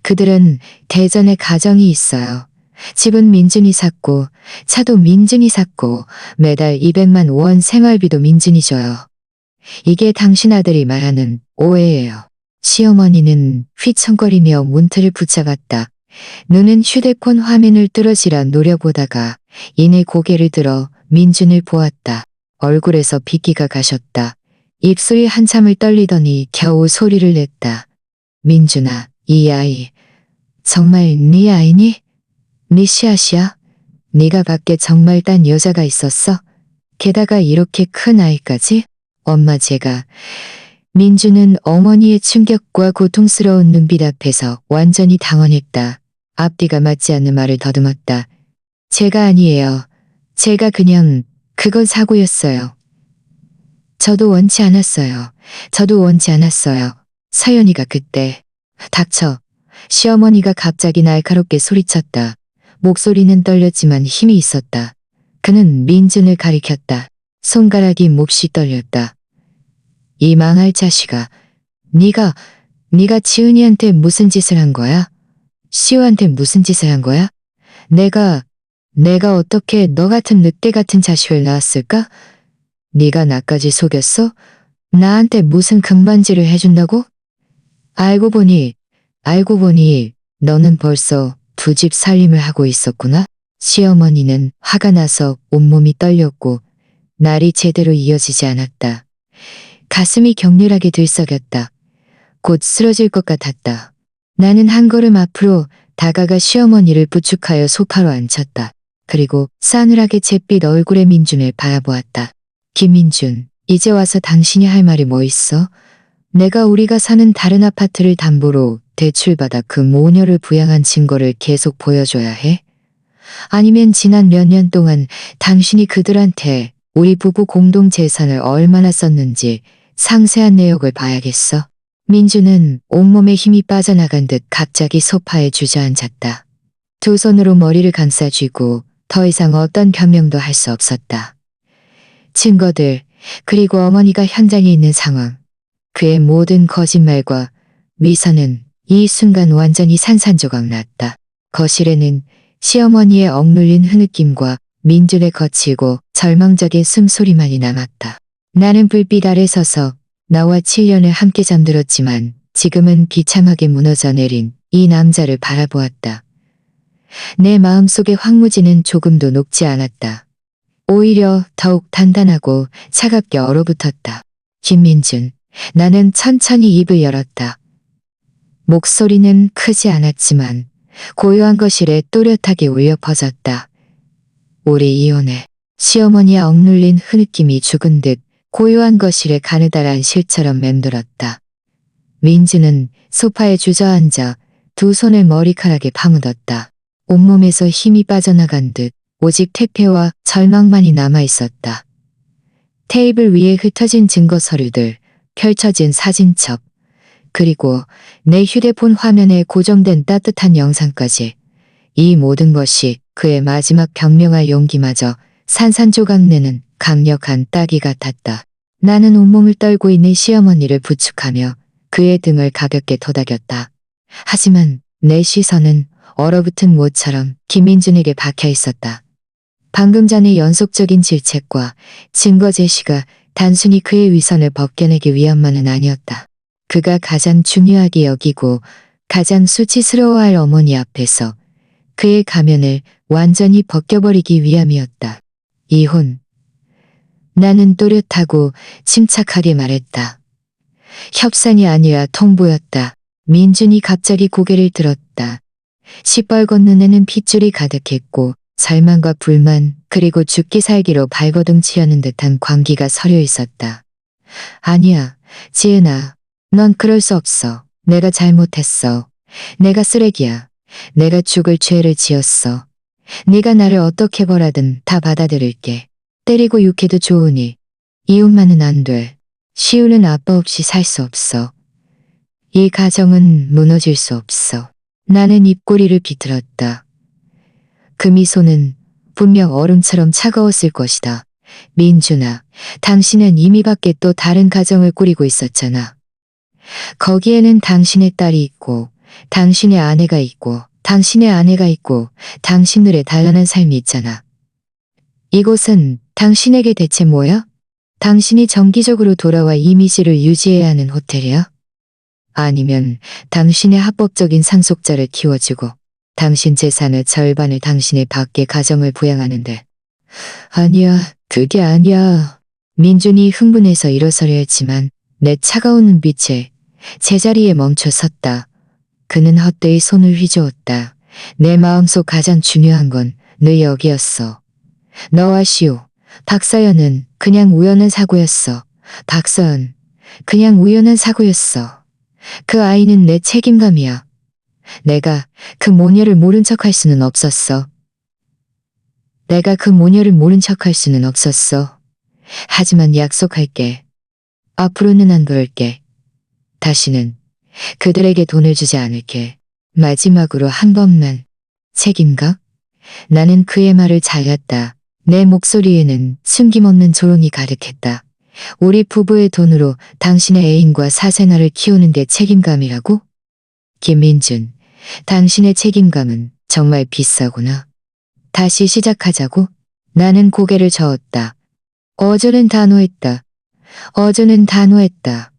그들은 대전에 가정이 있어요. 집은 민준이 샀고 차도 민준이 샀고 매달 200만 원 생활비도 민준이 줘요. 이게 당신 아들이 말하는 오해예요. 시어머니는 휘청거리며 문틀을 붙잡았다. 눈은 휴대폰 화면을 뚫어지라 노려보다가 이내 고개를 들어 민준을 보았다. 얼굴에서 빗기가 가셨다. 입술이 한참을 떨리더니 겨우 소리를 냈다. 민준아, 이 아이 정말 네 아이니? 네 씨앗이야? 네가 밖에 정말 딴 여자가 있었어? 게다가 이렇게 큰 아이까지? 엄마 제가 민준은 어머니의 충격과 고통스러운 눈빛 앞에서 완전히 당황했다. 앞뒤가 맞지 않는 말을 더듬었다. 제가 아니에요. 제가 그냥 그건 사고였어요. 저도 원치 않았어요. 저도 원치 않았어요. 서연이가 그때 닥쳐. 시어머니가 갑자기 날카롭게 소리쳤다. 목소리는 떨렸지만 힘이 있었다. 그는 민준을 가리켰다. 손가락이 몹시 떨렸다. 이 망할 자식아. 네가 지은이한테 무슨 짓을 한 거야? 시우한테 무슨 짓을 한 거야? 내가 어떻게 너 같은 늑대 같은 자식을 낳았을까? 네가 나까지 속였어? 나한테 무슨 금반지를 해준다고? 알고 보니 너는 벌써 2집 살림을 하고 있었구나? 시어머니는 화가 나서 온몸이 떨렸고 날이 제대로 이어지지 않았다. 가슴이 격렬하게 들썩였다. 곧 쓰러질 것 같았다. 나는 한 걸음 앞으로 다가가 시어머니를 부축하여 소파로 앉혔다. 그리고 싸늘하게 잿빛 얼굴의 민준을 바라보았다. 김민준, 이제 와서 당신이 할 말이 뭐 있어? 내가 우리가 사는 다른 아파트를 담보로 대출받아 그 모녀를 부양한 증거를 계속 보여줘야 해? 아니면 지난 몇 년 동안 당신이 그들한테 우리 부부 공동 재산을 얼마나 썼는지 상세한 내역을 봐야겠어? 민주는 온몸에 힘이 빠져나간 듯 갑자기 소파에 주저앉았다. 두 손으로 머리를 감싸쥐고 더 이상 어떤 변명도 할 수 없었다. 증거들, 그리고 어머니가 현장에 있는 상황, 그의 모든 거짓말과 미사는 이 순간 완전히 산산조각 났다. 거실에는 시어머니의 억눌린 흐느낌과 민준의 거칠고 절망적인 숨소리만이 남았다. 나는 불빛 아래 서서 나와 7년을 함께 잠들었지만 지금은 비참하게 무너져 내린 이 남자를 바라보았다. 내 마음속의 황무지는 조금도 녹지 않았다. 오히려 더욱 단단하고 차갑게 얼어붙었다. 김민준, 나는 천천히 입을 열었다. 목소리는 크지 않았지만 고요한 거실에 또렷하게 울려 퍼졌다. 우리 이혼해. 시어머니의 억눌린 흐느낌이 죽은 듯 고요한 거실에 가느다란 실처럼 맴돌았다. 민주는 소파에 주저앉아 두 손을 머리카락에 파묻었다. 온몸에서 힘이 빠져나간 듯 오직 퇴폐와 절망만이 남아있었다. 테이블 위에 흩어진 증거 서류들, 펼쳐진 사진첩, 그리고 내 휴대폰 화면에 고정된 따뜻한 영상까지. 이 모든 것이 그의 마지막 변명할 용기마저 산산조각 내는 강력한 따기 같았다. 나는 온몸을 떨고 있는 시어머니를 부축하며 그의 등을 가볍게 토닥였다. 하지만 내 시선은 얼어붙은 못처럼 김민준에게 박혀 있었다. 방금 전의 연속적인 질책과 증거 제시가 단순히 그의 위선을 벗겨내기 위함만은 아니었다. 그가 가장 중요하게 여기고 가장 수치스러워할 어머니 앞에서 그의 가면을 완전히 벗겨버리기 위함이었다. 이혼. 나는 또렷하고 침착하게 말했다. 협상이 아니라 통보였다. 민준이 갑자기 고개를 들었다. 시뻘건 눈에는 핏줄이 가득했고 절망과 불만 그리고 죽기 살기로 발버둥 치려는 듯한 광기가 서려 있었다. 아니야, 지은아. 넌 그럴 수 없어. 내가 잘못했어. 내가 쓰레기야. 내가 죽을 죄를 지었어. 네가 나를 어떻게 벌하든 다 받아들일게. 때리고 욕해도 좋으니 이혼만은 안 돼. 시우는 아빠 없이 살 수 없어. 이 가정은 무너질 수 없어. 나는 입꼬리를 비틀었다. 그 미소는 분명 얼음처럼 차가웠을 것이다. 민준아, 당신은 이미 밖에 또 다른 가정을 꾸리고 있었잖아. 거기에는 당신의 딸이 있고 당신의 아내가 있고 당신의 아내가 있고 당신들의 단란한 삶이 있잖아. 이곳은 당신에게 대체 뭐야? 당신이 정기적으로 돌아와 이미지를 유지해야 하는 호텔이야? 아니면 당신의 합법적인 상속자를 키워주고 당신 재산의 절반을 당신의 밖의 가정을 부양하는데. 아니야, 그게 아니야. 민준이 흥분해서 일어서려 했지만 내 차가운 눈빛에 제자리에 멈춰 섰다. 그는 헛되이 손을 휘저었다. 내 마음속 가장 중요한 건 너 여기였어. 너와 시우, 박서연은 그냥 우연한 사고였어. 박서연, 그냥 우연한 사고였어. 그 아이는 내 책임감이야. 내가 그 모녀를 모른 척할 수는 없었어. 내가 그 모녀를 모른 척할 수는 없었어. 하지만 약속할게. 앞으로는 안 그럴게. 다시는 그들에게 돈을 주지 않을게. 마지막으로 한 번만. 책임감? 나는 그의 말을 잘랐다. 내 목소리에는 숨김없는 조롱이 가득했다. 우리 부부의 돈으로 당신의 애인과 사생활을 키우는 데 책임감이라고? 김민준, 당신의 책임감은 정말 비싸구나. 다시 시작하자고? 나는 고개를 저었다. 어조는 단호했다. 어조는 단호했다.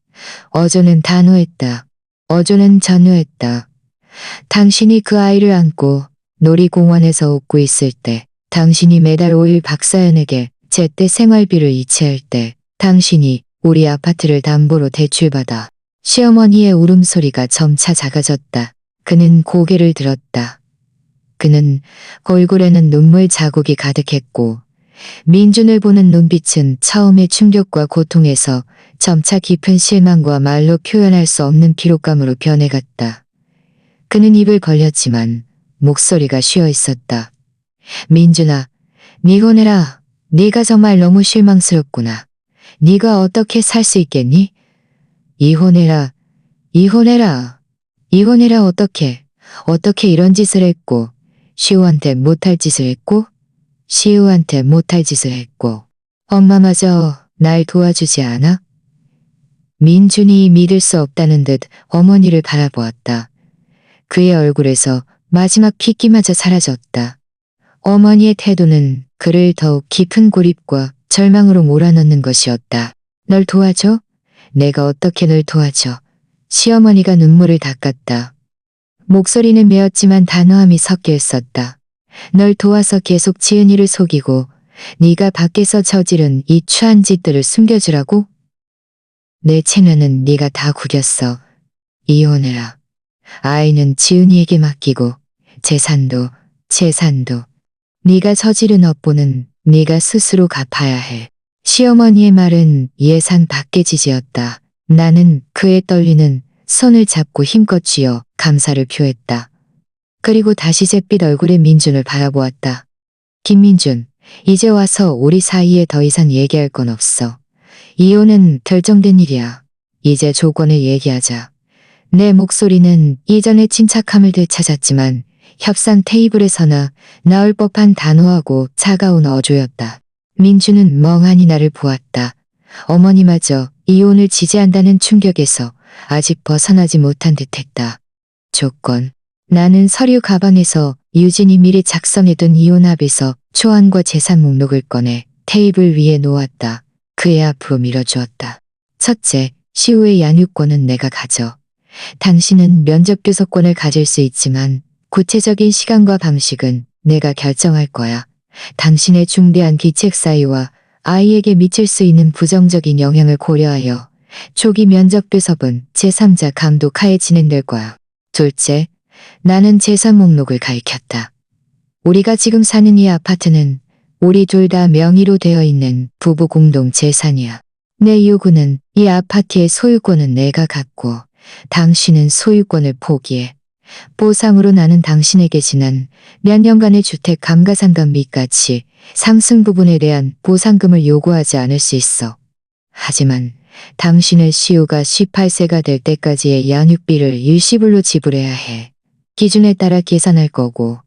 어조는 단호했다. 어조는 전후했다. 당신이 그 아이를 안고 놀이공원에서 웃고 있을 때, 당신이 매달 5일 박사연에게 제때 생활비를 이체할 때, 당신이 우리 아파트를 담보로 대출받아. 시어머니의 울음소리가 점차 작아졌다. 그는 고개를 들었다. 그는 얼굴에는 눈물 자국이 가득했고 민준을 보는 눈빛은 처음의 충격과 고통에서 점차 깊은 실망과 말로 표현할 수 없는 피로감으로 변해갔다. 그는 입을 벌렸지만 목소리가 쉬어 있었다. 민준아, 이혼해라. 네가 정말 너무 실망스럽구나. 네가 어떻게 살 수 있겠니? 이혼해라. 이혼해라. 이혼해라. 어떻게 이런 짓을 했고 시우한테 못할 짓을 했고 시우한테 못할 짓을 했고 엄마마저 날 도와주지 않아? 민준이 믿을 수 없다는 듯 어머니를 바라보았다. 그의 얼굴에서 마지막 핏기마저 사라졌다. 어머니의 태도는 그를 더욱 깊은 고립과 절망으로 몰아넣는 것이었다. 널 도와줘? 내가 어떻게 널 도와줘? 시어머니가 눈물을 닦았다. 목소리는 메었지만 단호함이 섞여 있었다. 널 도와서 계속 지은이를 속이고 네가 밖에서 저지른 이 추한 짓들을 숨겨주라고? 내 체면은 네가 다 구겼어. 이혼해라. 아이는 지은이에게 맡기고 재산도 네가 저지른 업보는 네가 스스로 갚아야 해. 시어머니의 말은 예산 밖의 지지였다. 나는 그의 떨리는 손을 잡고 힘껏 쥐어 감사를 표했다. 그리고 다시 잿빛 얼굴의 민준을 바라보았다. 김민준, 이제 와서 우리 사이에 더 이상 얘기할 건 없어. 이혼은 결정된 일이야. 이제 조건을 얘기하자. 내 목소리는 이전의 침착함을 되찾았지만 협상 테이블에서나 나올 법한 단호하고 차가운 어조였다. 민준은 멍하니 나를 보았다. 어머니마저 이혼을 지지한다는 충격에서 아직 벗어나지 못한 듯했다. 조건. 나는 서류 가방에서 유진이 미리 작성해둔 이혼합에서 초안과 재산 목록을 꺼내 테이블 위에 놓았다. 그의 앞으로 밀어주었다. 첫째, 시우의 양육권은 내가 가져. 당신은 면접교섭권을 가질 수 있지만 구체적인 시간과 방식은 내가 결정할 거야. 당신의 중대한 귀책 사유와 아이에게 미칠 수 있는 부정적인 영향을 고려하여 초기 면접교섭은 제3자 감독 하에 진행될 거야. 둘째, 나는 재산 목록을 가리켰다. 우리가 지금 사는 이 아파트는 우리 둘 다 명의로 되어 있는 부부 공동 재산이야. 내 요구는 이 아파트의 소유권은 내가 갖고 당신은 소유권을 포기해. 보상으로 나는 당신에게 지난 몇 년간의 주택 감가상각 및같이 상승 부분에 대한 보상금을 요구하지 않을 수 있어. 하지만 당신의 시우가 18세가 될 때까지의 양육비를 일시불로 지불해야 해. 기준에 따라 계산할 거고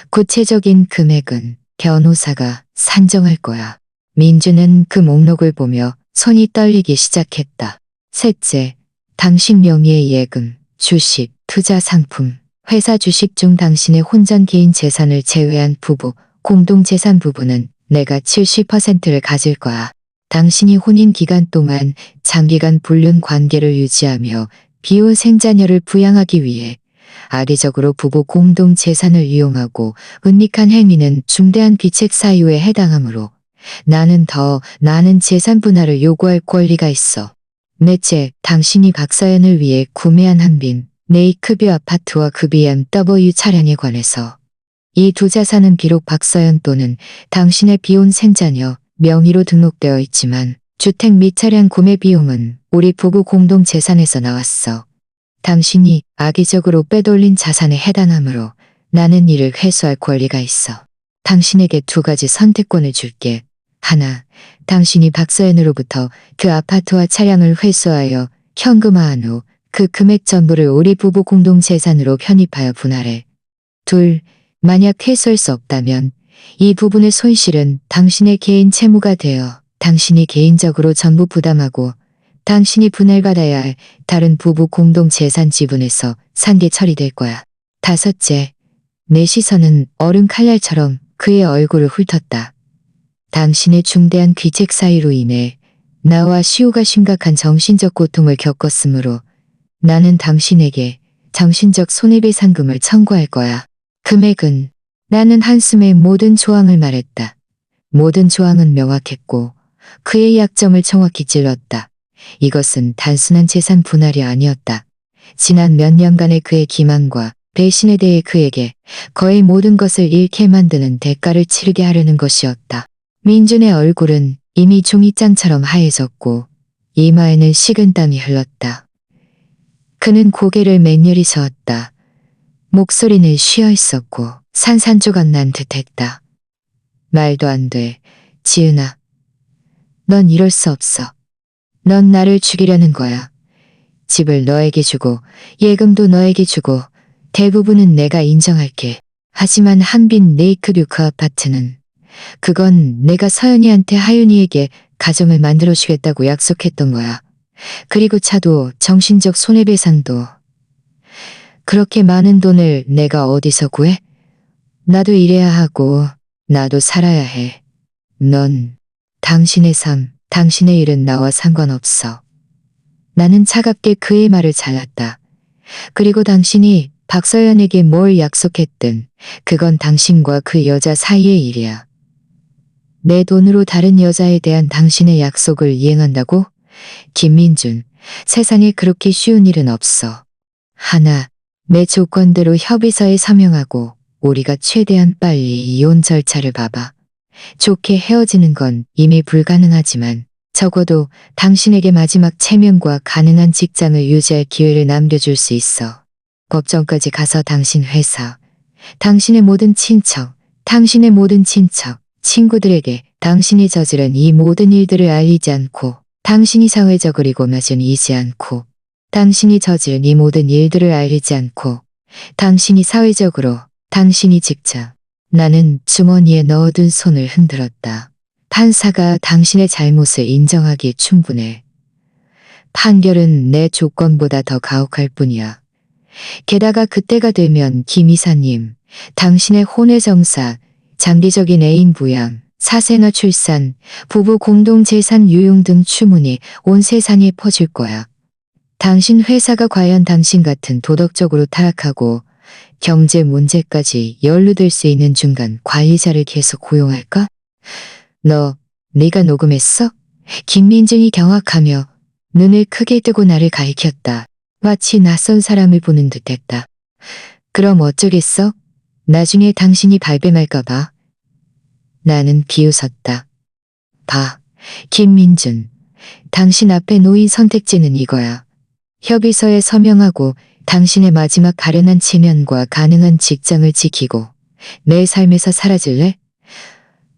구체적인 금액은 변호사가 산정할 거야. 민주는 그 목록을 보며 손이 떨리기 시작했다. 셋째, 당신 명의의 예금, 주식, 투자 상품, 회사 주식 중 당신의 혼전 개인 재산을 제외한 부부, 공동재산 부분은 내가 70%를 가질 거야. 당신이 혼인 기간 동안 장기간 불륜 관계를 유지하며 비혼 생자녀를 부양하기 위해 악의적으로 부부 공동 재산을 이용하고 은닉한 행위는 중대한 귀책 사유에 해당하므로 나는 재산 분할을 요구할 권리가 있어. 넷째, 당신이 박서연을 위해 구매한 한빈, 네이크뷰 아파트와 그 BMW 차량에 관해서 이 두 자산은 비록 박서연 또는 당신의 비혼 생자녀 명의로 등록되어 있지만 주택 및 차량 구매 비용은 우리 부부 공동 재산에서 나왔어. 당신이 악의적으로 빼돌린 자산에 해당하므로 나는 이를 회수할 권리가 있어. 당신에게 두 가지 선택권을 줄게. 하나, 당신이 박서연으로부터 그 아파트와 차량을 회수하여 현금화한 후 그 금액 전부를 우리 부부 공동 재산으로 편입하여 분할해. 둘, 만약 회수할 수 없다면 이 부분의 손실은 당신의 개인 채무가 되어 당신이 개인적으로 전부 부담하고 당신이 분할받아야 할 다른 부부 공동 재산 지분에서 상계 처리될 거야. 다섯째, 내 시선은 얼음 칼날처럼 그의 얼굴을 훑었다. 당신의 중대한 귀책 사유로 인해 나와 시우가 심각한 정신적 고통을 겪었으므로 나는 당신에게 정신적 손해배상금을 청구할 거야. 금액은 나는 한숨에 모든 조항을 말했다. 모든 조항은 명확했고 그의 약점을 정확히 찔렀다. 이것은 단순한 재산 분할이 아니었다. 지난 몇 년간의 그의 기만과 배신에 대해 그에게 거의 모든 것을 잃게 만드는 대가를 치르게 하려는 것이었다. 민준의 얼굴은 이미 종이장처럼 하얘졌고 이마에는 식은땀이 흘렀다. 그는 고개를 맹렬히 저었다. 목소리는 쉬어 있었고 산산조각 난 듯했다. 말도 안 돼, 지은아. 넌 이럴 수 없어. 넌 나를 죽이려는 거야. 집을 너에게 주고 예금도 너에게 주고 대부분은 내가 인정할게. 하지만 한빈 네이크뷰 그 아파트는 그건 내가 서연이한테 하윤이에게 가정을 만들어주겠다고 약속했던 거야. 그리고 차도 정신적 손해배상도. 그렇게 많은 돈을 내가 어디서 구해? 나도 일해야 하고 나도 살아야 해. 넌 당신의 삶, 당신의 일은 나와 상관없어. 나는 차갑게 그의 말을 잘랐다. 그리고 당신이 박서연에게 뭘 약속했든 그건 당신과 그 여자 사이의 일이야. 내 돈으로 다른 여자에 대한 당신의 약속을 이행한다고? 김민준, 세상에 그렇게 쉬운 일은 없어. 하나, 내 조건대로 협의서에 서명하고 우리가 최대한 빨리 이혼 절차를 밟아. 좋게 헤어지는 건 이미 불가능하지만 적어도 당신에게 마지막 체면과 가능한 직장을 유지할 기회를 남겨줄 수 있어. 법정까지 가서 당신 회사, 당신의 모든 친척, 친구들에게 당신이 저지른 이 모든 일들을 알리지 않고 당신이 사회적으로 고마지지 않고 당신이 저지른 이 모든 일들을 알리지 않고 당신이 사회적으로 당신이 직접 나는 주머니에 넣어둔 손을 흔들었다. 판사가 당신의 잘못을 인정하기에 충분해. 판결은 내 조건보다 더 가혹할 뿐이야. 게다가 그때가 되면 김 이사님, 당신의 혼외정사, 장기적인 애인 부양, 사생아 출산, 부부 공동재산 유용 등 추문이 온 세상에 퍼질 거야. 당신 회사가 과연 당신 같은 도덕적으로 타락하고 경제 문제까지 연루될 수 있는 중간 관리자를 계속 고용할까? 네가 녹음했어? 김민준이 경악하며 눈을 크게 뜨고 나를 가리켰다. 마치 낯선 사람을 보는 듯했다. 그럼 어쩌겠어? 나중에 당신이 발뺌할까봐. 나는 비웃었다. 봐, 김민준. 당신 앞에 놓인 선택지는 이거야. 협의서에 서명하고 당신의 마지막 가련한 체면과 가능한 직장을 지키고 내 삶에서 사라질래?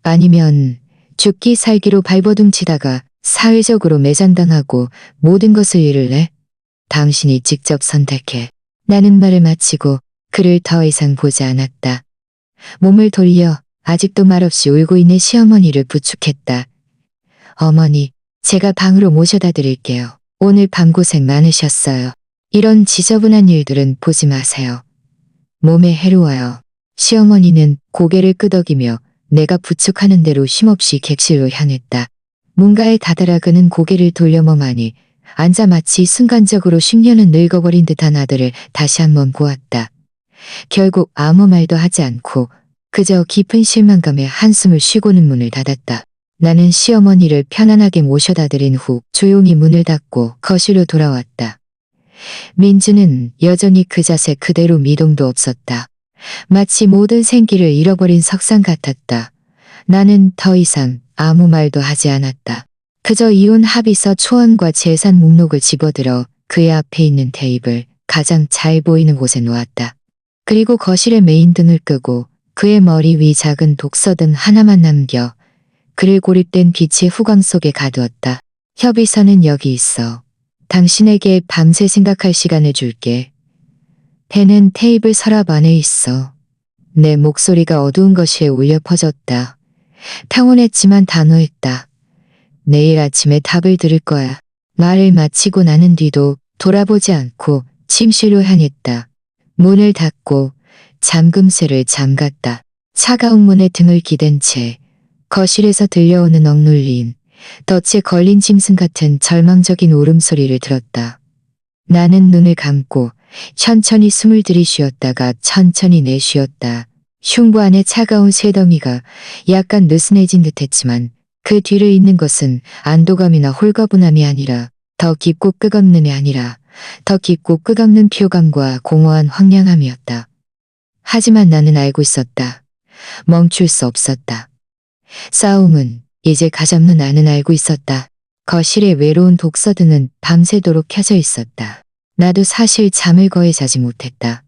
아니면 죽기 살기로 발버둥 치다가 사회적으로 매장당하고 모든 것을 잃을래? 당신이 직접 선택해. 나는 말을 마치고 그를 더 이상 보지 않았다. 몸을 돌려 아직도 말없이 울고 있는 시어머니를 부축했다. 어머니, 제가 방으로 모셔다 드릴게요. 오늘 밤 고생 많으셨어요. 이런 지저분한 일들은 보지 마세요. 몸에 해로워요. 시어머니는 고개를 끄덕이며 내가 부축하는 대로 쉼없이 객실로 향했다. 뭔가에 다다라 그는 고개를 돌려 멍하니 앉아 마치 순간적으로 10년은 늙어버린 듯한 아들을 다시 한번 보았다. 결국 아무 말도 하지 않고 그저 깊은 실망감에 한숨을 쉬고는 문을 닫았다. 나는 시어머니를 편안하게 모셔다 드린 후 조용히 문을 닫고 거실로 돌아왔다. 민주는 여전히 그 자세 그대로 미동도 없었다. 마치 모든 생기를 잃어버린 석상 같았다. 나는 더 이상 아무 말도 하지 않았다. 그저 이혼 합의서 초안과 재산 목록을 집어들어 그의 앞에 있는 테이블 가장 잘 보이는 곳에 놓았다. 그리고 거실의 메인 등을 끄고 그의 머리 위 작은 독서등 하나만 남겨 그를 고립된 빛의 후광 속에 가두었다. 협의서는 여기 있어. 당신에게 밤새 생각할 시간을 줄게. 펜은 테이블 서랍 안에 있어. 내 목소리가 어두운 거실에 울려 퍼졌다. 평온했지만 단호했다. 내일 아침에 답을 들을 거야. 말을 마치고 나는 뒤도 돌아보지 않고 침실로 향했다. 문을 닫고 잠금쇠를 잠갔다. 차가운 문에 등을 기댄 채 거실에서 들려오는 억눌린 덫에 걸린 짐승 같은 절망적인 울음소리를 들었다. 나는 눈을 감고 천천히 숨을 들이쉬었다가 천천히 내쉬었다. 흉부 안에 차가운 쇠더미가 약간 느슨해진 듯했지만 그 뒤를 잇는 것은 안도감이나 홀가분함이 아니라 더 깊고 끝없는 애 아니라 더 깊고 끝없는 피로감과 공허한 황량함이었다. 하지만 나는 알고 있었다. 멈출 수 없었다. 싸움은 이제 가잡는 나는 알고 있었다. 거실에 외로운 독서등은 밤새도록 켜져 있었다. 나도 사실 잠을 거의 자지 못했다.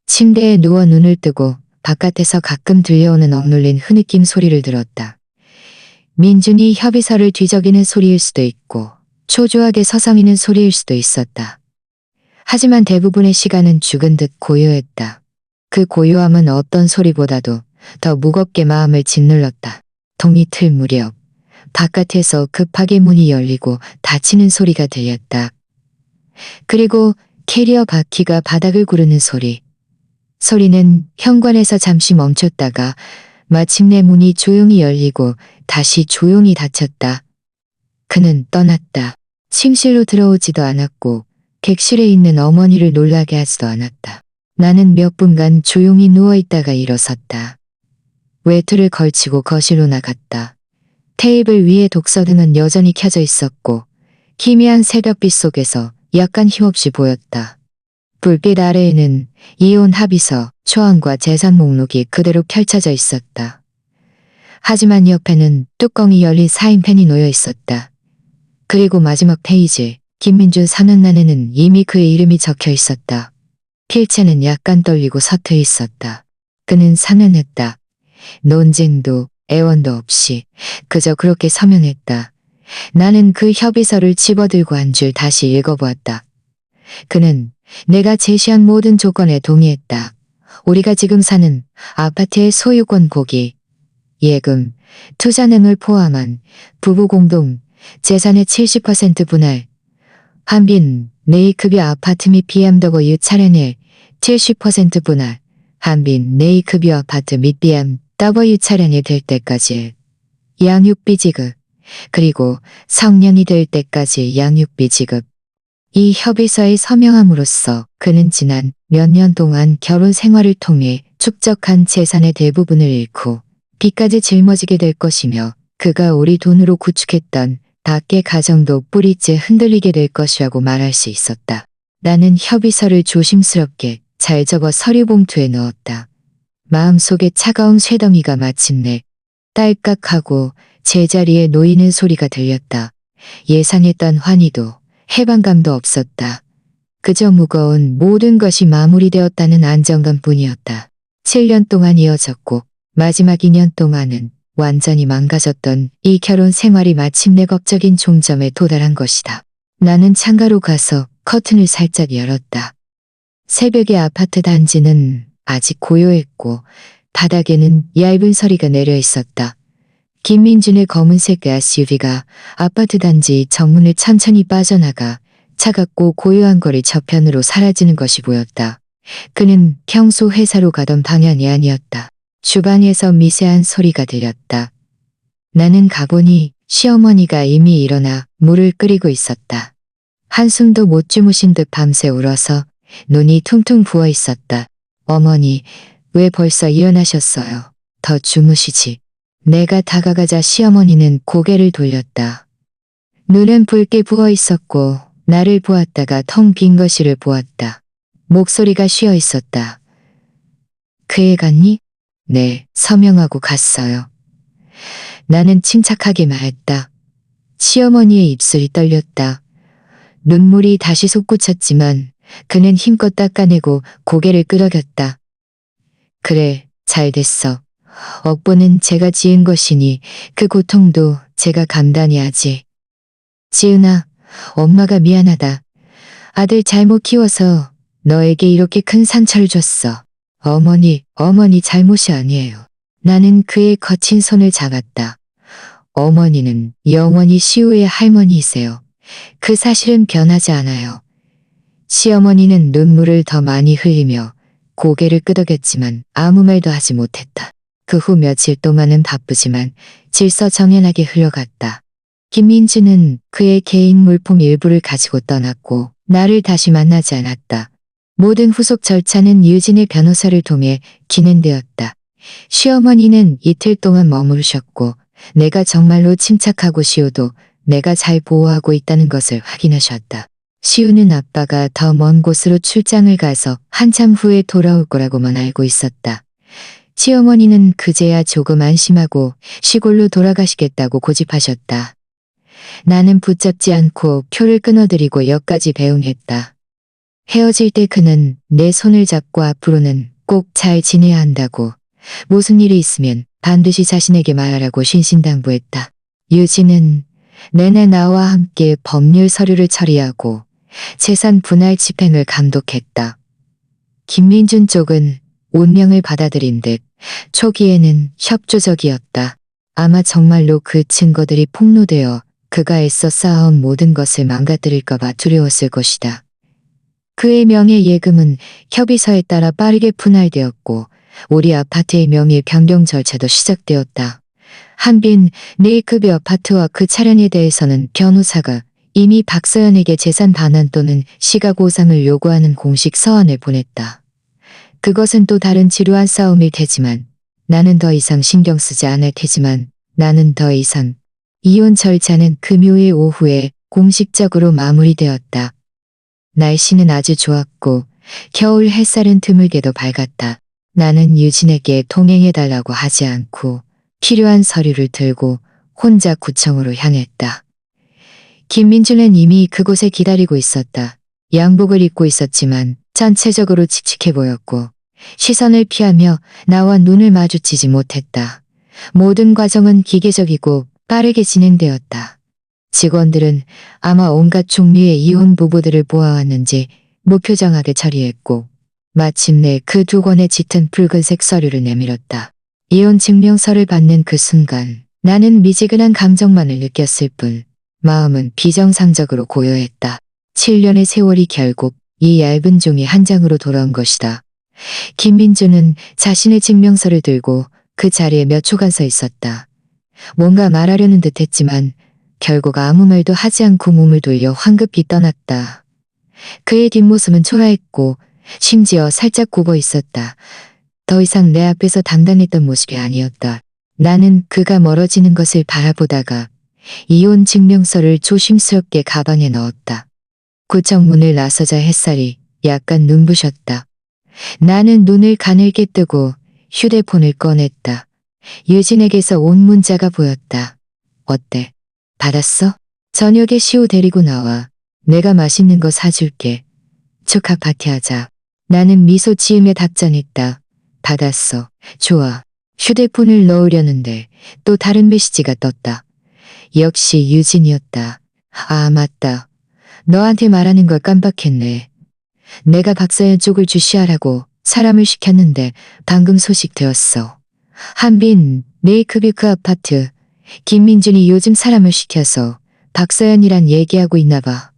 침대에 누워 눈을 뜨고 바깥에서 가끔 들려오는 억눌린 흐느낌 소리를 들었다. 민준이 협의서를 뒤적이는 소리일 수도 있고 초조하게 서성이는 소리일 수도 있었다. 하지만 대부분의 시간은 죽은 듯 고요했다. 그 고요함은 어떤 소리보다도 더 무겁게 마음을 짓눌렀다. 동이틀 무렵 바깥에서 급하게 문이 열리고 닫히는 소리가 들렸다. 그리고 캐리어 바퀴가 바닥을 구르는 소리. 소리는 현관에서 잠시 멈췄다가 마침내 문이 조용히 열리고 다시 조용히 닫혔다. 그는 떠났다. 침실로 들어오지도 않았고 객실에 있는 어머니를 놀라게 하지도 않았다. 나는 몇 분간 조용히 누워있다가 일어섰다. 외투를 걸치고 거실로 나갔다. 테이블 위에 독서등은 여전히 켜져 있었고 희미한 새벽빛 속에서 약간 힘없이 보였다. 불빛 아래에는 이혼 합의서, 초안과 재산 목록이 그대로 펼쳐져 있었다. 하지만 옆에는 뚜껑이 열린 사인펜이 놓여 있었다. 그리고 마지막 페이지, 김민준 사는란에는 이미 그의 이름이 적혀 있었다. 필체는 약간 떨리고 서투 있었다. 그는 상연했다. 논쟁도 애원도 없이 그저 그렇게 서명했다. 나는 그 협의서를 집어들고 한 줄 다시 읽어보았다. 그는 내가 제시한 모든 조건에 동의했다. 우리가 지금 사는 아파트의 소유권 고기, 예금, 투자 등을 포함한 부부 공동 재산의 70% 분할, 한빈 네이급여 아파트 및 BMW 차량의 70% 분할, 한빈 네이급여 아파트 및 BMW 차량이 될 때까지 양육비 지급, 그리고 성년이 될 때까지 양육비 지급. 이 협의서에 서명함으로써 그는 지난 몇 년 동안 결혼 생활을 통해 축적한 재산의 대부분을 잃고 빚까지 짊어지게 될 것이며 그가 우리 돈으로 구축했던 닭의 가정도 뿌리째 흔들리게 될 것이라고 말할 수 있었다. 나는 협의서를 조심스럽게 잘 접어 서류 봉투에 넣었다. 마음속에 차가운 쇠덩이가 마침내 딸깍하고 제자리에 놓이는 소리가 들렸다. 예상했던 환희도 해방감도 없었다. 그저 무거운 모든 것이 마무리되었다는 안정감뿐이었다. 7년 동안 이어졌고 마지막 2년 동안은 완전히 망가졌던 이 결혼 생활이 마침내 법적인 종점에 도달한 것이다. 나는 창가로 가서 커튼을 살짝 열었다. 새벽의 아파트 단지는 아직 고요했고 바닥에는 얇은 서리가 내려 있었다. 김민준의 검은색 SUV가 아파트 단지 정문을 천천히 빠져나가 차갑고 고요한 거리 저편으로 사라지는 것이 보였다. 그는 평소 회사로 가던 방향이 아니었다. 주방에서 미세한 소리가 들렸다. 나는 가보니 시어머니가 이미 일어나 물을 끓이고 있었다. 한숨도 못 주무신 듯 밤새 울어서 눈이 퉁퉁 부어 있었다. 어머니, 왜 벌써 일어나셨어요? 더 주무시지. 내가 다가가자 시어머니는 고개를 돌렸다. 눈은 붉게 부어 있었고 나를 보았다가 텅 빈 거실을 보았다. 목소리가 쉬어 있었다. 그애 갔니? 네, 서명하고 갔어요. 나는 침착하게 말했다. 시어머니의 입술이 떨렸다. 눈물이 다시 솟구쳤지만 그는 힘껏 닦아내고 고개를 끄덕였다. 그래, 잘 됐어. 억보는 제가 지은 것이니 그 고통도 제가 감당히 하지. 지은아, 엄마가 미안하다. 아들 잘못 키워서 너에게 이렇게 큰 상처를 줬어. 어머니 잘못이 아니에요. 나는 그의 거친 손을 잡았다. 어머니는 영원히 시우의 할머니이세요. 그 사실은 변하지 않아요. 시어머니는 눈물을 더 많이 흘리며 고개를 끄덕였지만 아무 말도 하지 못했다. 그 후 며칠 동안은 바쁘지만 질서정연하게 흘러갔다. 김민주는 그의 개인 물품 일부를 가지고 떠났고 나를 다시 만나지 않았다. 모든 후속 절차는 유진의 변호사를 통해 진행되었다. 시어머니는 이틀 동안 머무르셨고 내가 정말로 침착하고 시우도 내가 잘 보호하고 있다는 것을 확인하셨다. 시우는 아빠가 더 먼 곳으로 출장을 가서 한참 후에 돌아올 거라고만 알고 있었다. 시어머니는 그제야 조금 안심하고 시골로 돌아가시겠다고 고집하셨다. 나는 붙잡지 않고 표를 끊어드리고 역까지 배웅했다. 헤어질 때 그는 내 손을 잡고 앞으로는 꼭 잘 지내야 한다고, 무슨 일이 있으면 반드시 자신에게 말하라고 신신당부했다. 유진은 내내 나와 함께 법률 서류를 처리하고 재산 분할 집행을 감독했다. 김민준 쪽은 운명을 받아들인 듯 초기에는 협조적이었다. 아마 정말로 그 증거들이 폭로되어 그가 애써 쌓아온 모든 것을 망가뜨릴까봐 두려웠을 것이다. 그의 명의 예금은 협의서에 따라 빠르게 분할되었고 우리 아파트의 명의 변경 절차도 시작되었다. 한빈 네이크비 아파트와 그 차량에 대해서는 변호사가 이미 박서연에게 재산 반환 또는 시가보상을 요구하는 공식 서한을 보냈다. 그것은 또 다른 지루한 싸움일 테지만 나는 더 이상 신경 쓰지 않을 테지만 나는 더 이상 이혼 절차는 금요일 오후에 공식적으로 마무리되었다. 날씨는 아주 좋았고 겨울 햇살은 드물게도 밝았다. 나는 유진에게 동행해달라고 하지 않고 필요한 서류를 들고 혼자 구청으로 향했다. 김민준은 이미 그곳에 기다리고 있었다. 양복을 입고 있었지만 전체적으로 칙칙해 보였고 시선을 피하며 나와 눈을 마주치지 못했다. 모든 과정은 기계적이고 빠르게 진행되었다. 직원들은 아마 온갖 종류의 이혼 부부들을 보아왔는지 무표정하게 처리했고 마침내 그 두 권의 짙은 붉은색 서류를 내밀었다. 이혼 증명서를 받는 그 순간 나는 미지근한 감정만을 느꼈을 뿐 마음은 비정상적으로 고요했다. 7년의 세월이 결국 이 얇은 종이 한 장으로 돌아온 것이다. 김민주는 자신의 증명서를 들고 그 자리에 몇 초간 서 있었다. 뭔가 말하려는 듯 했지만 결국 아무 말도 하지 않고 몸을 돌려 황급히 떠났다. 그의 뒷모습은 초라했고 심지어 살짝 굽어 있었다. 더 이상 내 앞에서 당당했던 모습이 아니었다. 나는 그가 멀어지는 것을 바라보다가 이혼 증명서를 조심스럽게 가방에 넣었다. 구청 문을 나서자 햇살이 약간 눈부셨다. 나는 눈을 가늘게 뜨고 휴대폰을 꺼냈다. 유진에게서 온 문자가 보였다. 어때? 받았어? 저녁에 시우 데리고 나와. 내가 맛있는 거 사줄게. 축하 파티하자. 나는 미소 지으며 답장했다. 받았어. 좋아. 휴대폰을 넣으려는데 또 다른 메시지가 떴다. 역시 유진이었다. 아, 맞다. 너한테 말하는 걸 깜빡했네. 내가 박서연 쪽을 주시하라고 사람을 시켰는데 방금 소식 되었어. 한빈 네이크뷰크 아파트. 김민준이 요즘 사람을 시켜서 박서연이란 얘기하고 있나 봐.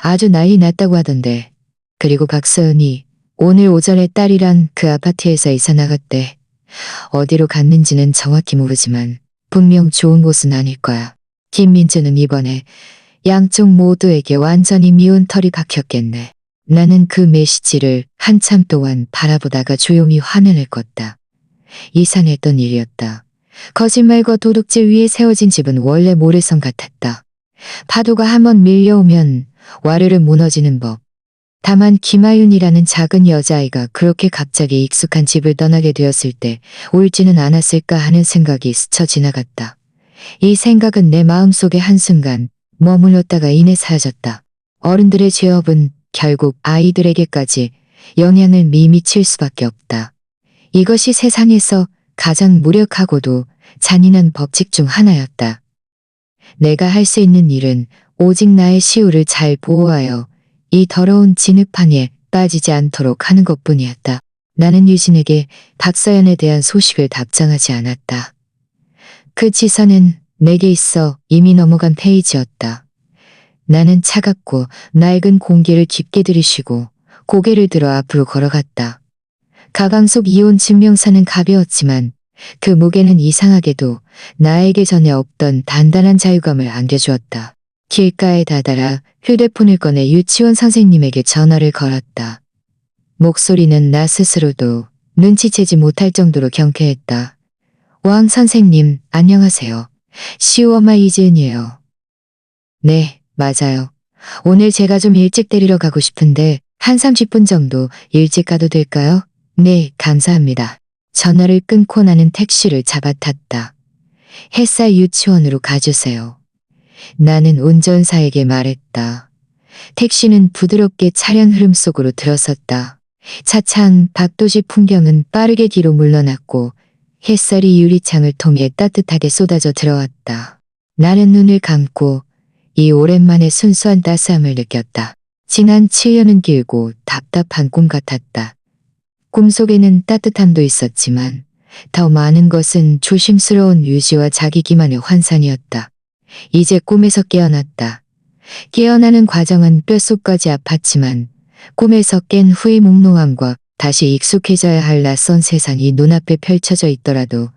아주 난리 났다고 하던데. 그리고 박서연이 오늘 오전에 딸이랑 그 아파트에서 이사 나갔대. 어디로 갔는지는 정확히 모르지만 분명 좋은 곳은 아닐 거야. 김민준은 이번에 양쪽 모두에게 완전히 미운 털이 박혔겠네. 나는 그 메시지를 한참 동안 바라보다가 조용히 화면을 껐다. 이상했던 일이었다. 거짓말과 도둑질 위에 세워진 집은 원래 모래성 같았다. 파도가 한번 밀려오면 와르르 무너지는 법. 다만 김아윤이라는 작은 여자아이가 그렇게 갑자기 익숙한 집을 떠나게 되었을 때 옳지는 않았을까 하는 생각이 스쳐 지나갔다. 이 생각은 내 마음속에 한순간 머물렀다가 이내 사라졌다. 어른들의 죄업은 결국 아이들에게까지 영향을 미칠 수밖에 없다. 이것이 세상에서 가장 무력하고도 잔인한 법칙 중 하나였다. 내가 할 수 있는 일은 오직 나의 시우를 잘 보호하여 이 더러운 진흙판에 빠지지 않도록 하는 것뿐이었다. 나는 유진에게 박서연에 대한 소식을 답장하지 않았다. 그 지서는 내게 있어 이미 넘어간 페이지였다. 나는 차갑고 낡은 공기를 깊게 들이쉬고 고개를 들어 앞으로 걸어갔다. 가방 속 이혼 증명서는 가벼웠지만 그 무게는 이상하게도 나에게 전에 없던 단단한 자유감을 안겨주었다. 길가에 다다라 휴대폰을 꺼내 유치원 선생님에게 전화를 걸었다. 목소리는 나 스스로도 눈치채지 못할 정도로 경쾌했다. 왕 선생님, 안녕하세요. 시우 엄마 이지은이에요. 네, 맞아요. 오늘 제가 좀 일찍 데리러 가고 싶은데 한 30분 정도 일찍 가도 될까요? 네, 감사합니다. 전화를 끊고 나는 택시를 잡아탔다. 햇살 유치원으로 가주세요. 나는 운전사에게 말했다. 택시는 부드럽게 차량 흐름 속으로 들어섰다. 차창 박도지 풍경은 빠르게 뒤로 물러났고 햇살이 유리창을 통해 따뜻하게 쏟아져 들어왔다. 나는 눈을 감고 이 오랜만에 순수한 따스함을 느꼈다. 지난 7년은 길고 답답한 꿈 같았다. 꿈속에는 따뜻함도 있었지만 더 많은 것은 조심스러운 유지와 자기 기만의 환상이었다. 이제 꿈에서 깨어났다. 깨어나는 과정은 뼛속까지 아팠지만 꿈에서 깬 후의 몽롱함과 다시 익숙해져야 할 낯선 세상이 눈앞에 펼쳐져 있더라도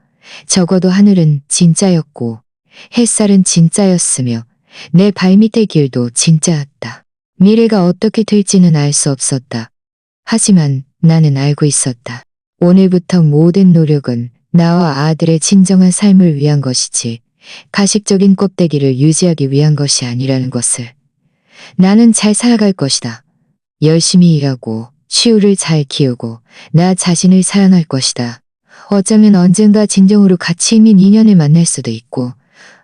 적어도 하늘은 진짜였고 햇살은 진짜였으며 내 발밑의 길도 진짜였다. 미래가 어떻게 될지는 알 수 없었다. 하지만 나는 알고 있었다. 오늘부터 모든 노력은 나와 아들의 진정한 삶을 위한 것이지 가식적인 껍데기를 유지하기 위한 것이 아니라는 것을. 나는 잘 살아갈 것이다. 열심히 일하고 시우를 잘 키우고 나 자신을 사랑할 것이다. 어쩌면 언젠가 진정으로 가치 있는 인연을 만날 수도 있고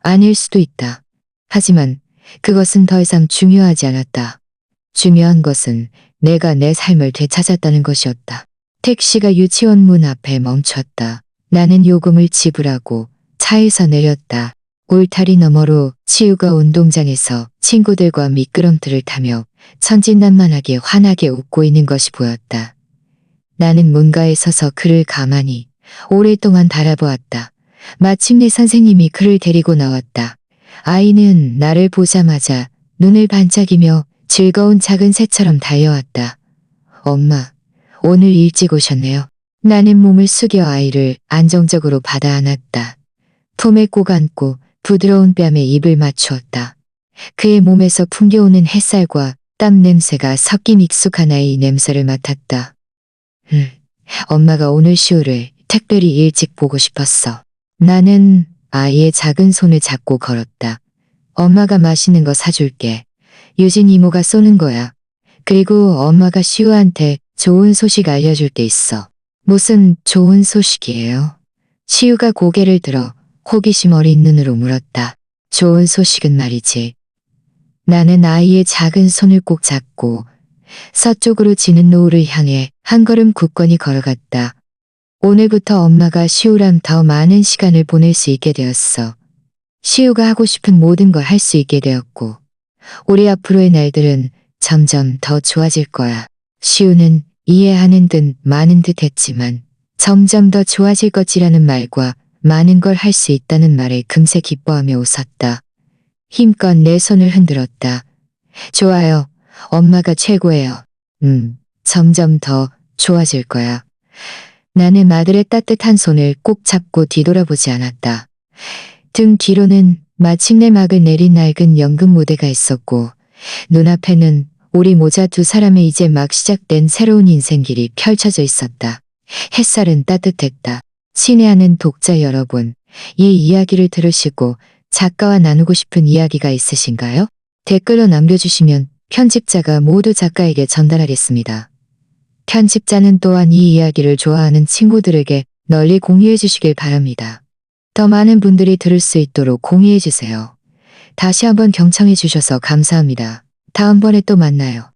아닐 수도 있다. 하지만 그것은 더 이상 중요하지 않았다. 중요한 것은 내가 내 삶을 되찾았다는 것이었다. 택시가 유치원 문 앞에 멈췄다. 나는 요금을 지불하고 차에서 내렸다. 울타리 너머로 치우가 운동장에서 친구들과 미끄럼틀을 타며 천진난만하게 환하게 웃고 있는 것이 보였다. 나는 문가에 서서 그를 가만히 오랫동안 바라보았다. 마침내 선생님이 그를 데리고 나왔다. 아이는 나를 보자마자 눈을 반짝이며 즐거운 작은 새처럼 달려왔다. 엄마, 오늘 일찍 오셨네요. 나는 몸을 숙여 아이를 안정적으로 받아 안았다. 품에 꼭 안고 부드러운 뺨에 입을 맞추었다. 그의 몸에서 풍겨오는 햇살과 땀 냄새가 섞인 익숙한 아이 냄새를 맡았다. 엄마가 오늘 시우를 특별히 일찍 보고 싶었어. 나는 아이의 작은 손을 잡고 걸었다. 엄마가 맛있는 거 사줄게. 유진 이모가 쏘는 거야. 그리고 엄마가 시우한테 좋은 소식 알려줄 게 있어. 무슨 좋은 소식이에요? 시우가 고개를 들어 호기심 어린 눈으로 물었다. 좋은 소식은 말이지. 나는 아이의 작은 손을 꼭 잡고 서쪽으로 지는 노을을 향해 한 걸음 굳건히 걸어갔다. 오늘부터 엄마가 시우랑 더 많은 시간을 보낼 수 있게 되었어. 시우가 하고 싶은 모든 걸 할 수 있게 되었고 우리 앞으로의 날들은 점점 더 좋아질 거야. 시우는 이해하는 듯 마는 듯 했지만 점점 더 좋아질 것이라는 말과 많은 걸 할 수 있다는 말에 금세 기뻐하며 웃었다. 힘껏 내 손을 흔들었다. 좋아요. 엄마가 최고예요. 점점 더 좋아질 거야. 나는 아들의 따뜻한 손을 꼭 잡고 뒤돌아보지 않았다. 등 뒤로는 마침내 막을 내린 낡은 연극 무대가 있었고 눈앞에는 우리 모자 두 사람의 이제 막 시작된 새로운 인생길이 펼쳐져 있었다. 햇살은 따뜻했다. 친애하는 독자 여러분, 이 이야기를 들으시고 작가와 나누고 싶은 이야기가 있으신가요? 댓글로 남겨주시면 편집자가 모두 작가에게 전달하겠습니다. 편집자는 또한 이 이야기를 좋아하는 친구들에게 널리 공유해 주시길 바랍니다. 더 많은 분들이 들을 수 있도록 공유해 주세요. 다시 한번 경청해 주셔서 감사합니다. 다음번에 또 만나요.